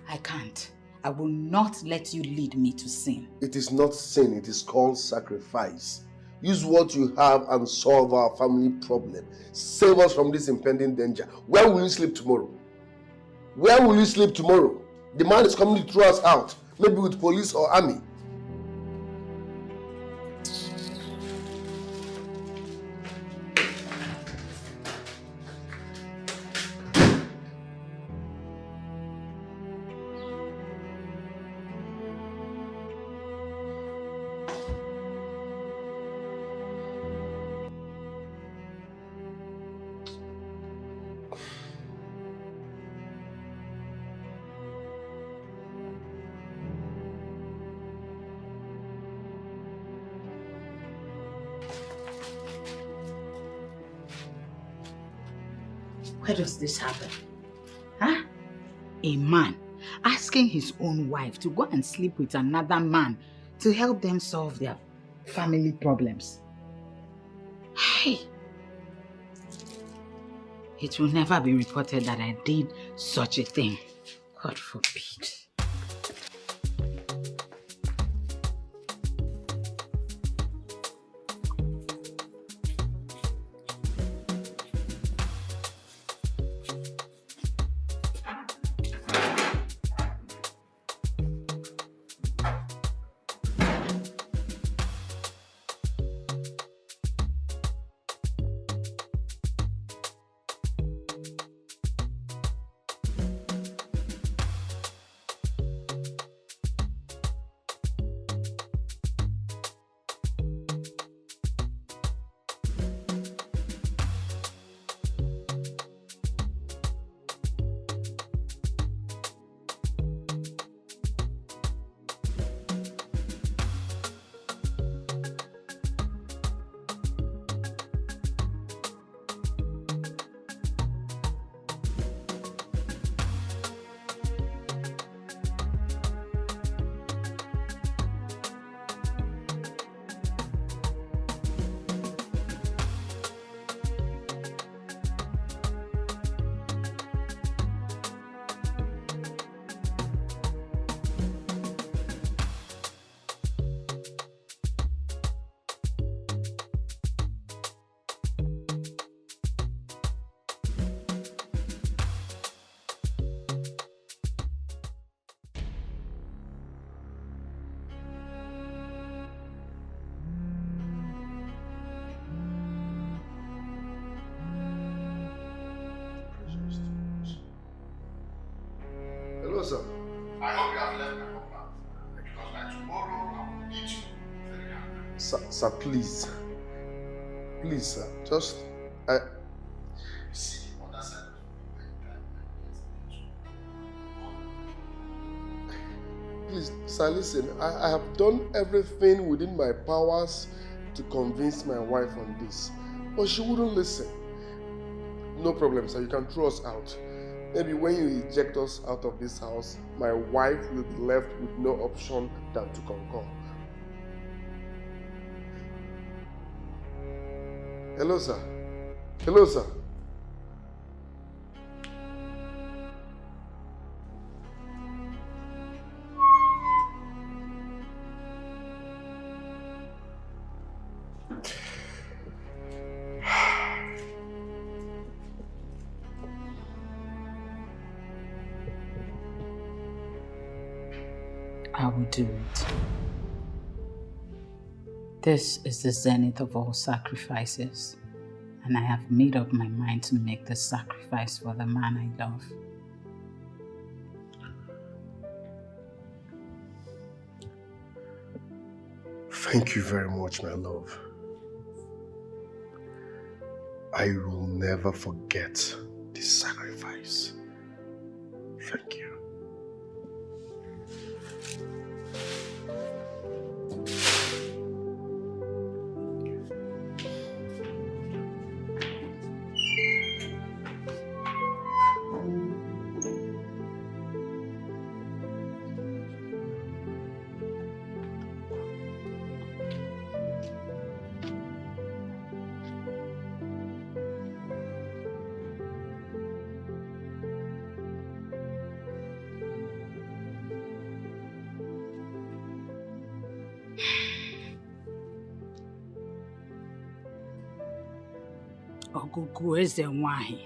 I can't. I will not let you lead me to sin. It is not sin. It is called sacrifice. Use what you have and solve our family problem. Save us from this impending danger. Where will you sleep tomorrow? Where will you sleep tomorrow? The man is coming to throw us out. Maybe with police or army. Where does this happen? Huh? A man asking his own wife to go and sleep with another man to help them solve their family problems. Hey! It will never be reported that I did such a thing. God forbid. Hello, sir. I hope you have left my compound because by tomorrow I will beat you very hard. Sir, please. Please, sir. Just, See, on that side of Please, sir, listen. I have done everything within my powers to convince my wife on this, but she wouldn't listen. No problem, sir. You can throw us out. Maybe when you eject us out of this house, my wife will be left with no option than to concur. Hello, sir. Hello, sir. I will do it. This is the zenith of all sacrifices, and I have made up my mind to make the sacrifice for the man I love. Thank you very much, my love. I will never forget this sacrifice. Thank you. Ogugu Ezenwahi,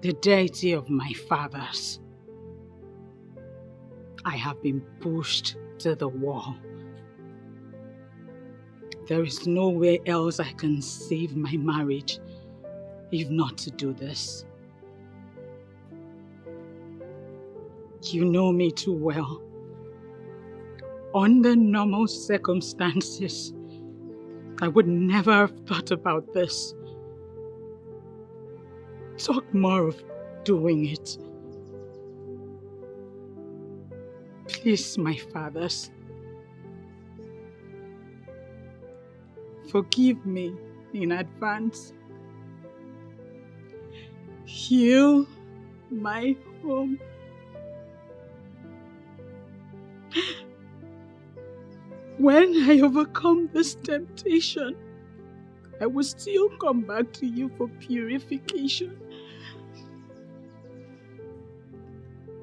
the deity of my fathers. I have been pushed to the wall. There is nowhere else I can save my marriage if not to do this. You know me too well. Under normal circumstances, I would never have thought about this. Talk more of doing it. Please, my fathers, forgive me in advance. Heal my home. When I overcome this temptation, I will still come back to you for purification.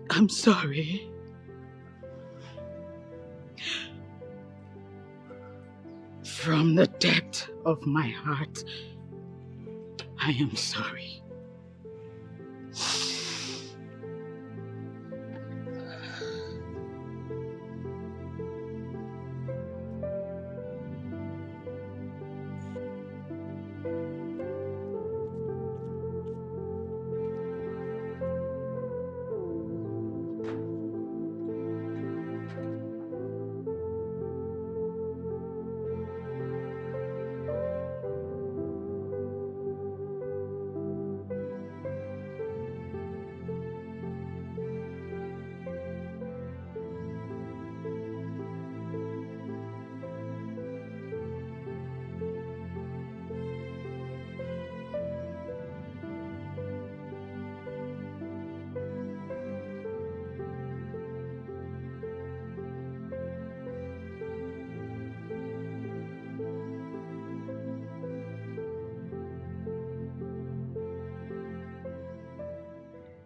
I'm sorry. From the depth of my heart, I am sorry.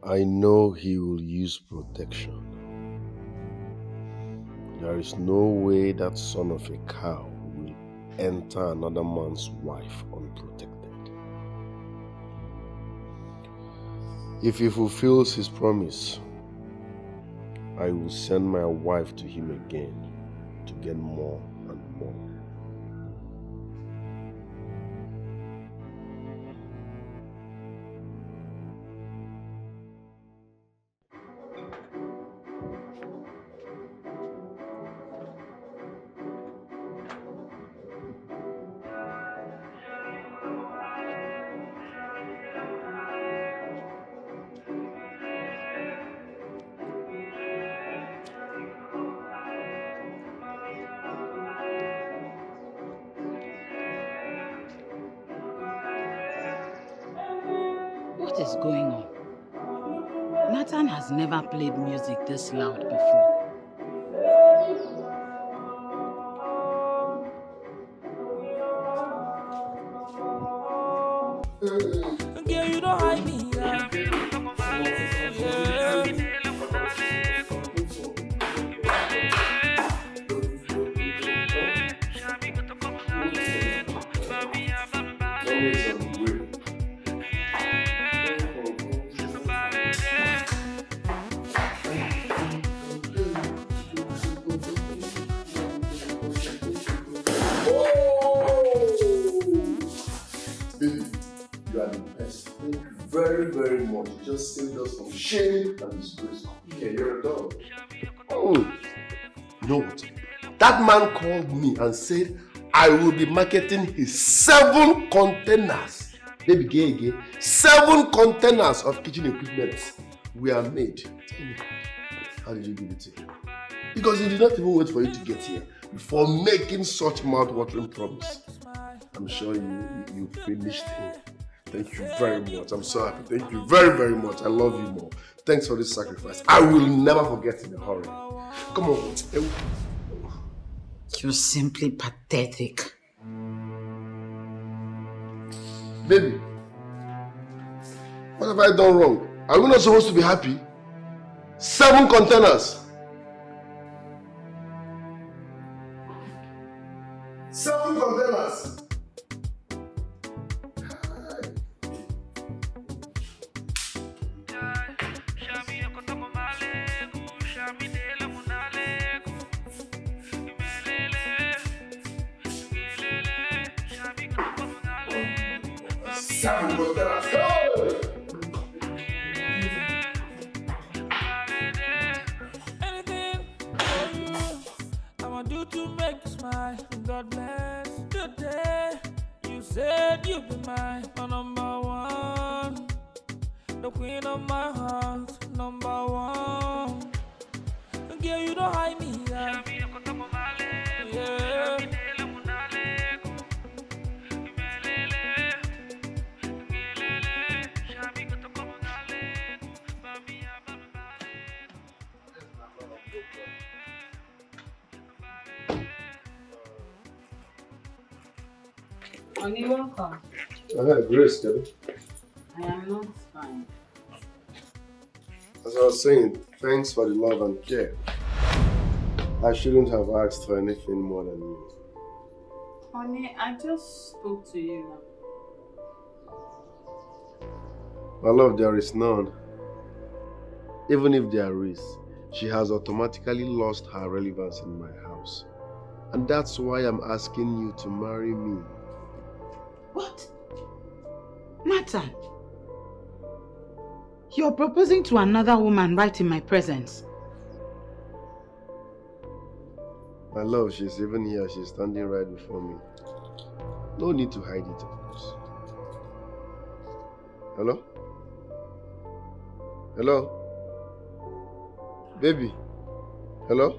I know he will use protection. There is no way that son of a cow will enter another man's wife unprotected. If he fulfills his promise, I will send my wife to him again to get more and more. What is going on? Nathan has never played music this loud before. Girl, you don't hide me. Very, very much. Just saved us from shame and disgrace. Okay, you're a dog. Oh, you know what? That man called me and said I will be marketing his 7 containers. Baby, gay. 7 containers of kitchen equipment were made. Tell me, how did you give it to him? Because he did not even wait for you to get here before making such mouth-watering promise. I'm sure you finished him. Thank you very much. I'm so happy. Thank you very, very much. I love you more. Thanks for this sacrifice. I will never forget in a hurry. Come on. You're simply pathetic. Baby, what have I done wrong? Are we not supposed to be happy? 7 containers. 7 containers. Anything for you, I'ma do to make you smile. God bless the day you said you'd be my number one, the queen of my heart, number one. Girl, you don't hide me. Yeah. Honey, welcome. I had a grace, Debbie. I am not fine. As I was saying, thanks for the love and care. I shouldn't have asked for anything more than you. Honey, I just spoke to you. My love, there is none. Even if there is, she has automatically lost her relevance in my house. And that's why I'm asking you to marry me. What? Nathan, you're proposing to another woman right in my presence. My love, she's even here. She's standing right before me. No need to hide it, of course. Hello? Hello? Baby? Hello?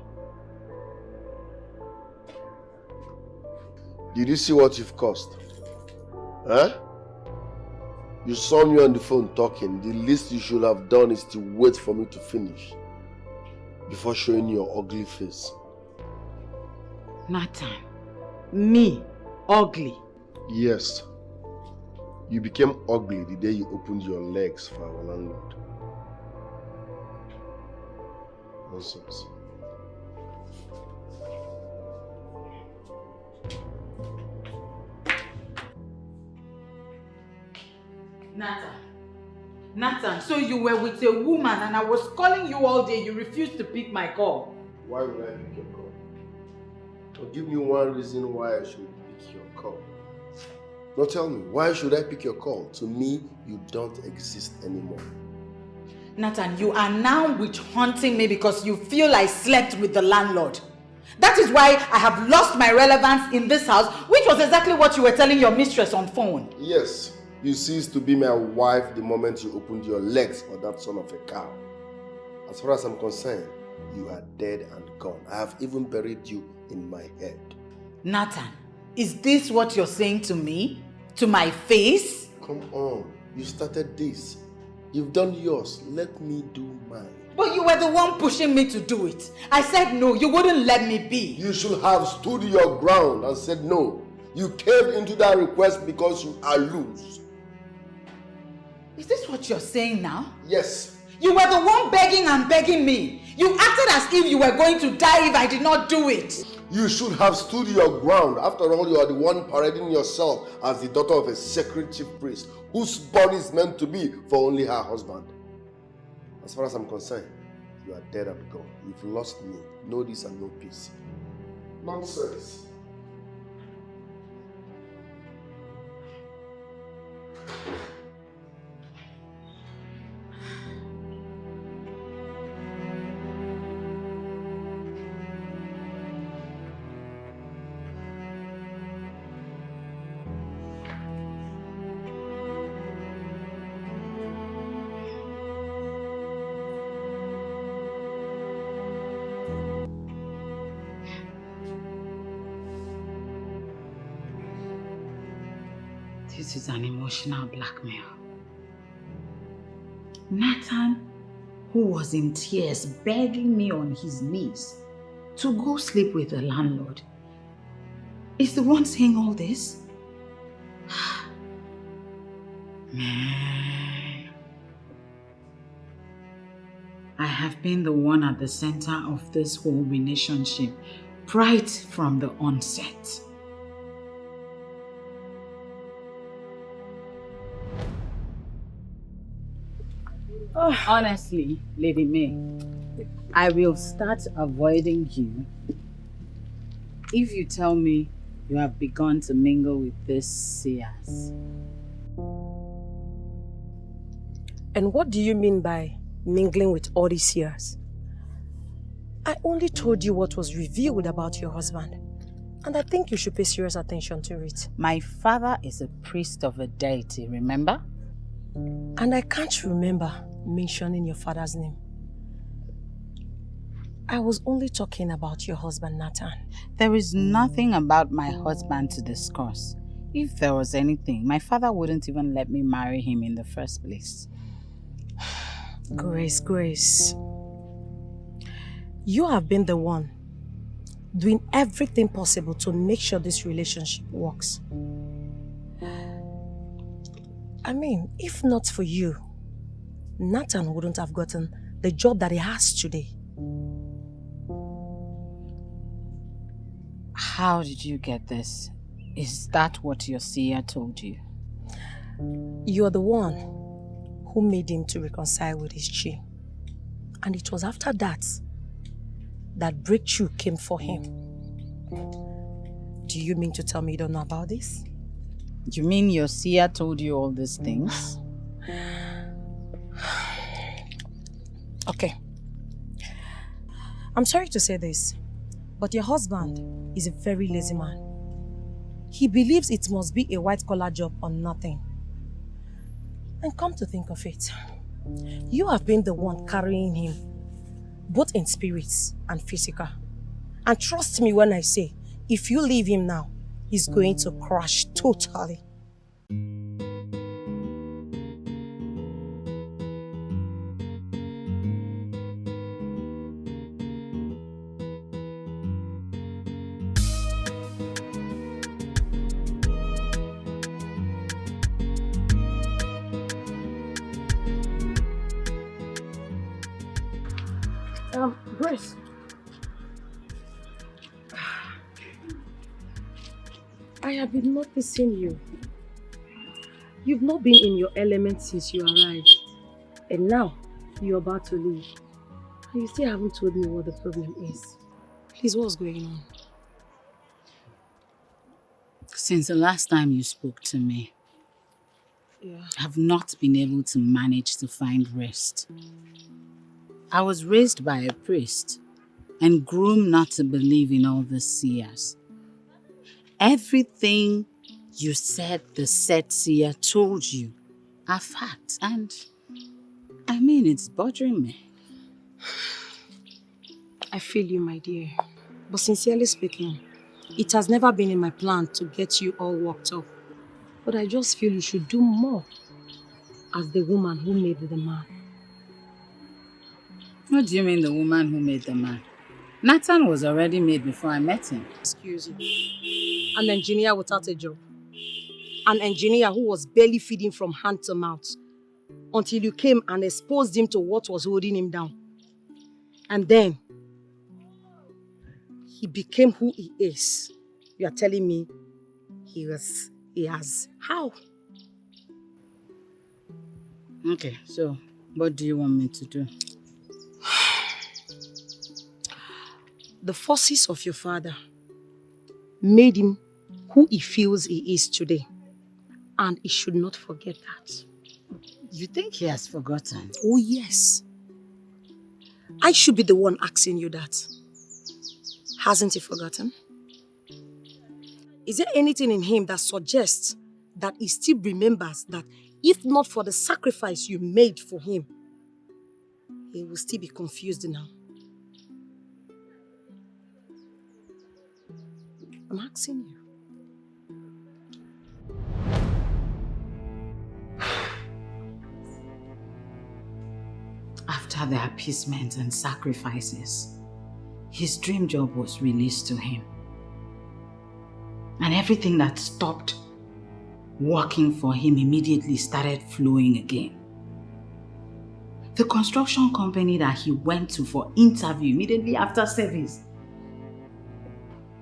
Did you see what you've caused? Huh? You saw me on the phone talking. The least you should have done is to wait for me to finish before showing your ugly face. Nathan, me, ugly? Yes. You became ugly the day you opened your legs for our landlord. Nonsense. Nathan, so you were with a woman and I was calling you all day, you refused to pick my call. Why would I pick your call? Or give me one reason why I should pick your call. Now tell me, why should I pick your call? To me, you don't exist anymore. Nathan, you are now witch hunting me because you feel I slept with the landlord. That is why I have lost my relevance in this house, which was exactly what you were telling your mistress on phone. Yes, you ceased to be my wife the moment you opened your legs for that son of a cow. As far as I'm concerned, you are dead and gone. I have even buried you in my head. Nathan, is this what you're saying to me? To my face? Come on, you started this. You've done yours. Let me do mine. But you were the one pushing me to do it. I said no. You wouldn't let me be. You should have stood your ground and said no. You caved into that request because you are loose. Is this what you're saying now? Yes. You were the one begging and begging me. You acted as if you were going to die if I did not do it. You should have stood your ground. After all, you are the one parading yourself as the daughter of a sacred chief priest whose body is meant to be for only her husband. As far as I'm concerned, you are dead and gone. You've lost me. No this and no peace. Nonsense. This is an emotional blackmail. Nathan, who was in tears, begging me on his knees to go sleep with the landlord, is the one saying all this? Man. I have been the one at the center of this whole relationship right from the onset. Honestly, Lady May, I will start avoiding you if you tell me you have begun to mingle with these seers. And what do you mean by mingling with all these seers? I only told you what was revealed about your husband, and I think you should pay serious attention to it. My father is a priest of a deity, remember? And I can't remember mentioning your father's name. I was only talking about your husband, Nathan. There is nothing about my husband to discuss. If there was anything, my father wouldn't even let me marry him in the first place. Grace. You have been the one doing everything possible to make sure this relationship works. I mean, if not for you, Nathan wouldn't have gotten the job that he has today. How did you get this? Is that what your seer told you? You're the one who made him to reconcile with his chi. And it was after that that breakthrough came for him. Do you mean to tell me you don't know about this? You mean your seer told you all these things? Okay. I'm sorry to say this, but your husband is a very lazy man. He believes it must be a white-collar job or nothing. And come to think of it, you have been the one carrying him, both in spirits and physical. And trust me when I say, if you leave him now, he's going to crash totally. Grace. I have been noticing you. You've not been in your element since you arrived. And now, you're about to leave. And you still haven't told me what the problem is. Please, what's going on? Since the last time you spoke to me, I've not been able to manage to find rest. I was raised by a priest and groomed not to believe in all the seers. Everything you said the said seer told you are facts, and I mean, it's bothering me. I feel you, my dear. But sincerely speaking, it has never been in my plan to get you all worked up. But I just feel you should do more. as the woman who made the man. What do you mean the woman who made the man? Nathan was already made before I met him. Excuse you. An engineer without a job. An engineer who was barely feeding from hand to mouth until you came and exposed him to what was holding him down. And then he became who he is. You are telling me he has. How? Okay, so what do you want me to do? The forces of your father made him who he feels he is today. And he should not forget that. You think he has forgotten? Oh, yes. I should be the one asking you that. Hasn't he forgotten? Is there anything in him that suggests that he still remembers that if not for the sacrifice you made for him, he will still be confused now? I'm asking you. After the appeasement and sacrifices, his dream job was released to him. And everything that stopped working for him immediately started flowing again. The construction company that he went to for interview immediately after service,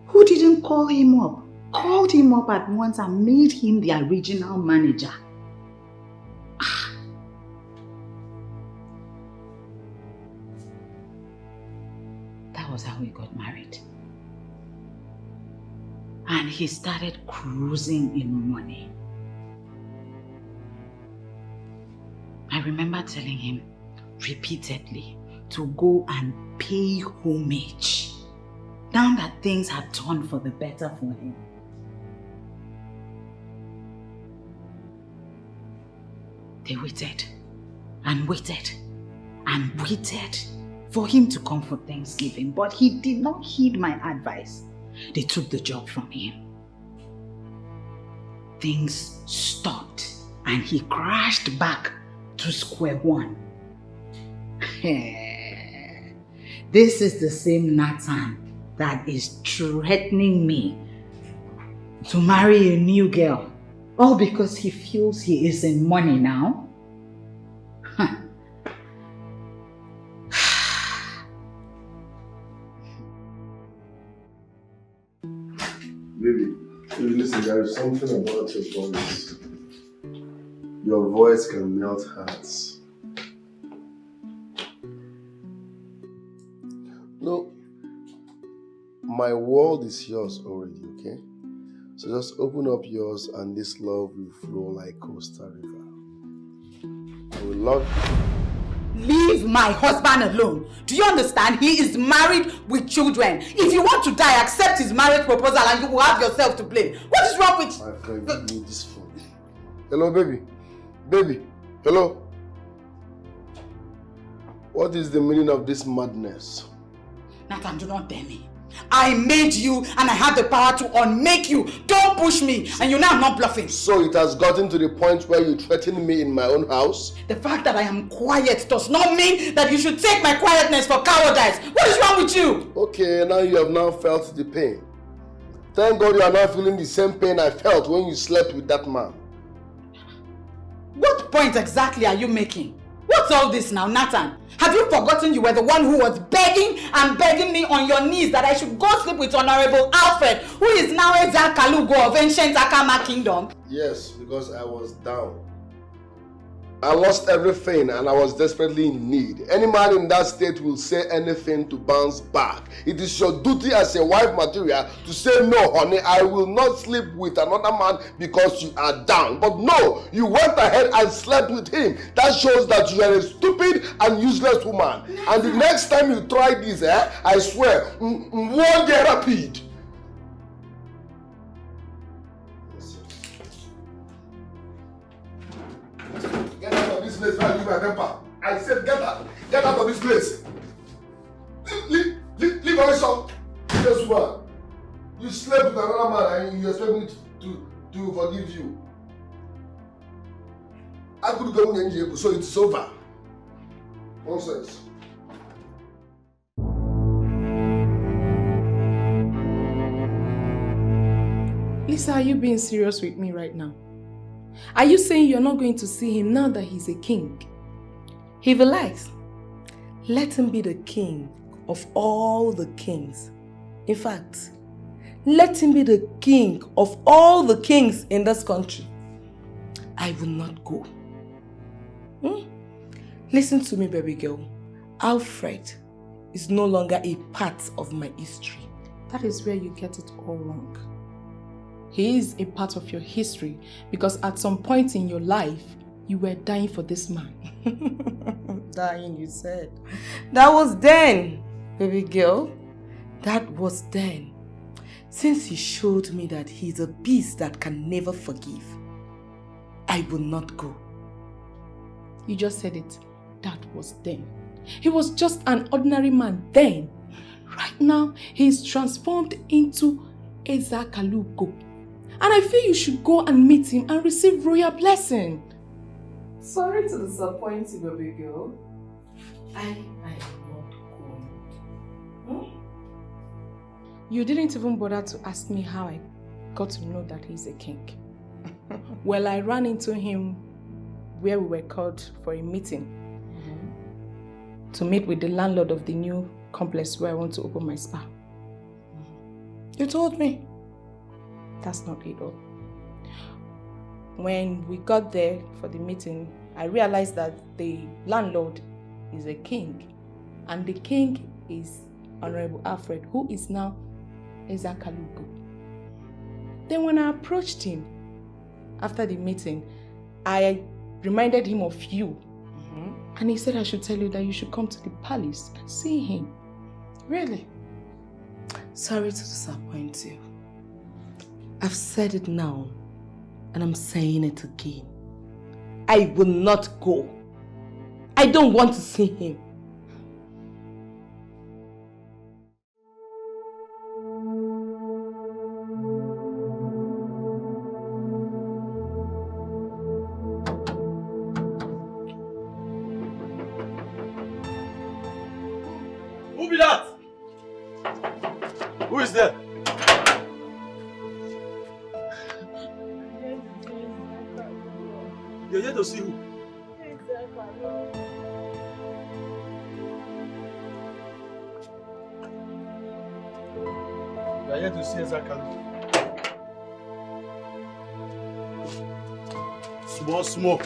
who didn't call him up, called him up at once and made him the original manager. That was how he got married. And he started cruising in money. I remember telling him repeatedly to go and pay homage, now that things had turned for the better for him. They waited and waited and waited for him to come for Thanksgiving, but he did not heed my advice. They took the job from him. Things stopped and he crashed back to square one. This is the same Nathan that is threatening me to marry a new girl, all because he feels he is in money now. Baby, listen, there is something about your voice. Your voice can melt hearts. No, my world is yours already, okay? So just open up yours and this love will flow like Costa River. I will love you. Leave my husband alone. Do you understand? He is married with children. If you want to die, accept his marriage proposal and you will have yourself to blame. What is wrong with you? My friend, give me this phone. Hello, baby. Baby, hello. What is the meaning of this madness? Nathan, do not dare me. I made you and I have the power to unmake you. Don't push me. And you know I'm not bluffing. So it has gotten to the point where you threaten me in my own house? The fact that I am quiet does not mean that you should take my quietness for cowardice. What is wrong with you? Okay, now you have now felt the pain. Thank God you are not feeling the same pain I felt when you slept with that man. What point exactly are you making? What's all this now, Nathan? Have you forgotten you were the one who was begging and begging me on your knees that I should go sleep with Honorable Alfred, who is now Eza Kalugo of ancient Akama Kingdom? Yes, because I was down. I lost everything and I was desperately in need. Any man in that state will say anything to bounce back. It is your duty as a wife material to say, no, honey, I will not sleep with another man because you are down. But no, you went ahead and slept with him. That shows that you are a stupid and useless woman. And the next time you try this, I swear, won't get rapid. Get out of this place before I lose my temper. I said get out of this place. Leave away some. Guess what? You slept with another man and you expect me to forgive you. I I could go in jail, so it's over. Nonsense. Lisa, are you being serious with me right now? Are you saying you're not going to see him now that he's a king? If he likes, let him be the king of all the kings. In fact, let him be the king of all the kings in this country. I will not go. Listen to me, baby girl. Alfred is no longer a part of my history. That is where you get it all wrong. He is a part of your history because at some point in your life, you were dying for this man. Dying, you said. That was then, baby girl. That was then. Since he showed me that he's a beast that can never forgive, I will not go. You just said it. That was then. He was just an ordinary man then. Right now, he is transformed into Eza Kalugo. And I feel you should go and meet him and receive royal blessing. Sorry to disappoint you, baby girl. I am not going. You didn't even bother to ask me how I got to know that he's a king. Well, I ran into him where we were called for a meeting to meet with the landlord of the new complex where I want to open my spa. You told me. That's not it all. When we got there for the meeting, I realized that the landlord is a king, and the king is Honorable Alfred, who is now Eza Kalugo. Then when I approached him after the meeting, I reminded him of you, and he said I should tell you that you should come to the palace and see him. Really? Sorry to disappoint you. I've said it now, and I'm saying it again. I will not go. I don't want to see him. Who be that? Who is there? You're here to see who? You're here to see Ezakalu. Small smoke.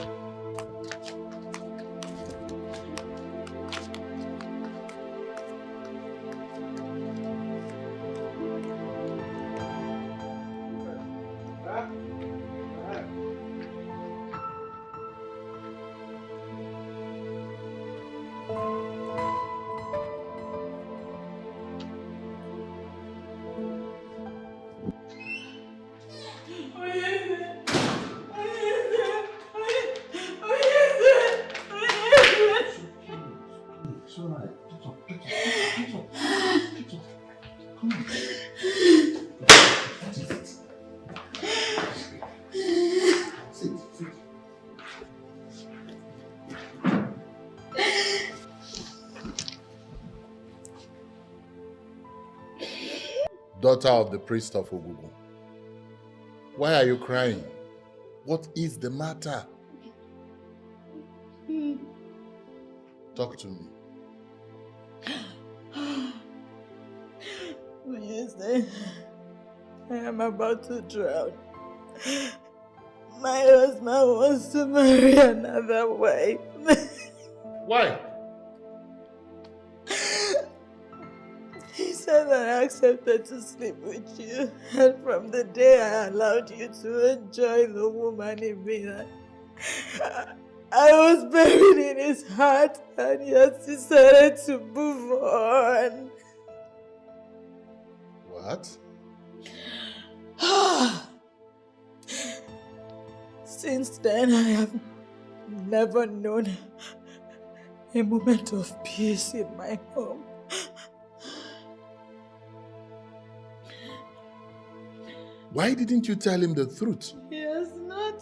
Daughter of the priest of Ogugu, why are you crying? What is the matter? Talk to me. Wednesday, I am about to drown. My husband wants to marry another wife. Why? He said that I accepted to sleep with you, and from the day I allowed you to enjoy the woman in me, I was buried in his heart, and he has decided to move on. What? Since then, I have never known a moment of peace in my home. Why didn't you tell him the truth? He has not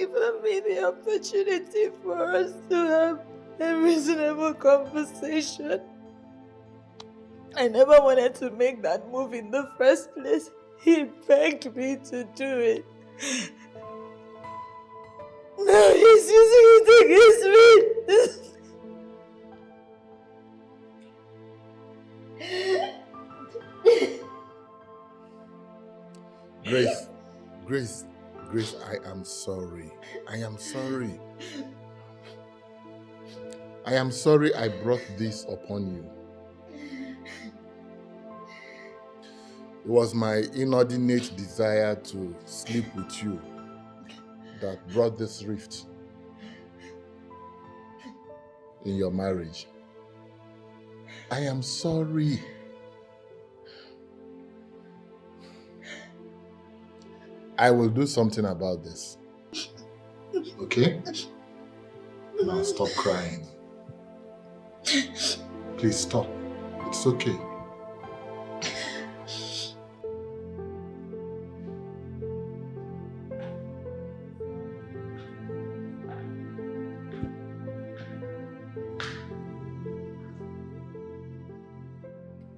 given me the opportunity for us to have a reasonable conversation. I never wanted to make that move in the first place. He begged me to do it. Now he's using it against me. Grace, I am sorry. I am sorry I brought this upon you. It was my inordinate desire to sleep with you that brought this rift in your marriage. I am sorry. I will do something about this. Okay? Now stop crying. Please stop. It's okay.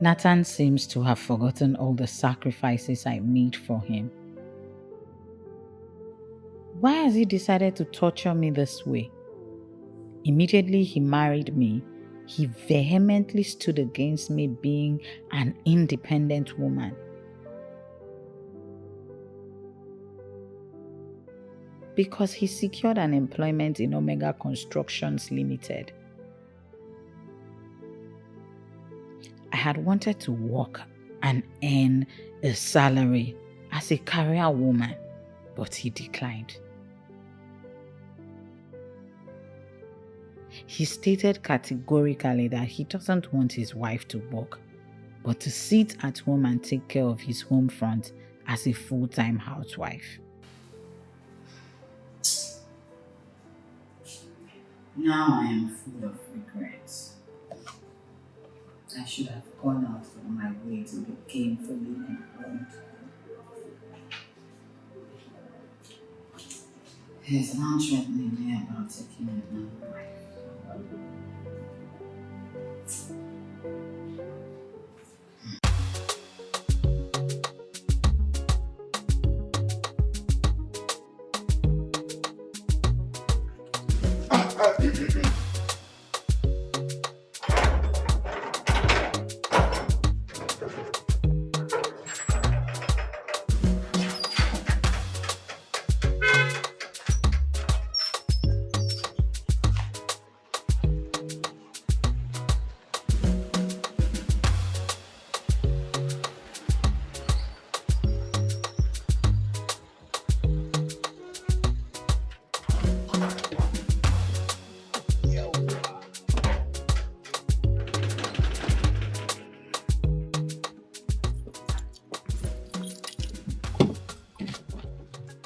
Nathan seems to have forgotten all the sacrifices I made for him. Why has he decided to torture me this way? Immediately he married me, he vehemently stood against me being an independent woman. Because he secured an employment in Omega Constructions Limited. I had wanted to work and earn a salary as a career woman, but he declined. He stated categorically that he doesn't want his wife to work, but to sit at home and take care of his home front as a full-time housewife. Now I am full of regrets. I should have gone out of my way to be gainfully employed. He is now threatening me about taking another wife.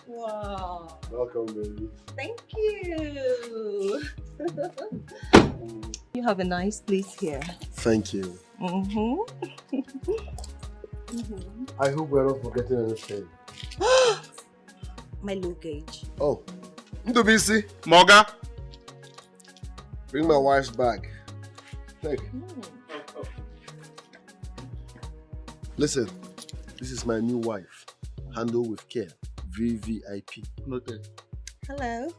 Wow. Welcome, baby. Thank you. You have a nice place here. Thank you. I hope we're not forgetting anything. My luggage. Oh, Ndubisi, Moga. Bring my wife's bag. Take. Listen, this is my new wife. Handle with care. VVIP. Noted. Hello.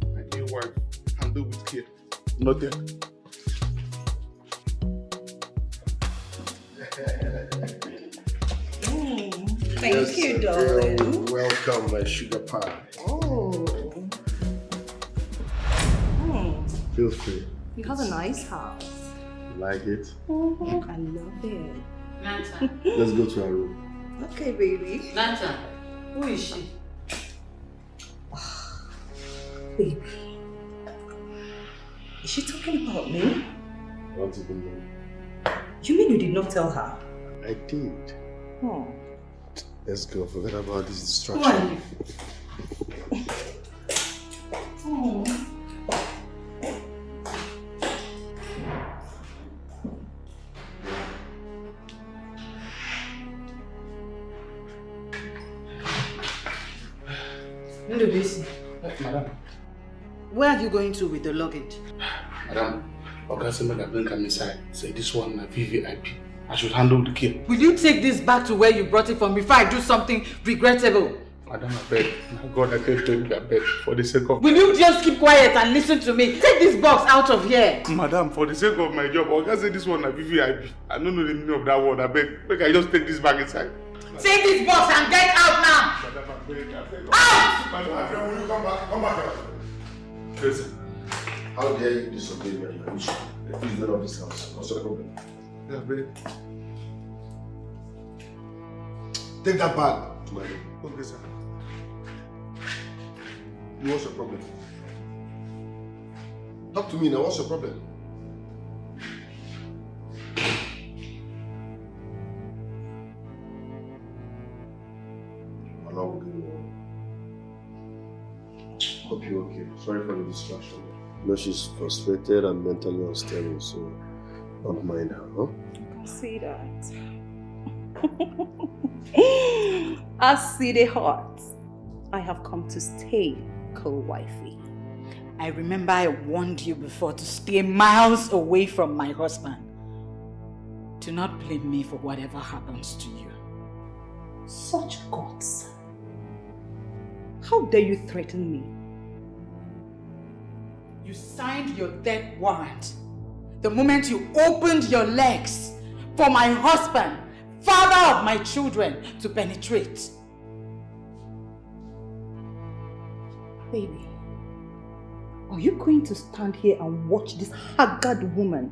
My new wife, handle with care. Noted. Thank you, darling. Welcome, my sugar pie. Oh. Feel free. You have a nice house. You like it? I love it. Nathan. Let's go to our room. Okay, baby. Nathan, who is she? Baby. Is she talking about me? I don't even know. You mean you did not tell her? I did. Oh. Let's go. Forget about this distraction. Who are you? Oh. Madam. Where are you going to with the luggage? Madam, Ogasimega bring come inside. Say this one na VVIP. I should handle the care. Will you take this back to where you brought it from before I do something regrettable? Madam, I beg. My God, I can't tell you, I beg. For the sake of... Will you just keep quiet and listen to me? Take this box out of here. Madam, for the sake of my job, Oga say this one na VVIP. I don't know the meaning of that word. I beg. Make I just take this bag inside. Take this box and get out now! Madam, I beg. Out! Madam, I beg. Will you come back? Come back here. Listen. How dare you disobey my permission? Please get out of this house. What's the problem? Yeah, babe. Take that bag to my room. Okay, sir. What's your problem? Talk to me now. What's your problem? Along with you. Hope you're okay. Sorry for the distraction. No, she's frustrated and mentally unstable, so don't mind her, huh? I can see that. I see the heart. I have come to stay, co-wifey. I remember I warned you before to stay miles away from my husband. Do not blame me for whatever happens to you. Such guts. How dare you threaten me? You signed your death warrant the moment you opened your legs for my husband, father of my children, to penetrate. Baby, are you going to stand here and watch this haggard woman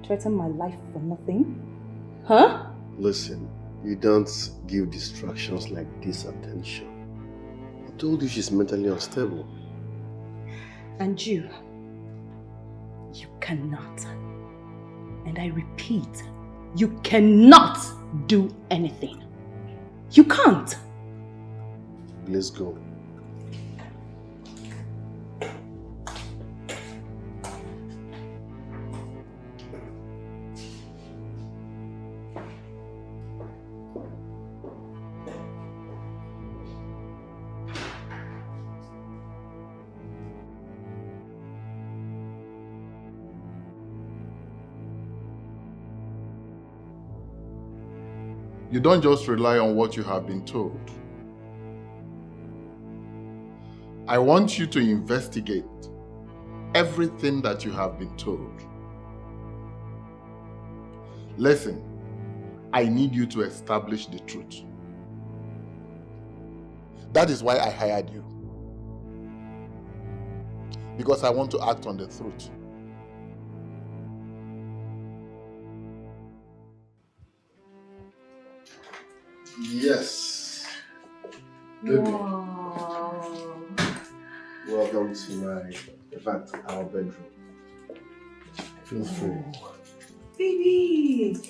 threaten my life for nothing? Huh? Listen, you don't give distractions like this attention. I told you she's mentally unstable. And you cannot. And I repeat, you cannot do anything. You can't. Let's go. You don't just rely on what you have been told. I want you to investigate everything that you have been told. Listen, I need you to establish the truth. That is why I hired you. Because I want to act on the truth. Yes. Baby. Wow. Welcome to our bedroom. Feel free. Baby.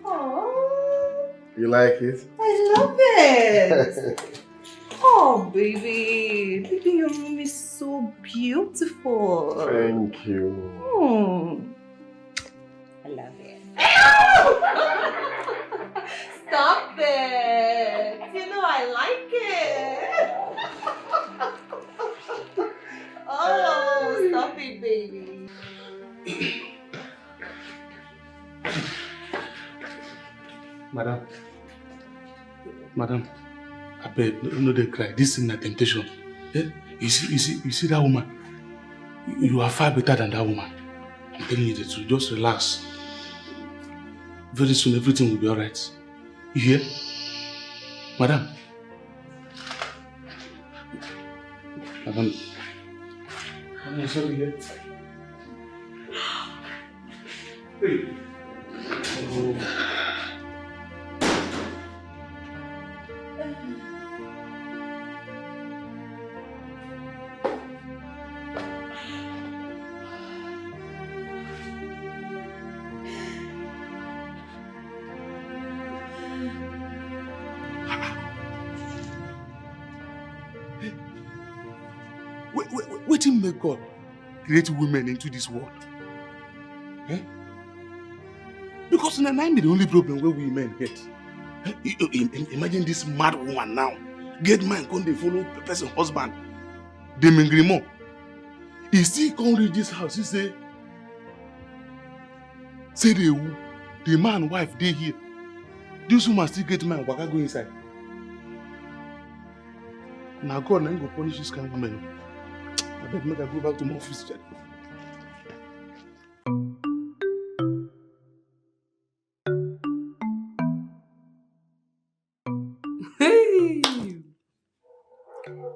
Oh, You like it? I love it. Oh, baby. Baby, your room is so beautiful. Thank you. I love it. Stop it. You know I like it. Oh, stop it, baby. Madam, I beg, no they cry. This is not temptation. Yeah? You see that woman? You are far better than that woman. I'm telling you the truth. Just relax. Very soon everything will be alright. You hear? Madam. Madam, sorry, here. Hey. Oh. Waiting make God create women into this world. Eh? Because now be the only problem where we men get. Imagine this mad woman now. Get man come they follow person husband. They mingri more. He still come reach this house. He say the man wife they here. This woman still get man waka go inside. Now God now go punish this kind of woman. I bet make I go back to my office. Hey!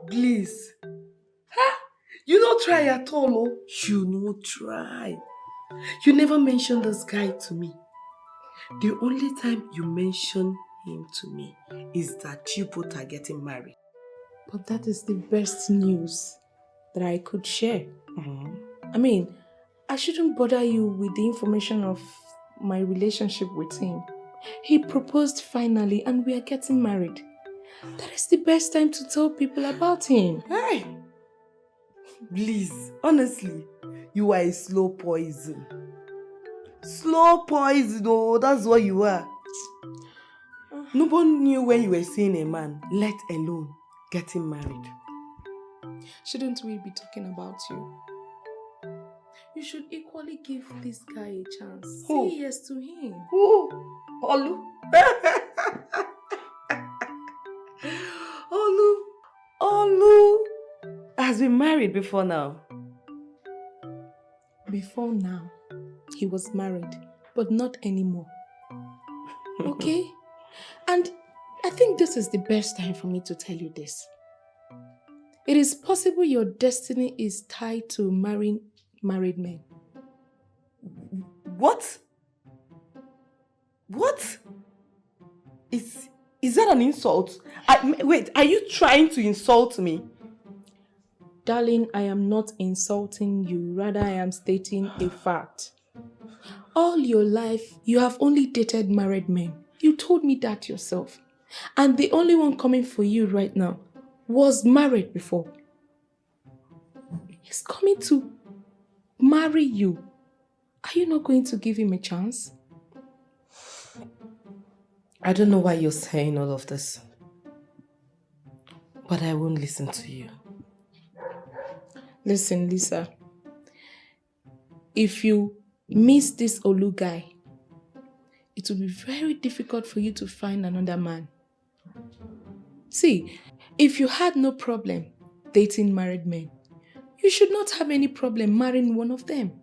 Please. Ha! You don't try at all, oh. You no try. You never mentioned this guy to me. The only time you mention him to me is that you both are getting married. But that is the best news that I could share. I mean, I shouldn't bother you with the information of my relationship with him. He proposed finally and we are getting married. That is the best time to tell people about him. Hey! Please, honestly, you are a slow poison. Slow poison, oh, that's what you are. Nobody knew when you were seeing a man, let alone getting married. Shouldn't we be talking about you? You should equally give this guy a chance. Who? Say yes to him. Who? Olu? Olu has been married before now. Before now, he was married, but not anymore. Okay? And I think this is the best time for me to tell you this. It is possible your destiny is tied to marrying married men. What? What? Is that an insult? Wait, are you trying to insult me? Darling, I am not insulting you. Rather, I am stating a fact. All your life, you have only dated married men. You told me that yourself. And the only one coming for you right now was married before. He's coming to marry you. Are you not going to give him a chance? I don't know why you're saying all of this. But I won't listen to you. Listen, Lisa. If you miss this Olu guy, it will be very difficult for you to find another man. See, if you had no problem dating married men, you should not have any problem marrying one of them.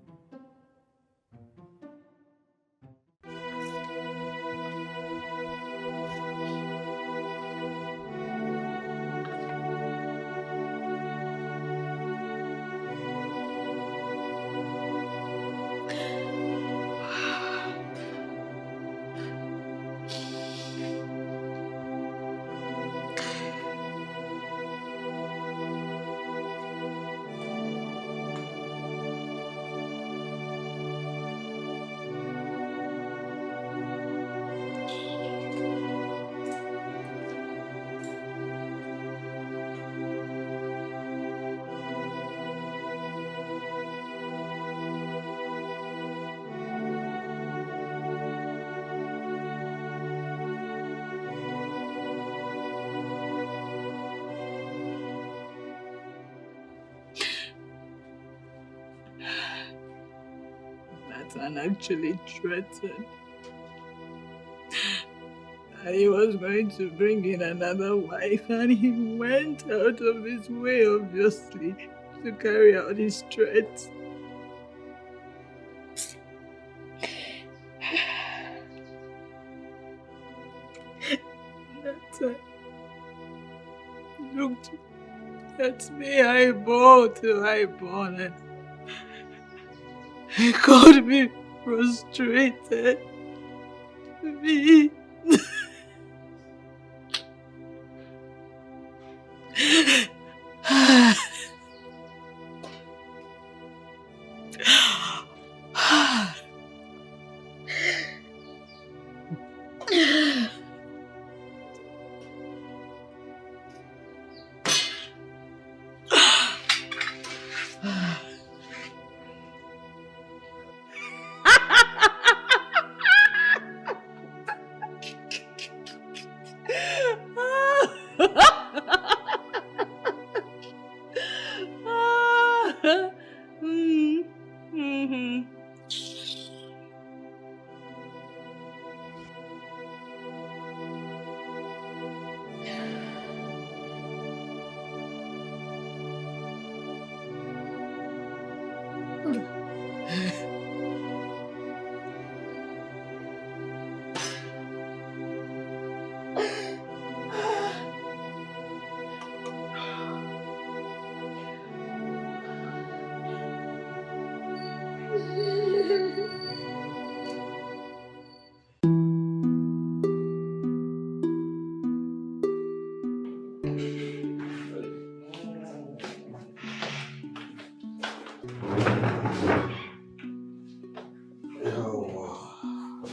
And actually threatened that he was going to bring in another wife, and he went out of his way, obviously, to carry out his threats. That time, he looked at me eyeball to eyeball, and he called me frustrated. Me.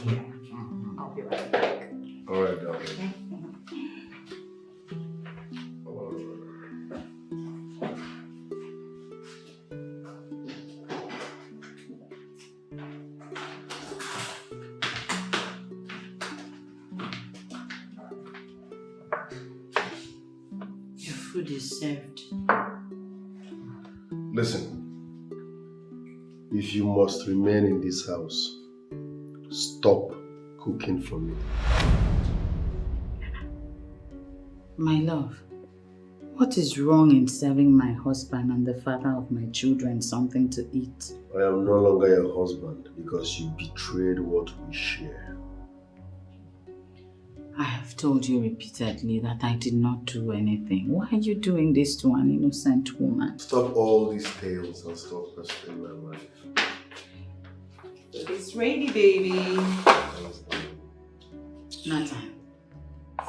here. I'll be right back. All right, darling. Your food is served. Listen, if you must remain in this house, stop cooking for me. My love, what is wrong in serving my husband and the father of my children something to eat? I am no longer your husband because you betrayed what we share. I have told you repeatedly that I did not do anything. Why are you doing this to an innocent woman? Stop all these tales and stop pestering my wife. It's ready, baby. Nathan,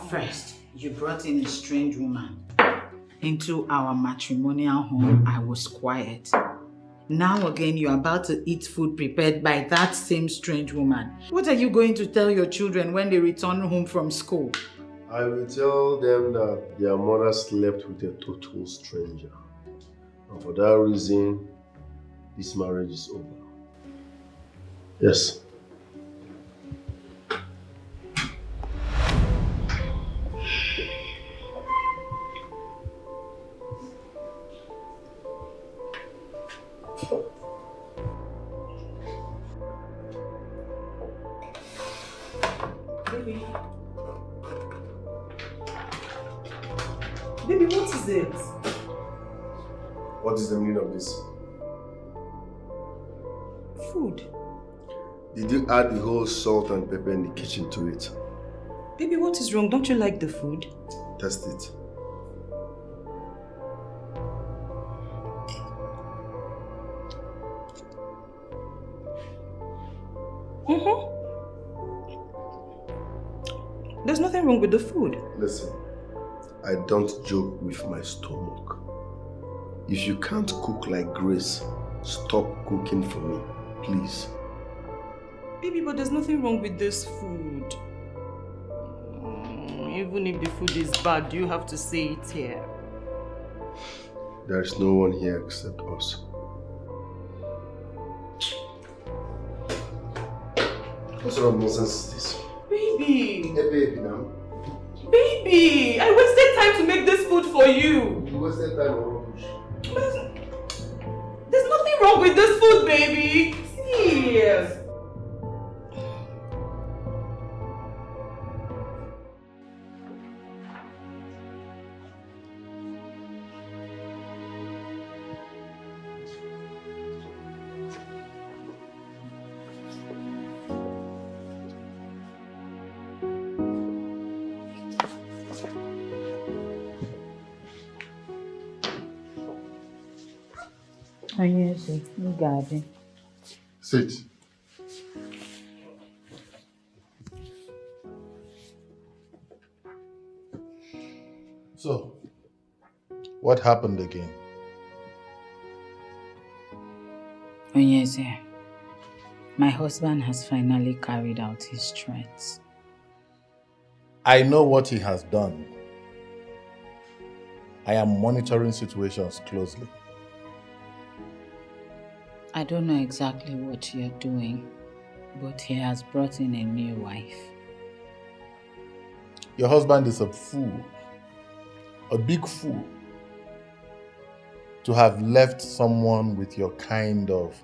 first, you brought in a strange woman. Into our matrimonial home, I was quiet. Now again, you're about to eat food prepared by that same strange woman. What are you going to tell your children when they return home from school? I will tell them that their mother slept with a total stranger. And for that reason, this marriage is over. Yes. Baby, what is it? What is the meaning of this? Food. Did you add the whole salt and pepper in the kitchen to it? Baby, what is wrong? Don't you like the food? Test it. There's nothing wrong with the food. Listen, I don't joke with my stomach. If you can't cook like Grace, stop cooking for me, please. Baby, but there's nothing wrong with this food. Even if the food is bad, you have to say it here. There is no one here except us. What sort of nonsense is this? Baby! Hey, baby, now. Baby! I wasted time to make this food for you! You wasted time on rubbish. There's nothing wrong with this food, baby! See? Oh, yes, you got it. Sit. So, what happened again? Oh, yes, sir. My husband has finally carried out his threats. I know what he has done. I am monitoring situations closely. I don't know exactly what you're doing, but he has brought in a new wife. Your husband is a fool, a big fool, to have left someone with your kind of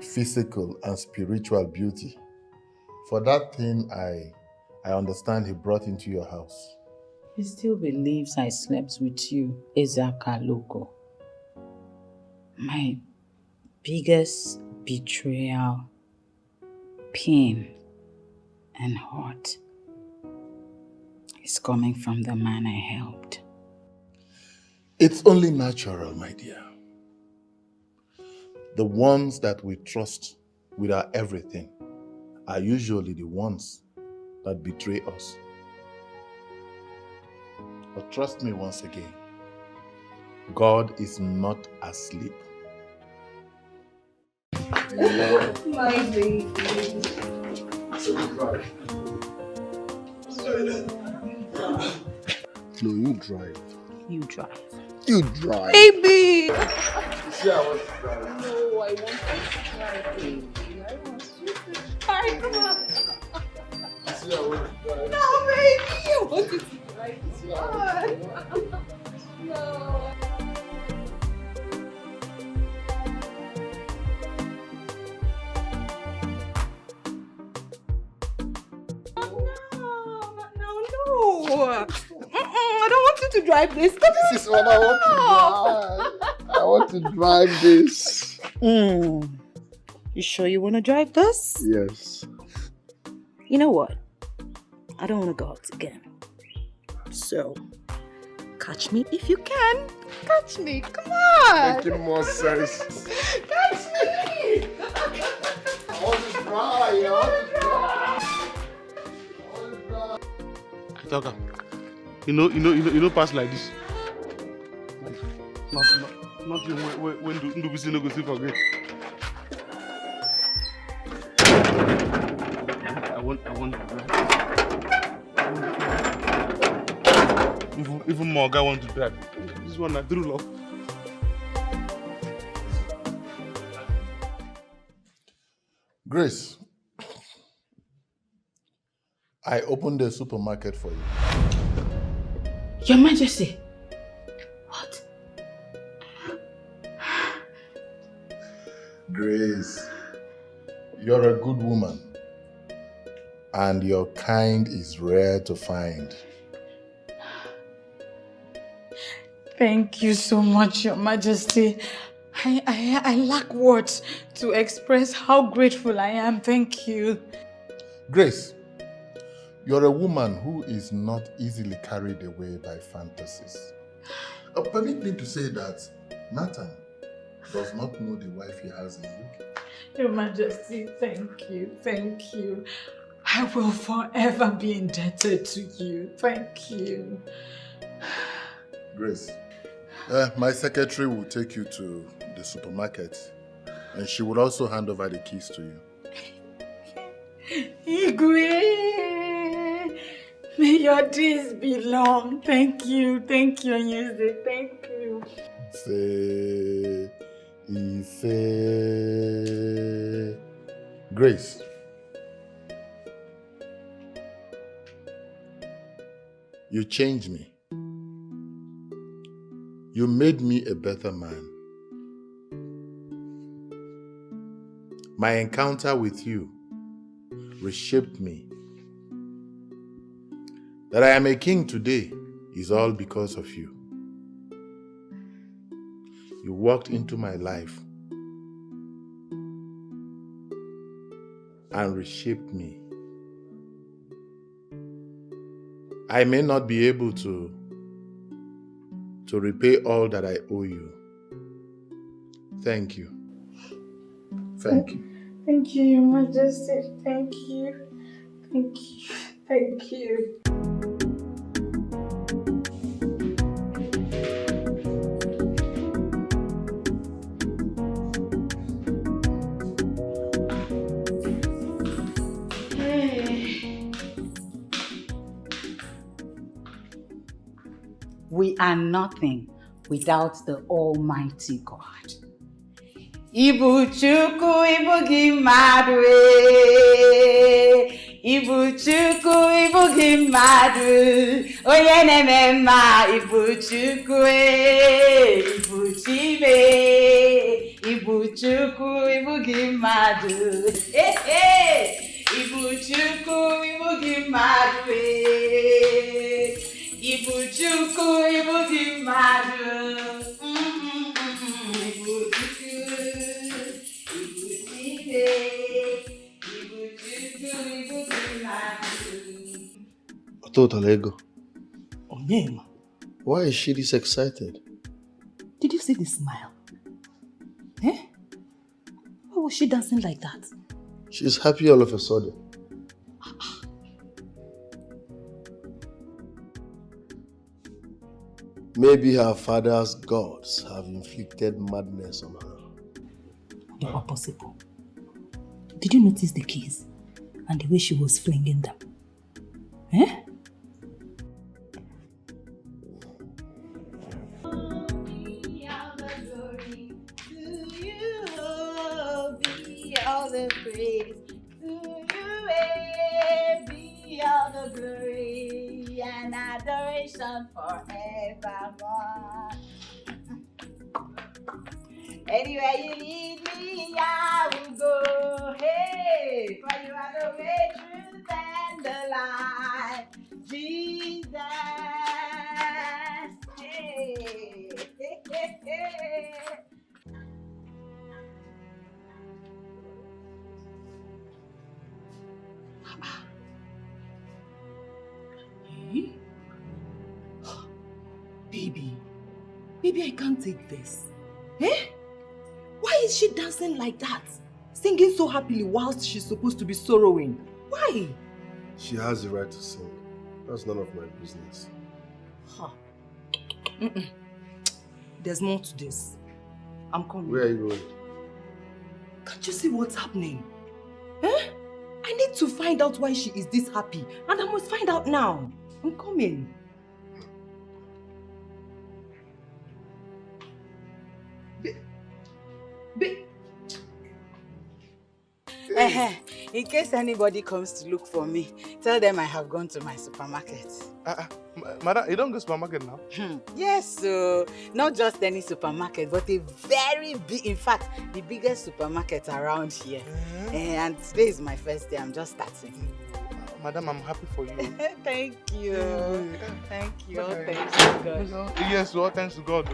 physical and spiritual beauty. For that thing, I understand he brought into your house. He still believes I slept with you, Ezaka Loco. My biggest betrayal, pain, and hurt is coming from the man I helped. It's only natural, my dear. The ones that we trust with our everything are usually the ones that betray us. But trust me once again, God is not asleep. My baby. So drive. No, you drive. You drive. You drive. Baby! See, I want to drive. No, I want to drive, baby. I want you to drive. Come on. See, I want to drive. No, baby! I want you to drive. Come on. No. I don't want you to drive this. This is what I want to drive. I want to drive this. You sure you want to drive this? Yes. You know what? I don't want to go out again. So, catch me if you can. Catch me. Come on. Making more sense. Catch me. I want to drive. I want to drive. Talker, you know, pass like this. Not you when do we see no go see forget. I want even more guy want to drive. This one I drew love. Grace, I opened the supermarket for you. Your Majesty. What? Grace, you're a good woman, and your kind is rare to find. Thank you so much, Your Majesty. I lack words to express how grateful I am. Thank you. Grace, you're a woman who is not easily carried away by fantasies. Permit me to say that Nathan does not know the wife he has in UK. Your Majesty, thank you. Thank you. I will forever be indebted to you. Thank you. Grace, my secretary will take you to the supermarket, and she will also hand over the keys to you. Igwe, may your days be long. Thank you, Onyeze. Thank you. Say, Grace, you changed me. You made me a better man. My encounter with you reshaped me. That I am a king today is all because of you. You walked into my life and reshaped me. I may not be able to repay all that I owe you. Thank you. Thank you. Thank you, Your Majesty. Thank you. Thank you. Thank you. We are nothing without the Almighty God. Ibu Chukwu ibu gị mmadụ Ibu Chukwu ibu gị mmadụ onye na-eme mma Ibu Chukwu Ibu Chibe Ibu Chukwu ibu gị mmadụ Ibu Chukwu ibu gị mmadụ Ibu Chukwu ibu gị mmadụ Total ego. Onyema. Why is she this excited? Did you see the smile? Eh? Why was she dancing like that? She's happy all of a sudden. Maybe her father's gods have inflicted madness on her. Not possible. Did you notice the keys? and the way she was flinging them. Eh? All the praise to you, be all the glory and adoration forevermore. Anywhere you lead me, I will go. Hey, for you are the way, truth, and the life, Jesus. Hey, hey, hey, hey. Baby, I can't take this. Eh? Why is she dancing like that? Singing so happily whilst she's supposed to be sorrowing. Why? She has the right to sing. That's none of my business. Huh. There's more to this. I'm coming. Where are you going? Can't you see what's happening? Eh? I need to find out why she is this happy. And I must find out now. I'm coming. In case anybody comes to look for me, tell them I have gone to my supermarket. Madam, you don't go to supermarket now? Yes, so not just any supermarket, but a very big, in fact, the biggest supermarket around here. And today is my first day, I'm just starting. Madam, I'm happy for you. Thank you. Thank you. Okay. Thanks to God. Yes, well, thanks to God.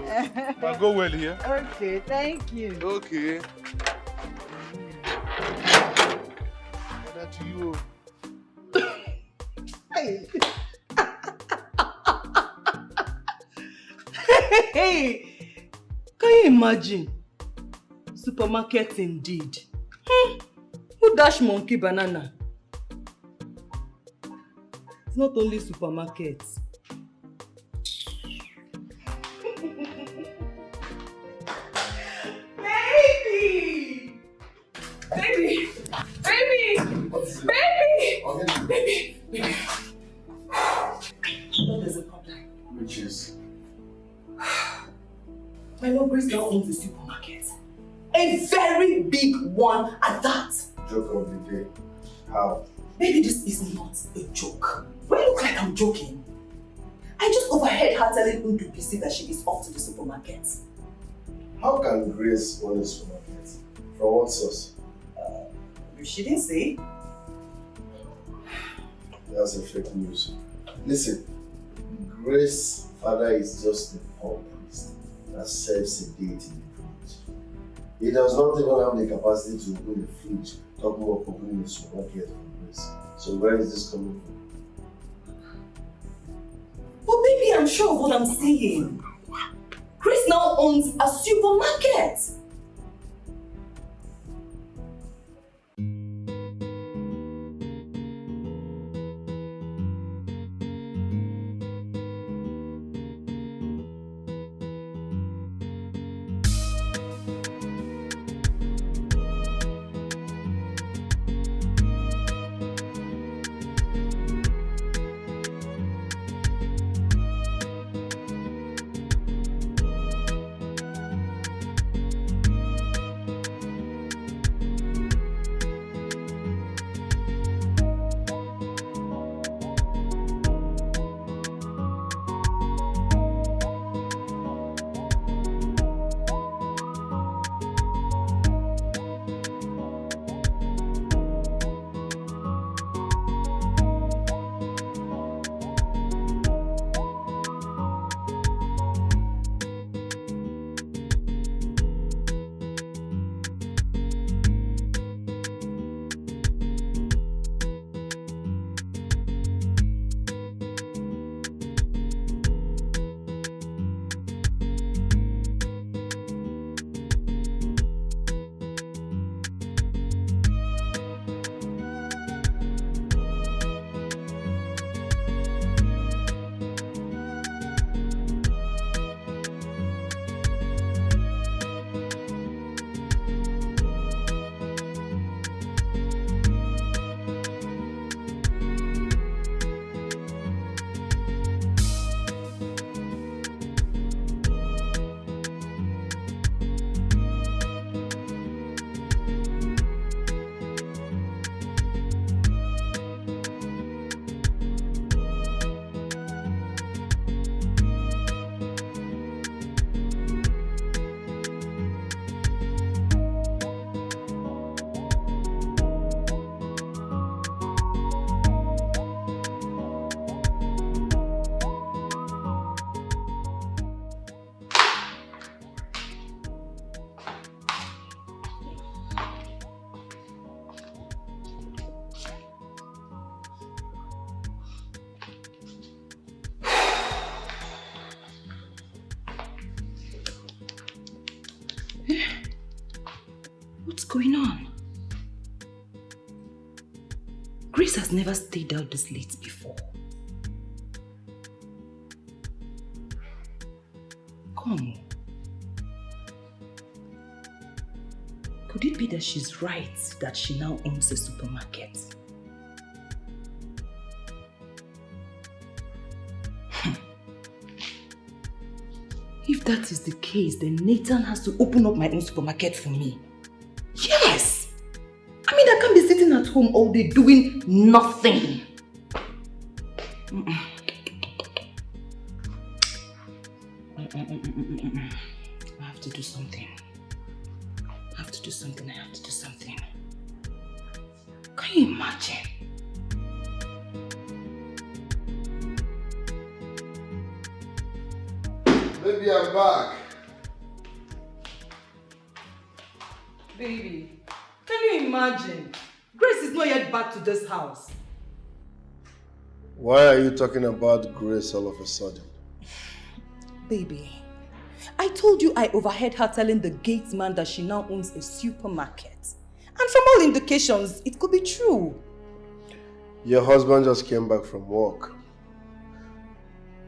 But go well here. Okay, thank you. Okay. To you. Hey. Hey, can you imagine? Supermarket indeed. Who dash monkey banana? It's not only supermarkets. Baby! Baby! Baby! Baby! Baby! There's a problem. Which is? My lord Grace now owns a supermarket. A very big one at that. Joke of the day. How? Baby, this is not a joke. Do I look like I'm joking? I just overheard her telling Ndupisi that she is off to the supermarket. How can Grace own a supermarket? From what source? She didn't say. That's a fake news. Listen, Grace's father is just a poor priest that serves a deity in the village. He does not even have the capacity to open a fridge, talk more of opening a supermarket for Grace. So where is this coming from? But baby, I'm sure of what I'm saying. Grace now owns a supermarket. going on? Grace has never stayed out this late before. Come. Could it be that she's right that she now owns a supermarket? If that is the case, then Nathan has to open up my own supermarket for me. Yes! I mean, I can't be sitting at home all day doing nothing. I have to do something. I have to do something. Can you imagine? Baby, I'm back. Baby, can you imagine? Grace is not yet back to this house. Why are you talking about Grace all of a sudden? Baby, I told you I overheard her telling the gate man that she now owns a supermarket. And from all indications, it could be true. Your husband just came back from work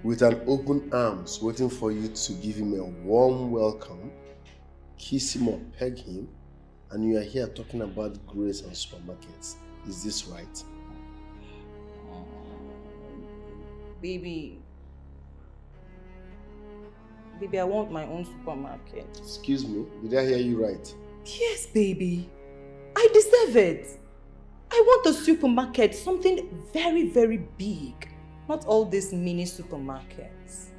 with an open arms waiting for you to give him a warm welcome, kiss him or peg him, and you are here talking about Grace and supermarkets. Is this right? Baby, I want my own supermarket. Excuse me, did I hear you right? Yes, baby. I deserve it. I want a supermarket, something very, very big. Not all these mini supermarkets.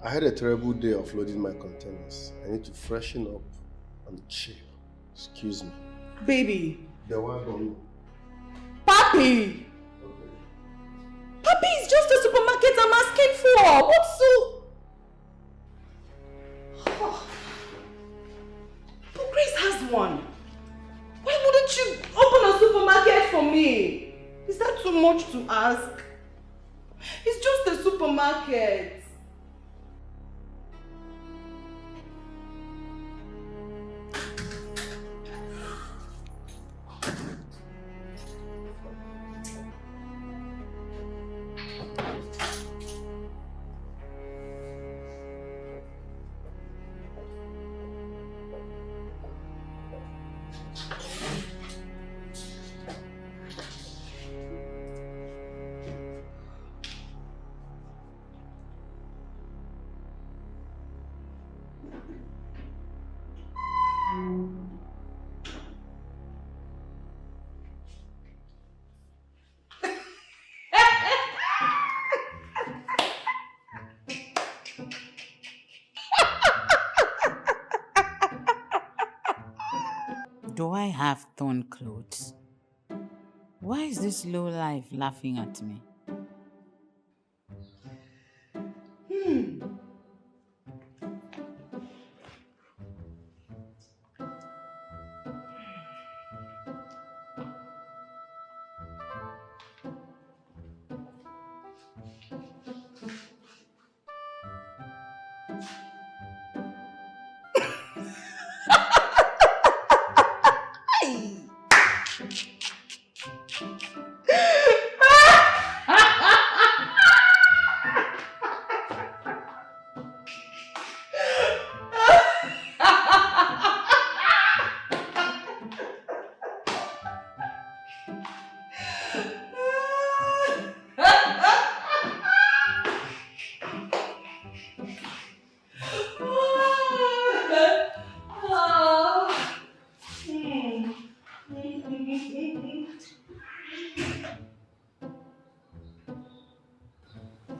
I had a terrible day of loading my containers. I need to freshen up and chill. Excuse me. Baby. The one for me. Papi! Papi, it's just a supermarket I'm asking for. What's so... Oh. But Grace has one. Why wouldn't you open a supermarket for me? Is that too much to ask? It's just a supermarket. Do I have torn clothes? Why is this low life laughing at me?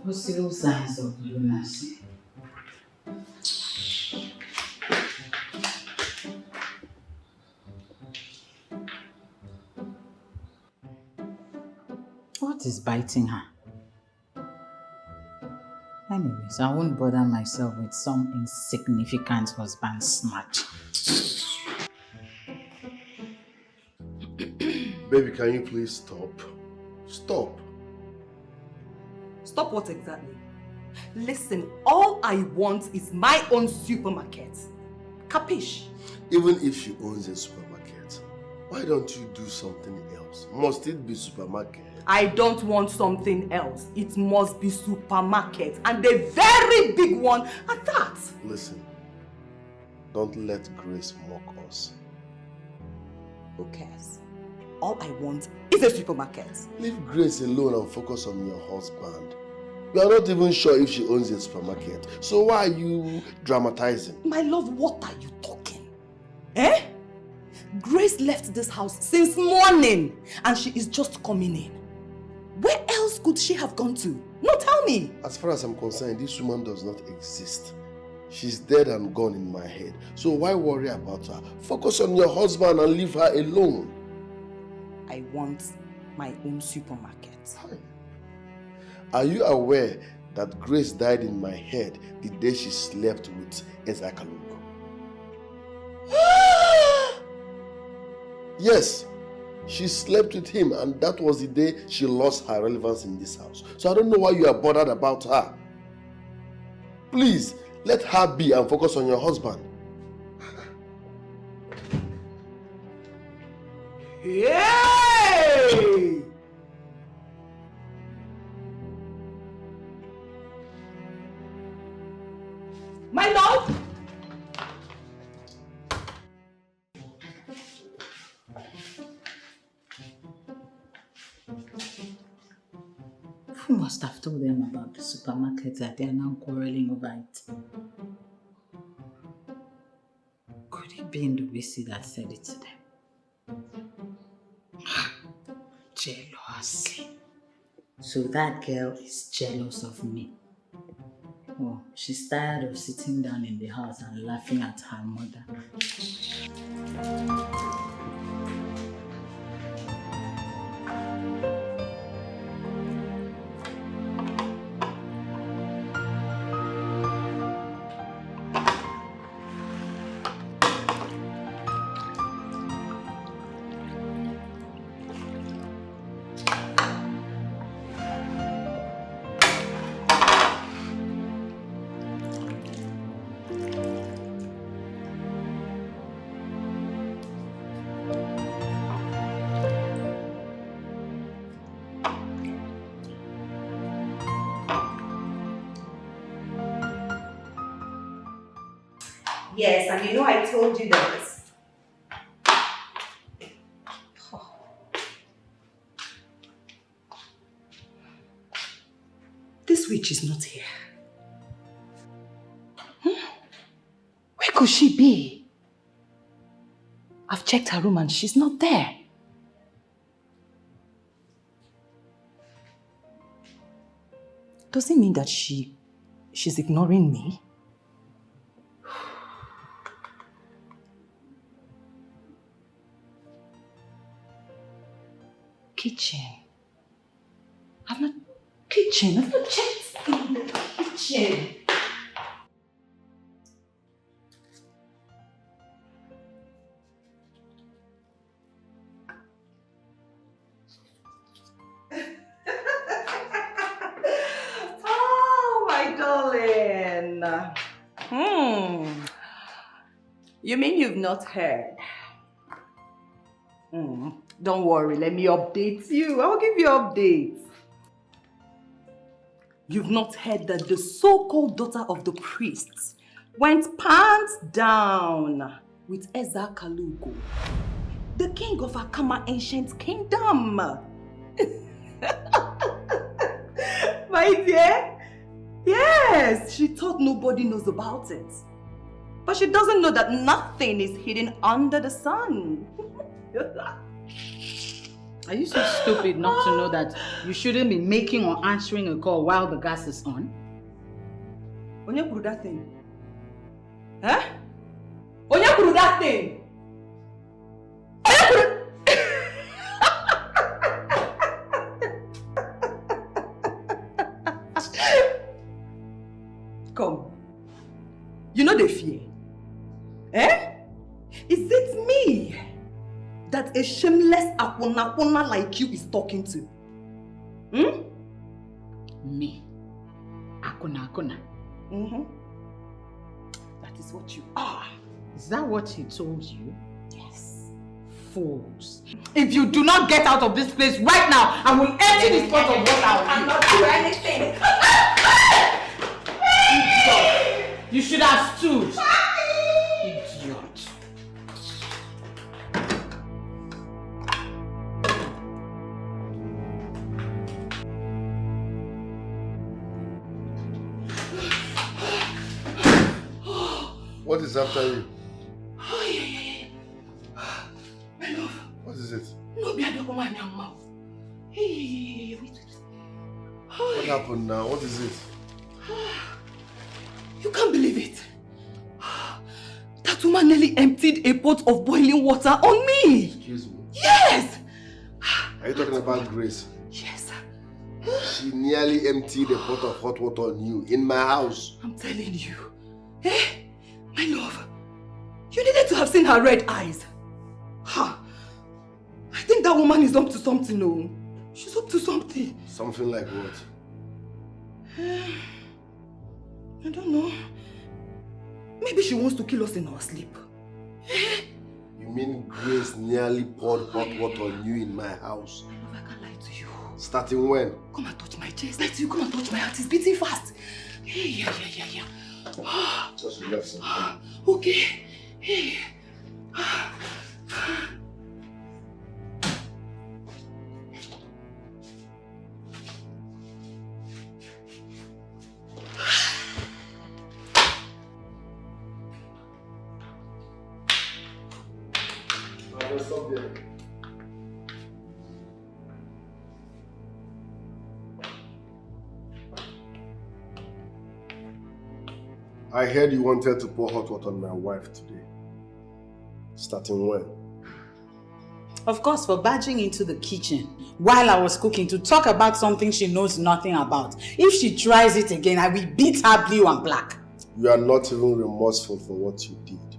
Possible signs of lunacy. What is biting her? Anyways, I won't bother myself with some insignificant husband snatch. Baby, can you please stop? Stop. Stop what exactly? Listen, all I want is my own supermarket. Capish? Even if she owns a supermarket, Why don't you do something else? Must it be supermarket? I don't want something else. It must be supermarket, and a very big one at that. Listen, don't let Grace mock us. Who cares? All I want is a supermarket. Leave Grace alone and focus on your husband. You are not even sure if she owns a supermarket. So why are you dramatizing? My love, what are you talking? Eh? Grace left this house since morning and she is just coming in. Where else could she have gone to? No, tell me. As far as I'm concerned, this woman does not exist. She's dead and gone in my head. So why worry about her? Focus on your husband and leave her alone. I want my own supermarket. Are you aware that Grace died in my head the day she slept with Ezakalugo? Yes, she slept with him, and that was the day she lost her relevance in this house. So I don't know why you are bothered about her. Please, let her be and focus on your husband. Hey! My love! Who must have told them about the supermarket that they are now quarreling over it? Could it be Ndubisi that said it to them? Jealousy. So that girl is jealous of me. Oh, she's tired of sitting down in the house and laughing at her mother. Yes, and you know I told you that. This witch is not here. Where could she be? I've checked her room and she's not there. Does it mean that she's ignoring me? Kitchen. I've not checked in the kitchen. Oh, my darling. You mean you've not heard? Don't worry, let me update you. I'll give you updates. You've not heard that the so-called daughter of the priests went pants down with Ezakalugo, the king of Akama ancient kingdom. My dear, yes, she thought nobody knows about it. But she doesn't know that nothing is hidden under the sun. Are you so stupid not to know that you shouldn't be making or answering a call while the gas is on? Onya kuru that thing? Huh? Onya kuru that thing? Onya kuru... Come. You know the fear? Eh? Is it me that a shameless akuna like you is talking to? Me? Akuna? That is what you are. Is that what he told you? Yes. fools. If you do not get out of this place right now, I will empty this pot of water. I cannot do anything. Idiot. You should have stood. Idiot. What is after you? Oh, yeah. My love. What is it? No, be a dog man now. Hey, wait. What happened now? What is it? You can't believe it. That woman nearly emptied a pot of boiling water on me. Excuse me. Yes. Are you talking about Grace? Yes. She nearly emptied a pot of hot water on you in my house. I'm telling you. Eh? My love. You needed to have seen her red eyes. Ha! I think that woman is up to something, no? She's up to something. Something like what? I don't know. Maybe she wants to kill us in our sleep. You mean Grace nearly poured hot water on you in my house? I know I can't lie to you. Starting when? Come and touch my chest. Lie to you, come and touch my heart. It's beating fast. Yeah. Just relax. Okay. Hey. Stop there. I heard you wanted to pour hot water on my wife today. Starting when? Of course, for barging into the kitchen while I was cooking to talk about something she knows nothing about. If she tries it again, I will beat her blue and black. You are not even remorseful for what you did.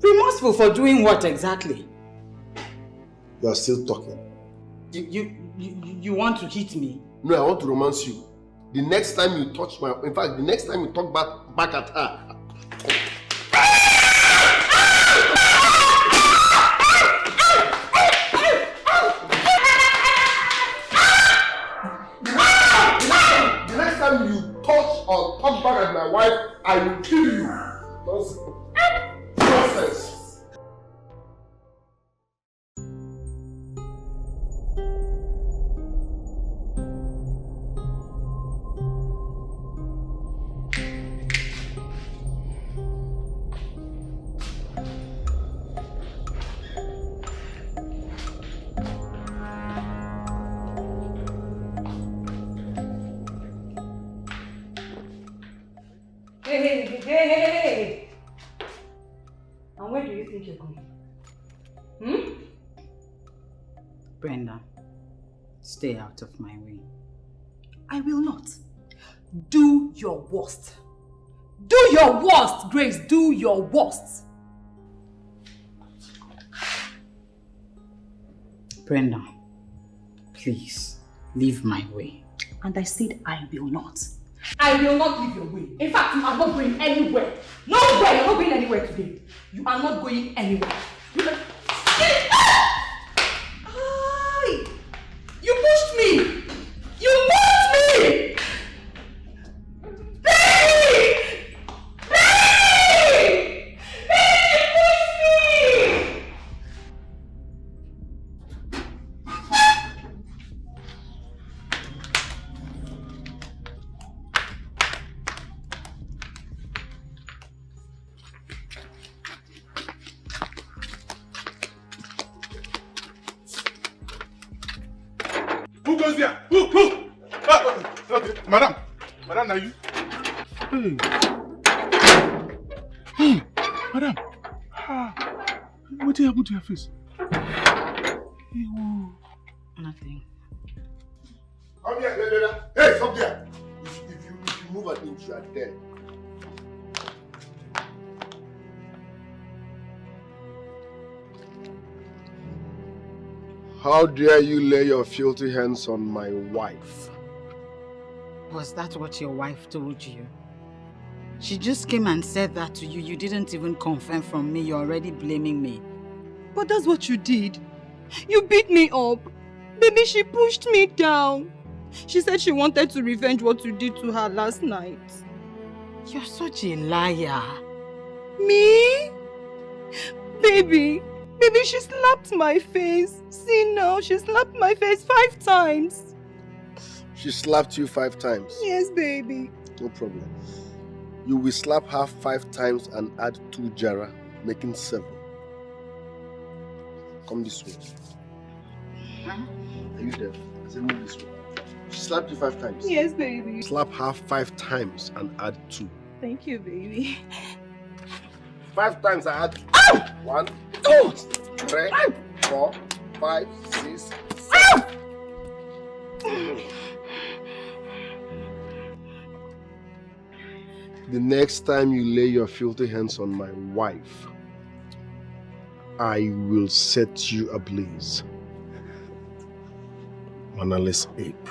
Remorseful for doing what exactly? You are still talking. You want to hit me? No, I want to romance you. The next time you touch my... In fact, the next time you talk back at her... The next time you touch or talk back at my wife, I will kill you. Nonsense. Hey. And where do you think you're going? Brenda, stay out of my way. I will not. Do your worst. Do your worst, Grace. Do your worst. Brenda, please, leave my way. And I said I will not. I will not leave your way. In fact, you are not going anywhere. Nowhere. You're not going anywhere today. You are not going anywhere. You pushed me. You pushed me. Who goes there? Who? Okay. Madam, are you? Hey. Madam. What happened to your face? Nothing. Come here, hey, stop there. If you move an inch, you are dead. How dare you lay your filthy hands on my wife? Was that what your wife told you? She just came and said that to you. You didn't even confirm from me. You're already blaming me. But that's what you did. You beat me up. Baby, she pushed me down. She said she wanted to revenge what you did to her last night. You're such a liar. Me? Baby, she slapped my face. See now, she slapped my face 5 times. She slapped you 5 times? Yes, baby. No problem. You will slap her 5 times and add 2 jara, making 7. Come this way. Huh? Are you there? I said move this way. She slapped you 5 times? Yes, baby. Slap her 5 times and add 2. Thank you, baby. 5 times I add 1, 2, 3, 4, 5, 6, 7. The next time you lay your filthy hands on my wife, I will set you ablaze. Mannerless ape.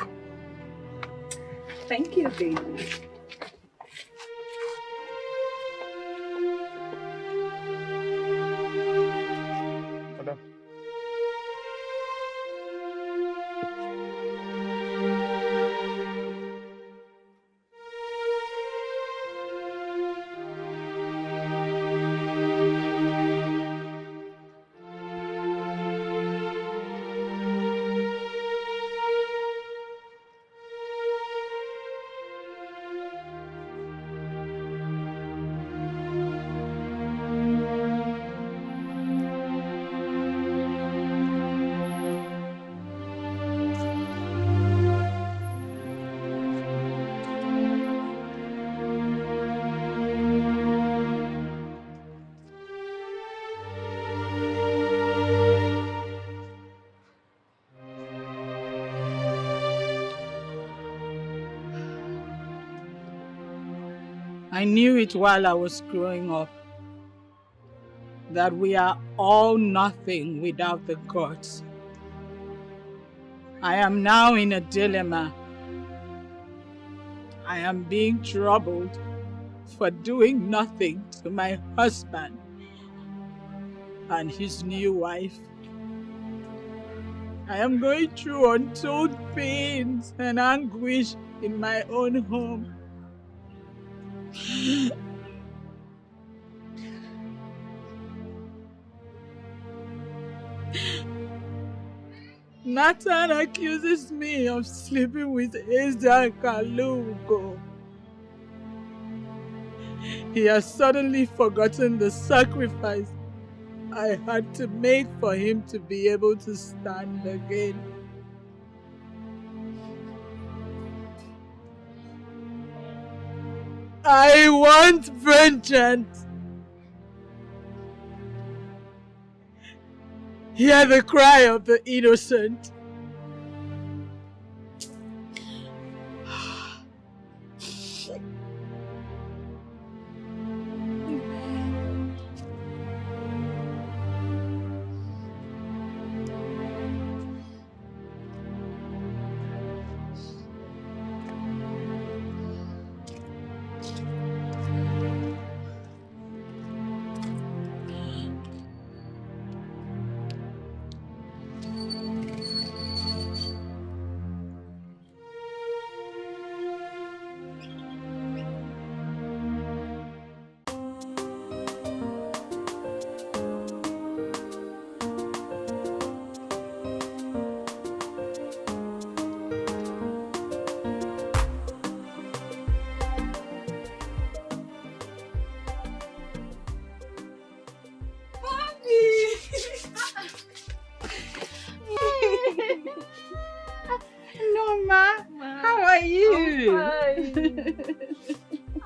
Thank you, baby. I knew it while I was growing up, that we are all nothing without the gods. I am now in a dilemma. I am being troubled for doing nothing to my husband and his new wife. I am going through untold pains and anguish in my own home. Nathan accuses me of sleeping with Ezra Kalugo. He has suddenly forgotten the sacrifice I had to make for him to be able to stand again. I want vengeance. Hear the cry of the innocent.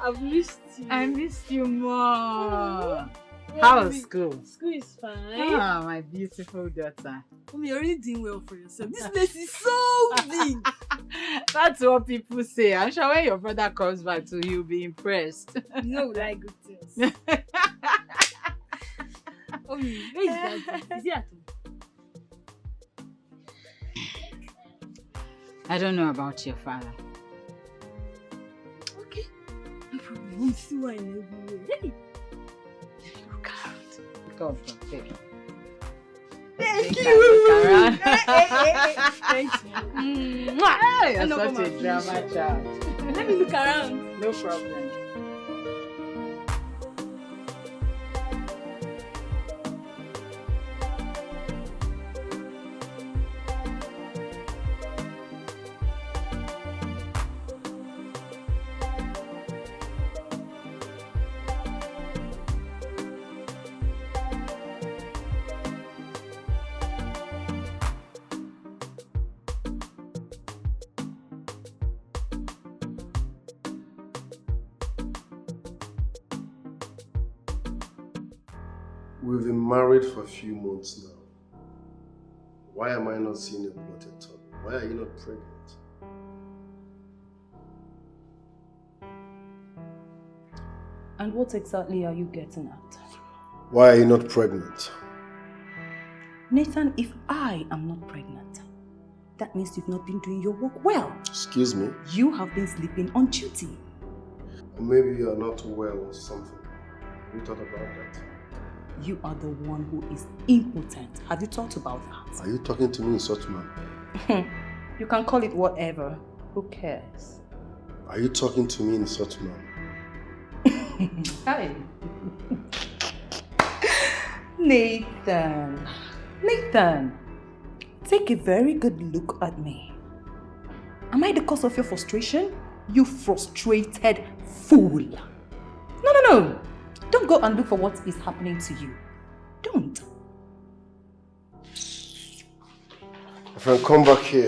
I've missed you. I missed you more. How's school? School is fine. Ah, my beautiful daughter. You're really doing well for yourself. This place is so big. That's what people say. I'm sure when your brother comes back to you, you'll be impressed. No, like good things. Where is that? Is he at home? I don't know about your father. Okay. No problem. You see why in everywhere. Hey! Look out. Confrontation. Thank you. Thank you. Hey, you're such a drama child. Let me look around. No problem. We've been married for a few months now. Why am I not seeing a blotted tongue? Why are you not pregnant? And what exactly are you getting at? Why are you not pregnant? Nathan, if I am not pregnant, that means you've not been doing your work well. Excuse me? You have been sleeping on duty. Or maybe you are not well or something. Have you thought about that? You are the one who is impotent. Have you thought about that? Are you talking to me in such manner? You can call it whatever. Who cares? Are you talking to me in such manner? Hi. Nathan. Nathan, take a very good look at me. Am I the cause of your frustration? You frustrated fool. No. Don't go and look for what is happening to you. Don't. My friend, come back here.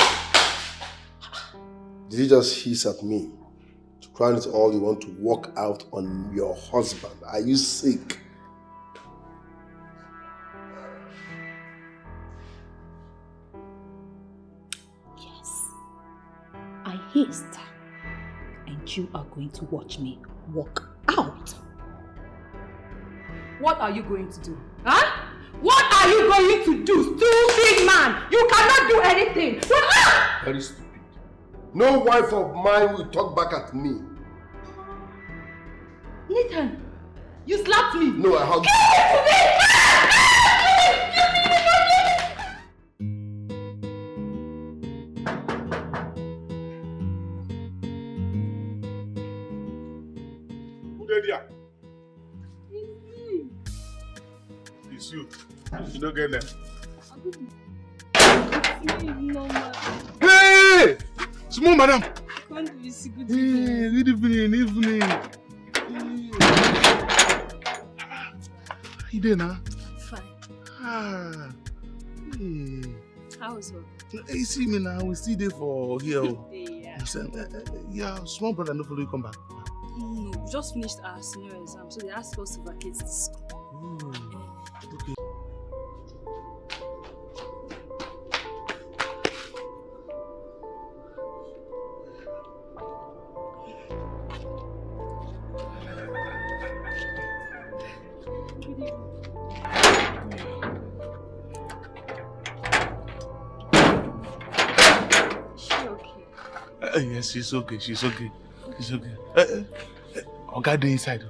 Did you just hiss at me? To crown it all, you want to walk out on your husband. Are you sick? Yes. I hissed. And you are going to watch me walk out. What are you going to do? Huh? What are you going to do, stupid man? You cannot do anything. Very stupid. No wife of mine will talk back at me. Nathan, you slapped me. No, I hugged Who did ya? It's you. You don't get them. Hey! Small madam. Hey, good evening. How you doing, huh? Fine. Ah. Hey. How was work? Hey, you see me now, we still there for here. Yeah. Yeah, small brother, no follow you come back. No, we just finished our senior exam, so they asked us to vacate the school. Okay. Yes, she's okay. Oga dey inside.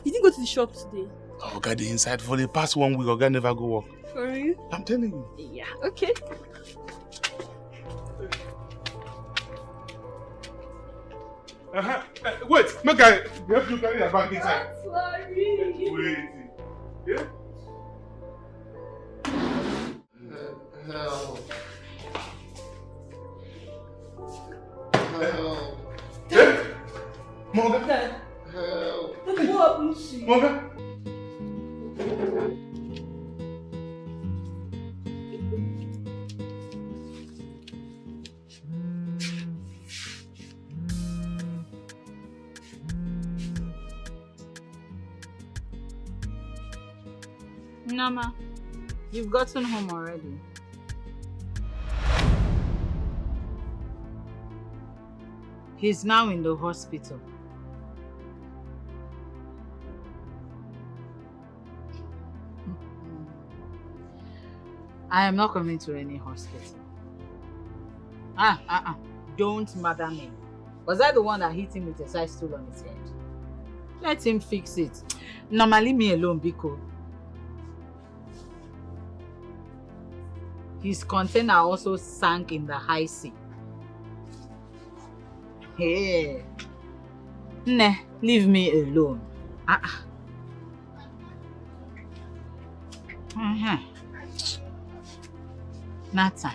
You didn't go to the shop today? Oga dey inside for the past 1 week. Oga never go work. For real? I'm telling you. Yeah, okay. Wait, make I help you carry your bag inside. Sorry. Wait. Yeah? Help. Yeah? Morgan? Help. What happened to you? Morgan? Nama, you've gotten home already. He's now in the hospital. I am not coming to any hospital. Don't mother me. Was I the one that hit him with a side stool on his head? Let him fix it. Nama, leave me alone, Biko. His container also sank in the high sea. Hey. Nah, leave me alone. Nathan.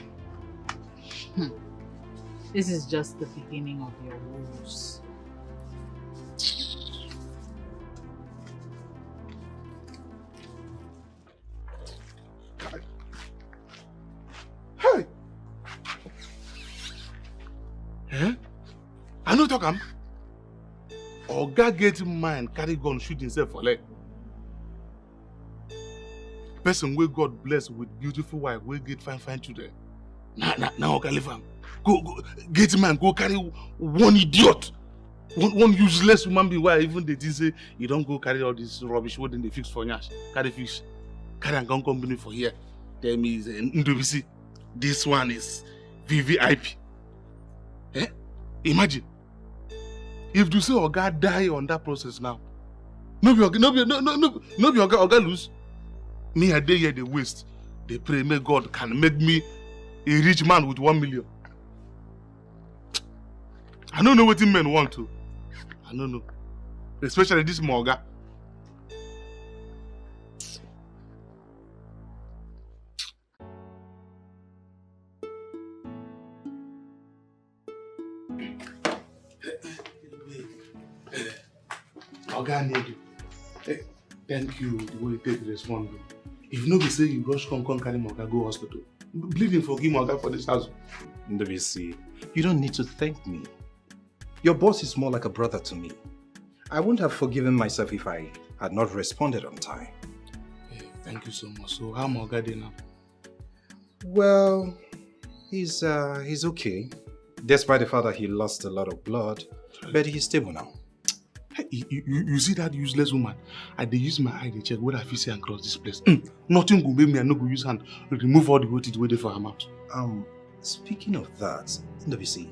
This is just the beginning of your woes. Hey! Eh? I know talk am. Oga get mind carry gun shoot himself for leg. Person wey God bless with beautiful wife wey get fine children. Now Oga leave am. Go get man go carry one idiot. One useless woman being why even they did say you don't go carry all this rubbish wey they fix for nyash. Carry fish. Carry and gun company for here. Tell me is Ndobisi. This one is VVIP. Eh? Imagine. If you say Oga die on that process now, no be Oga lose. Me a day here they waste. They pray may God can make me a rich man with 1 million. I don't know what the men want to. I don't know. Especially this Moga. Oga need you. Thank you the way you take the respond. If nobody say you rush come carry Moga go hospital. Bleeding forgive Moga for this house. Ndobisi, you don't need to thank me. Your boss is more like a brother to me. I wouldn't have forgiven myself if I had not responded on time. Hey, thank you so much. So how Moga dey now? Well, he's okay. Despite the fact that he lost a lot of blood, but he's stable now. Hey, you see that useless woman? I dey use my eye to check whether I fit see and cross this place. Nothing go make me, I no go use hand remove all the whole teeth waiting for her mouth. Speaking of that, Ndobisi,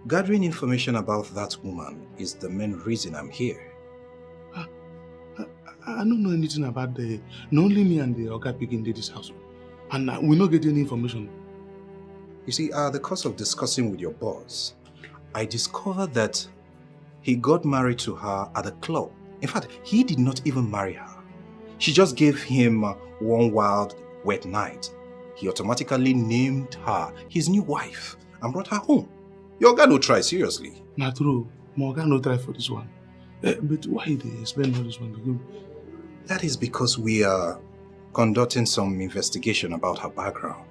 gathering information about that woman is the main reason I'm here. I don't know anything about the. Only me and the Oga picking this house, and we not get any information. You see, the course of discussing with your boss, I discovered that he got married to her at a club. In fact, he did not even marry her. She just gave him one wild, wet night. He automatically named her his new wife and brought her home. Your guy no try, seriously. Not true. Morgan no try for this one. But why they explain all this one? That is because we are conducting some investigation about her background.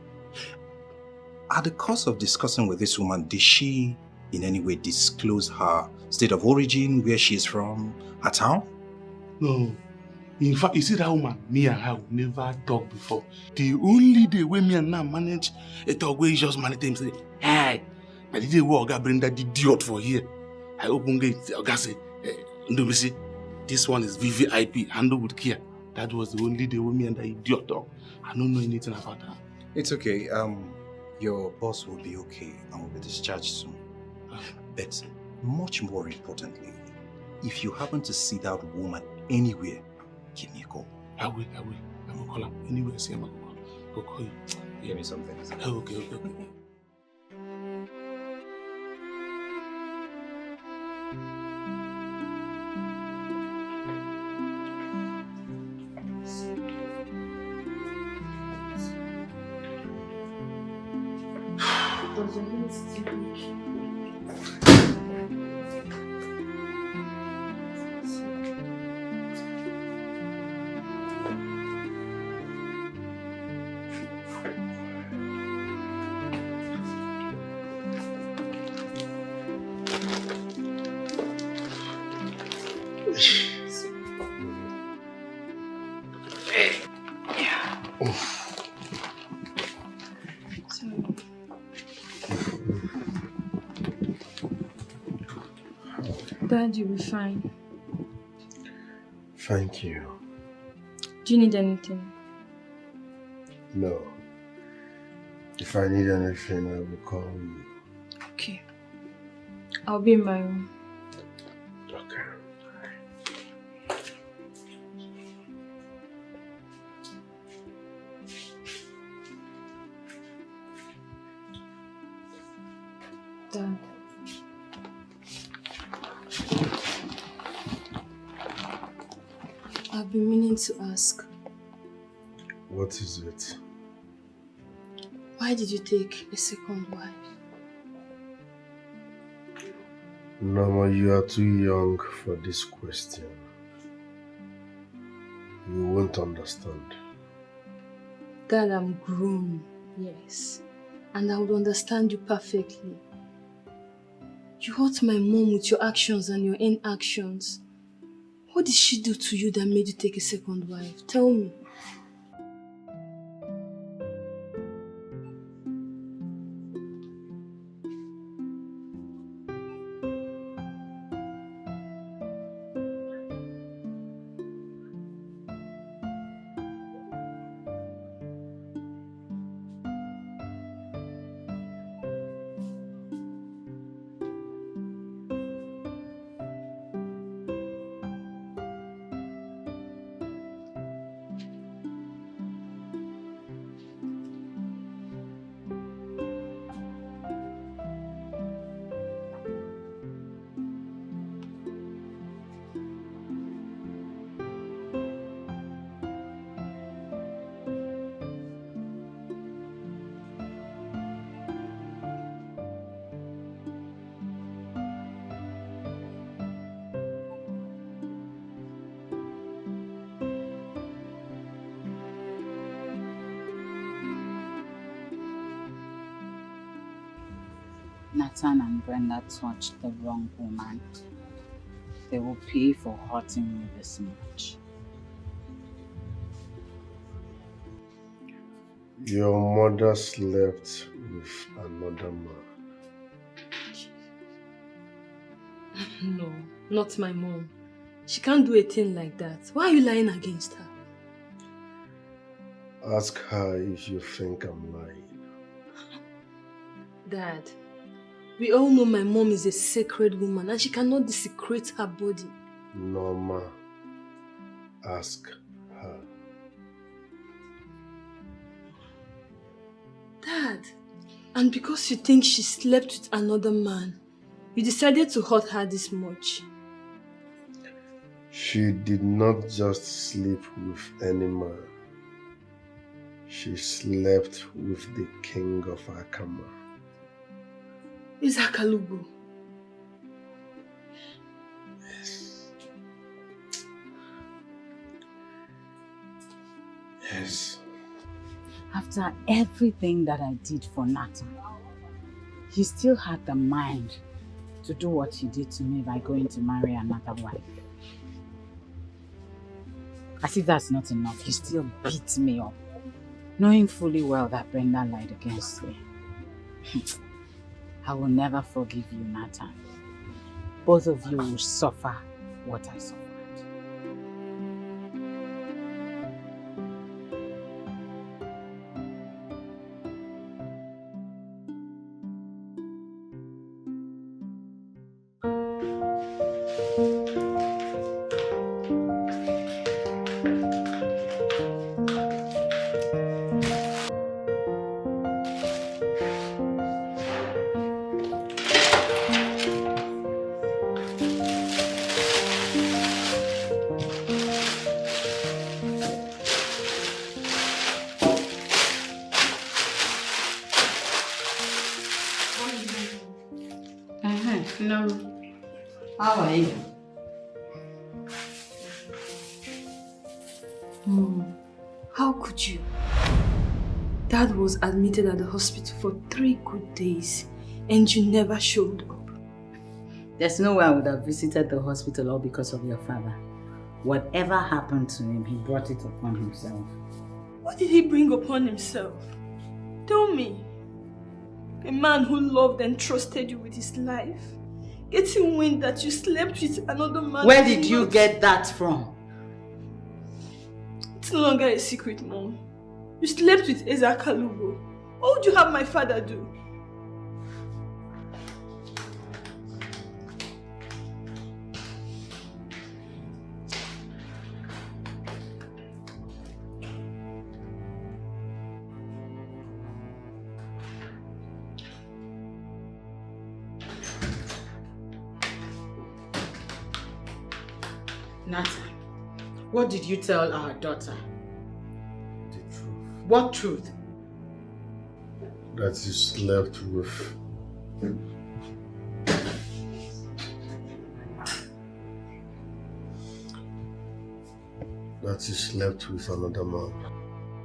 At the course of discussing with this woman, did she in any way disclose her state of origin, where she is from, her town? No. In fact, you see that woman, me and her never talked before. The only day when me and her manage a talk where he just manage them say, hey, but the day where Oga bring that idiot for here, I open gate, Oga say, Ndobisi, this one is VVIP, handle with care. That was the only day when me and that idiot talk. I don't know anything about her. It's okay. Your boss will be okay and will be discharged soon. But much more importantly, if you happen to see that woman anywhere, give me a call. I will. I will call her. Anywhere I see him, I will go call you. Give me something. Okay. Dad, you'll be fine. Thank you. Do you need anything? No. If I need anything, I will call you. Okay. I'll be in my room. Okay. Dad. I've been meaning to ask. What is it? Why did you take a second wife? Norma, you are too young for this question. You won't understand. Dad, I'm grown, yes. And I would understand you perfectly. You hurt my mom with your actions and your inactions. What did she do to you that made you take a second wife? Tell me. Nathan and Brenda touched the wrong woman. They will pay for hurting me this much. Your mother slept with another man. No, not my mom. She can't do a thing like that. Why are you lying against her? Ask her if you think I'm lying. Dad, we all know my mom is a sacred woman and she cannot desecrate her body. Norma, ask her. Dad, and because you think she slept with another man, you decided to hurt her this much. She did not just sleep with any man. She slept with the king of Akama. Is Akalugo? Yes. Yes. After everything that I did for Nathan, he still had the mind to do what he did to me by going to marry another wife. As if that's not enough, he still beat me up, knowing fully well that Brenda lied against me. I will never forgive you, Nathan. Both of you will suffer what I suffered. No. How are you? Mom, how could you? Dad was admitted at the hospital for 3 good days and you never showed up. There's no way I would have visited the hospital all because of your father. Whatever happened to him, he brought it upon himself. What did he bring upon himself? Tell me. A man who loved and trusted you with his life, getting wind that you slept with another man. Where did you get that from? It's no longer a secret, Mom. You slept with Eza Kalubo. What would you have my father do? Nathan, what did you tell our daughter? The truth. What truth? That you slept with. That you slept with another man.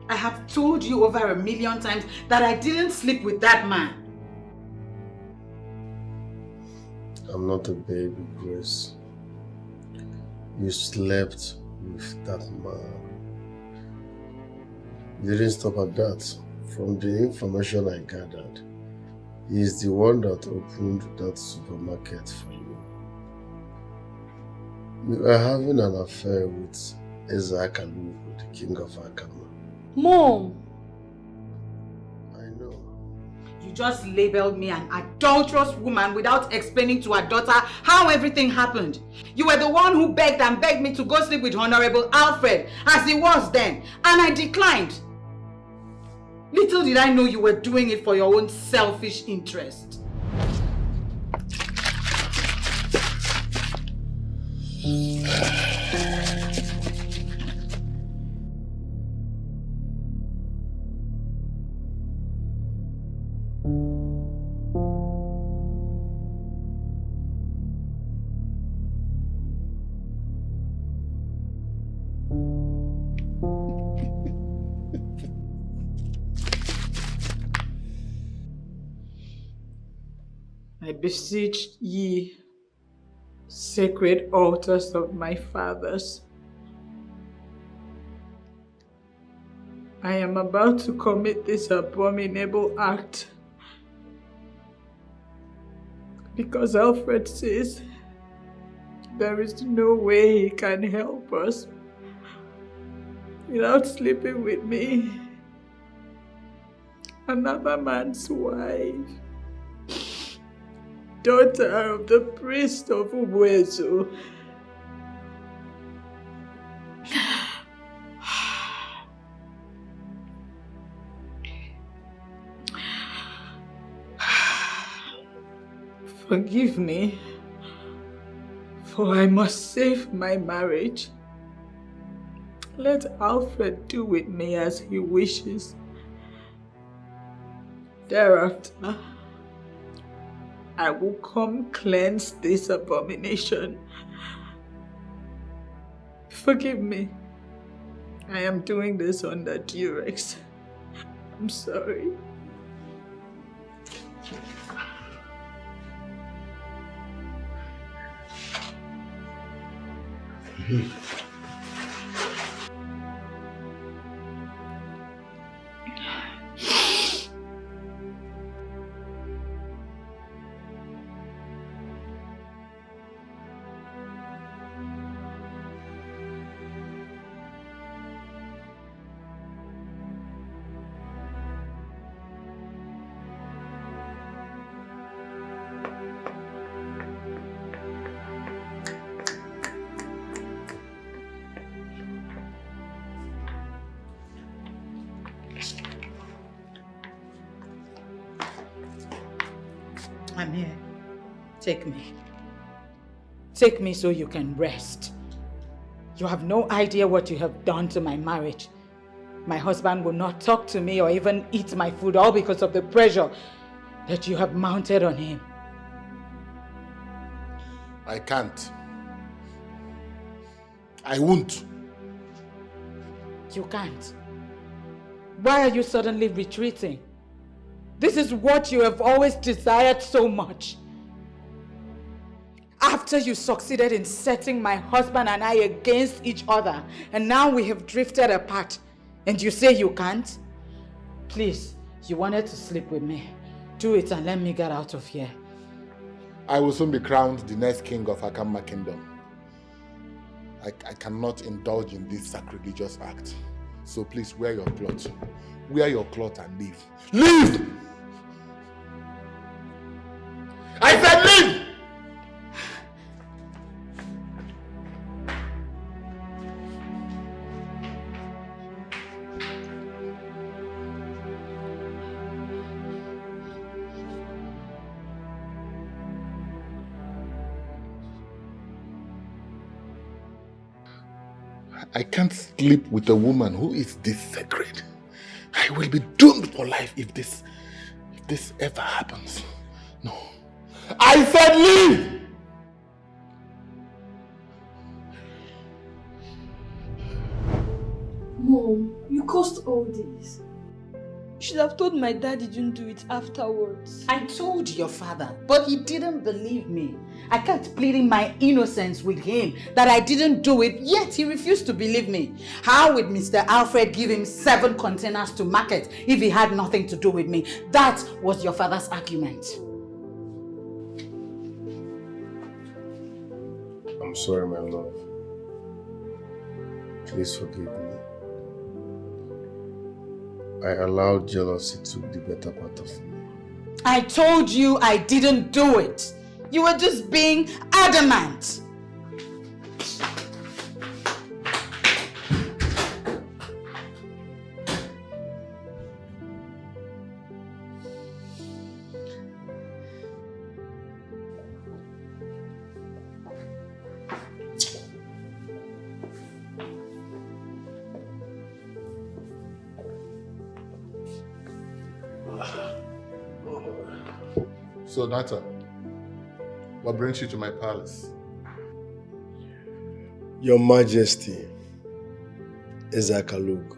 I have told you over 1,000,000 times that I didn't sleep with that man. I'm not a baby, Grace. You slept with that man. You didn't stop at that. From the information I gathered, he is the one that opened that supermarket for you. You are having an affair with Ezakalu, the king of Akama. Mom! I know. You just labeled me an adulterous woman without explaining to our daughter how everything happened. You were the one who begged and begged me to go sleep with Honorable Alfred, as he was then, and I declined. Little did I know you were doing it for your own selfish interest. I beseech ye, sacred altars of my fathers. I am about to commit this abominable act because Alfred says there is no way he can help us without sleeping with me, another man's wife, daughter of the priest of Ubwezu. Forgive me, for I must save my marriage. Let Alfred do with me as he wishes. Thereafter, I will come cleanse this abomination. Forgive me. I am doing this under duress. I'm sorry. I'm here. Take me. Take me so you can rest. You have no idea what you have done to my marriage. My husband will not talk to me or even eat my food, all because of the pressure that you have mounted on him. I can't. I won't. You can't. Why are you suddenly retreating? This is what you have always desired so much. After you succeeded in setting my husband and I against each other, and now we have drifted apart, and you say you can't? Please, you wanted to sleep with me. Do it and let me get out of here. I will soon be crowned the next king of Akama Kingdom. I cannot indulge in this sacrilegious act. So please wear your cloth. Wear your cloth and leave. Leave! I said leave! I can't sleep with a woman who is this sacred. I will be doomed for life if this ever happens. No. I said leave! Mom, you caused all this. You should have told my dad you didn't do it afterwards. I told your father, but he didn't believe me. I kept pleading my innocence with him that I didn't do it, yet he refused to believe me. How would Mr. Alfred give him 7 containers to market if he had nothing to do with me? That was your father's argument. I'm sorry, my love. Please forgive me. I allowed jealousy to be the better part of me. I told you I didn't do it. You were just being adamant. So, Nata, what brings you to my palace? Your Majesty, Ezakalugo,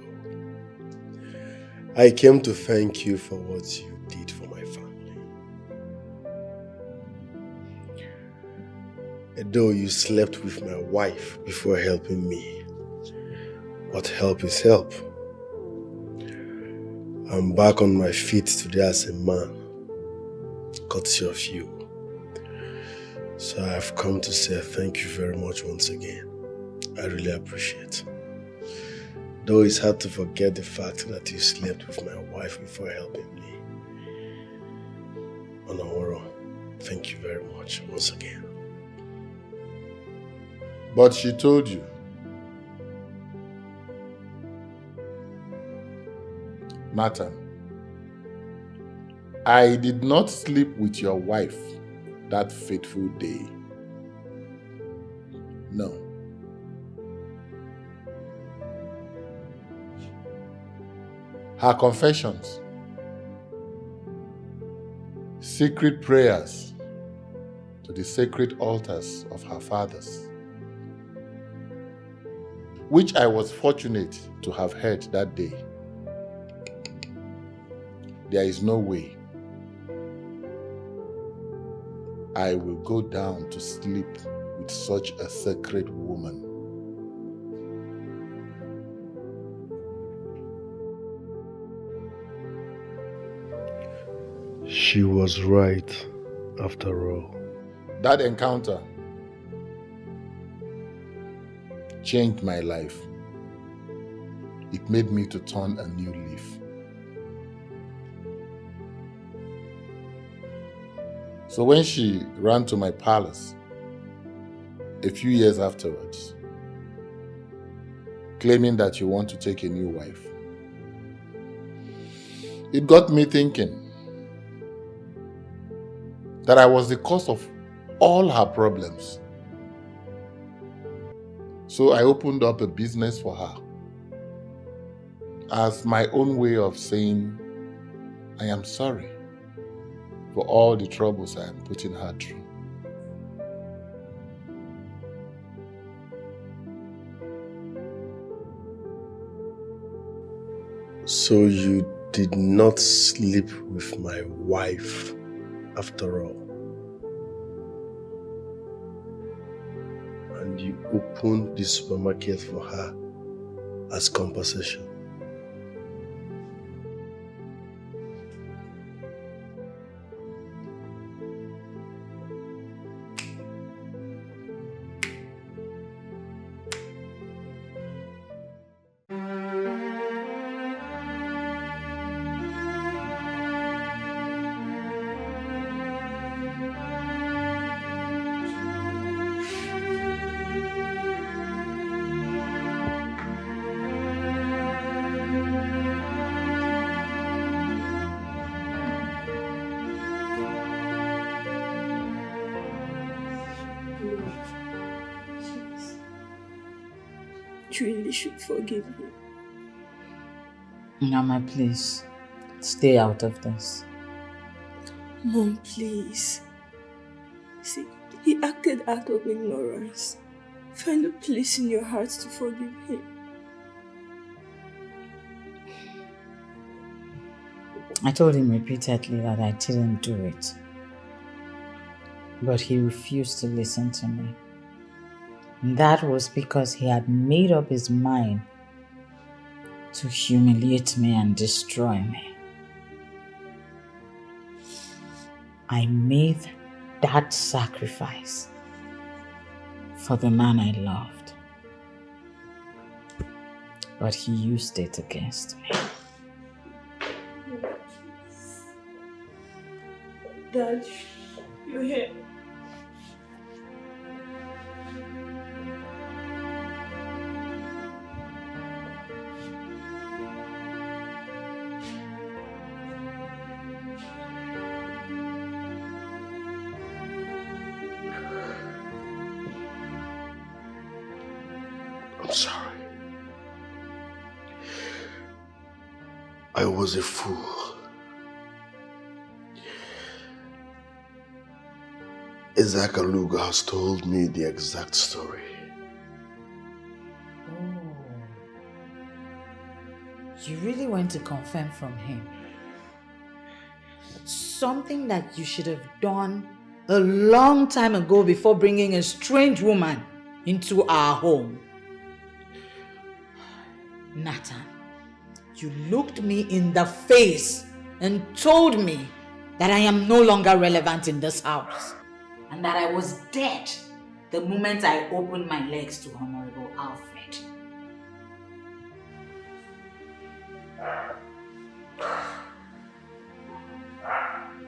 I came to thank you for what you did for my family. Though you slept with my wife before helping me, but help is help. I'm back on my feet today as a man, courtesy of you. So I've come to say thank you very much once again. I really appreciate it. Though it's hard to forget the fact that you slept with my wife before helping me. Onaworo, thank you very much once again. But she told you. Nathan, I did not sleep with your wife that fateful day. No. Her confessions, secret prayers to the sacred altars of her fathers, which I was fortunate to have heard that day. There is no way I will go down to sleep with such a sacred woman. She was right, after all. That encounter changed my life. It made me to turn a new leaf. So when she ran to my palace a few years afterwards, claiming that you want to take a new wife, it got me thinking that I was the cause of all her problems. So I opened up a business for her as my own way of saying, I am sorry for all the troubles I am putting her through. So you did not sleep with my wife after all? And you opened the supermarket for her as compensation? you really should forgive him. Mama, please, stay out of this. Mom, please. See, he acted out of ignorance. Find a place in your heart to forgive him. I told him repeatedly that I didn't do it. But he refused to listen to me. That was because he had made up his mind to humiliate me and destroy me. I made that sacrifice for the man I loved. But he used it against me. Dad, you're here. I'm sorry. I was a fool. Isaac Aluga has told me the exact story. Oh. You really went to confirm from him. Something that you should have done a long time ago before bringing a strange woman into our home. Nathan, you looked me in the face and told me that I am no longer relevant in this house and that I was dead the moment I opened my legs to Honorable Alfred.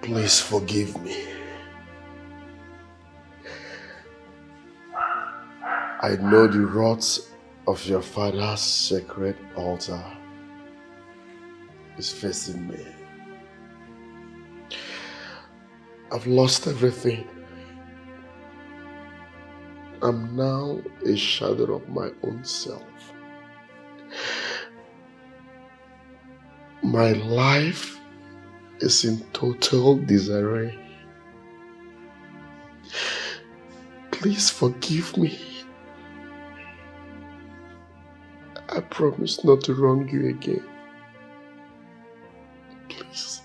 Please forgive me. I know the wrath of your father's sacred altar is facing me. I've lost everything. I'm now a shadow of my own self. My life is in total disarray. Please forgive me. I promise not to wrong you again. Please.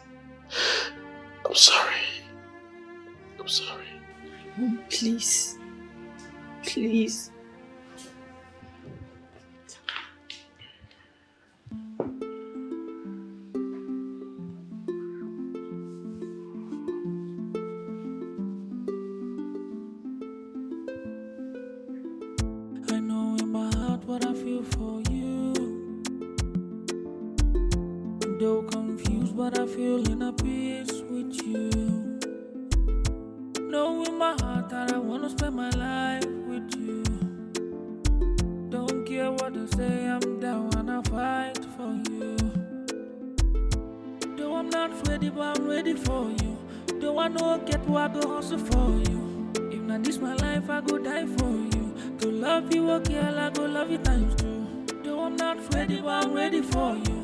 I'm sorry. I'm sorry. Mom, please. Please. I know in my heart what I feel for you. Though confused, but I feel in a peace with you. Know in my heart that I wanna spend my life with you. Don't care what they say, I'm down and I fight for you. Though I'm not ready, but I'm ready for you. Though I know get what I go hustle for you. If not this my life, I go die for you. To love you, okay, I go love you times two. Though I'm not ready, but I'm ready for you.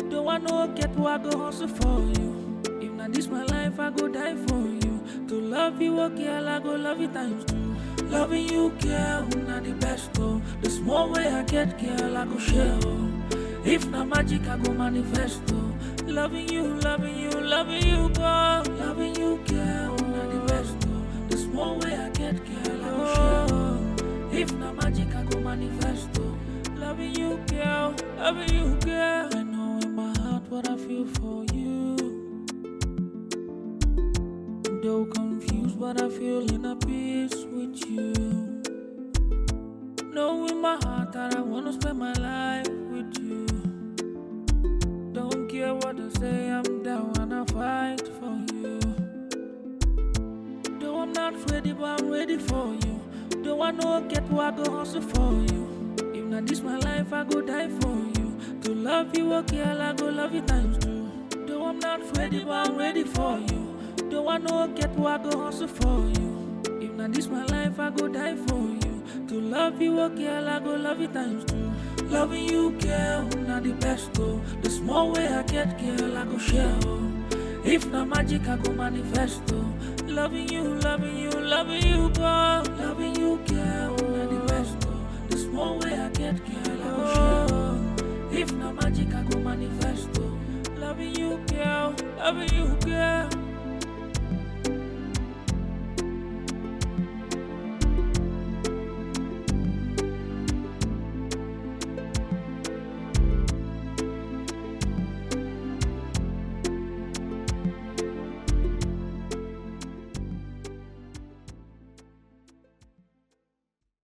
Though I know get what I go hustle for you. If not this my life, I go die for you. To love you, okay, I go love you times two. Loving you, girl, not the best, oh. The small way I get, girl, I go share, oh. If not magic, I go manifest, oh. Loving you, loving you, loving you, girl. Loving you, girl, not the best, oh. The small way I get, girl, I go share, oh. If not magic, I go manifest, oh. Loving you, girl, loving you, girl. I know in my heart what I feel for you. Though confused, but I feel in a peace with you. Know in my heart that I wanna spend my life with you. Don't care what they say, I'm down and I fight for you. Though I'm not ready, but I'm ready for you. Though I know get what I go hustle for you. If not this my life, I go die for you. To love you, okay, I go love you times two. Though I'm not ready, but I'm ready for you. Though I know get what I go hustle for you. If not this my life, I go die for you. To love you, okay, I go love you times two. Loving you, girl, not the best, oh. The small way I get, girl, I go share, oh. If not magic, I go manifest, oh. Loving you, loving you, loving you, girl. Loving you, girl, not the best, oh. The small way I get, girl, I go share, oh. If not magic, I go manifest, oh. Loving you, girl, loving you, girl.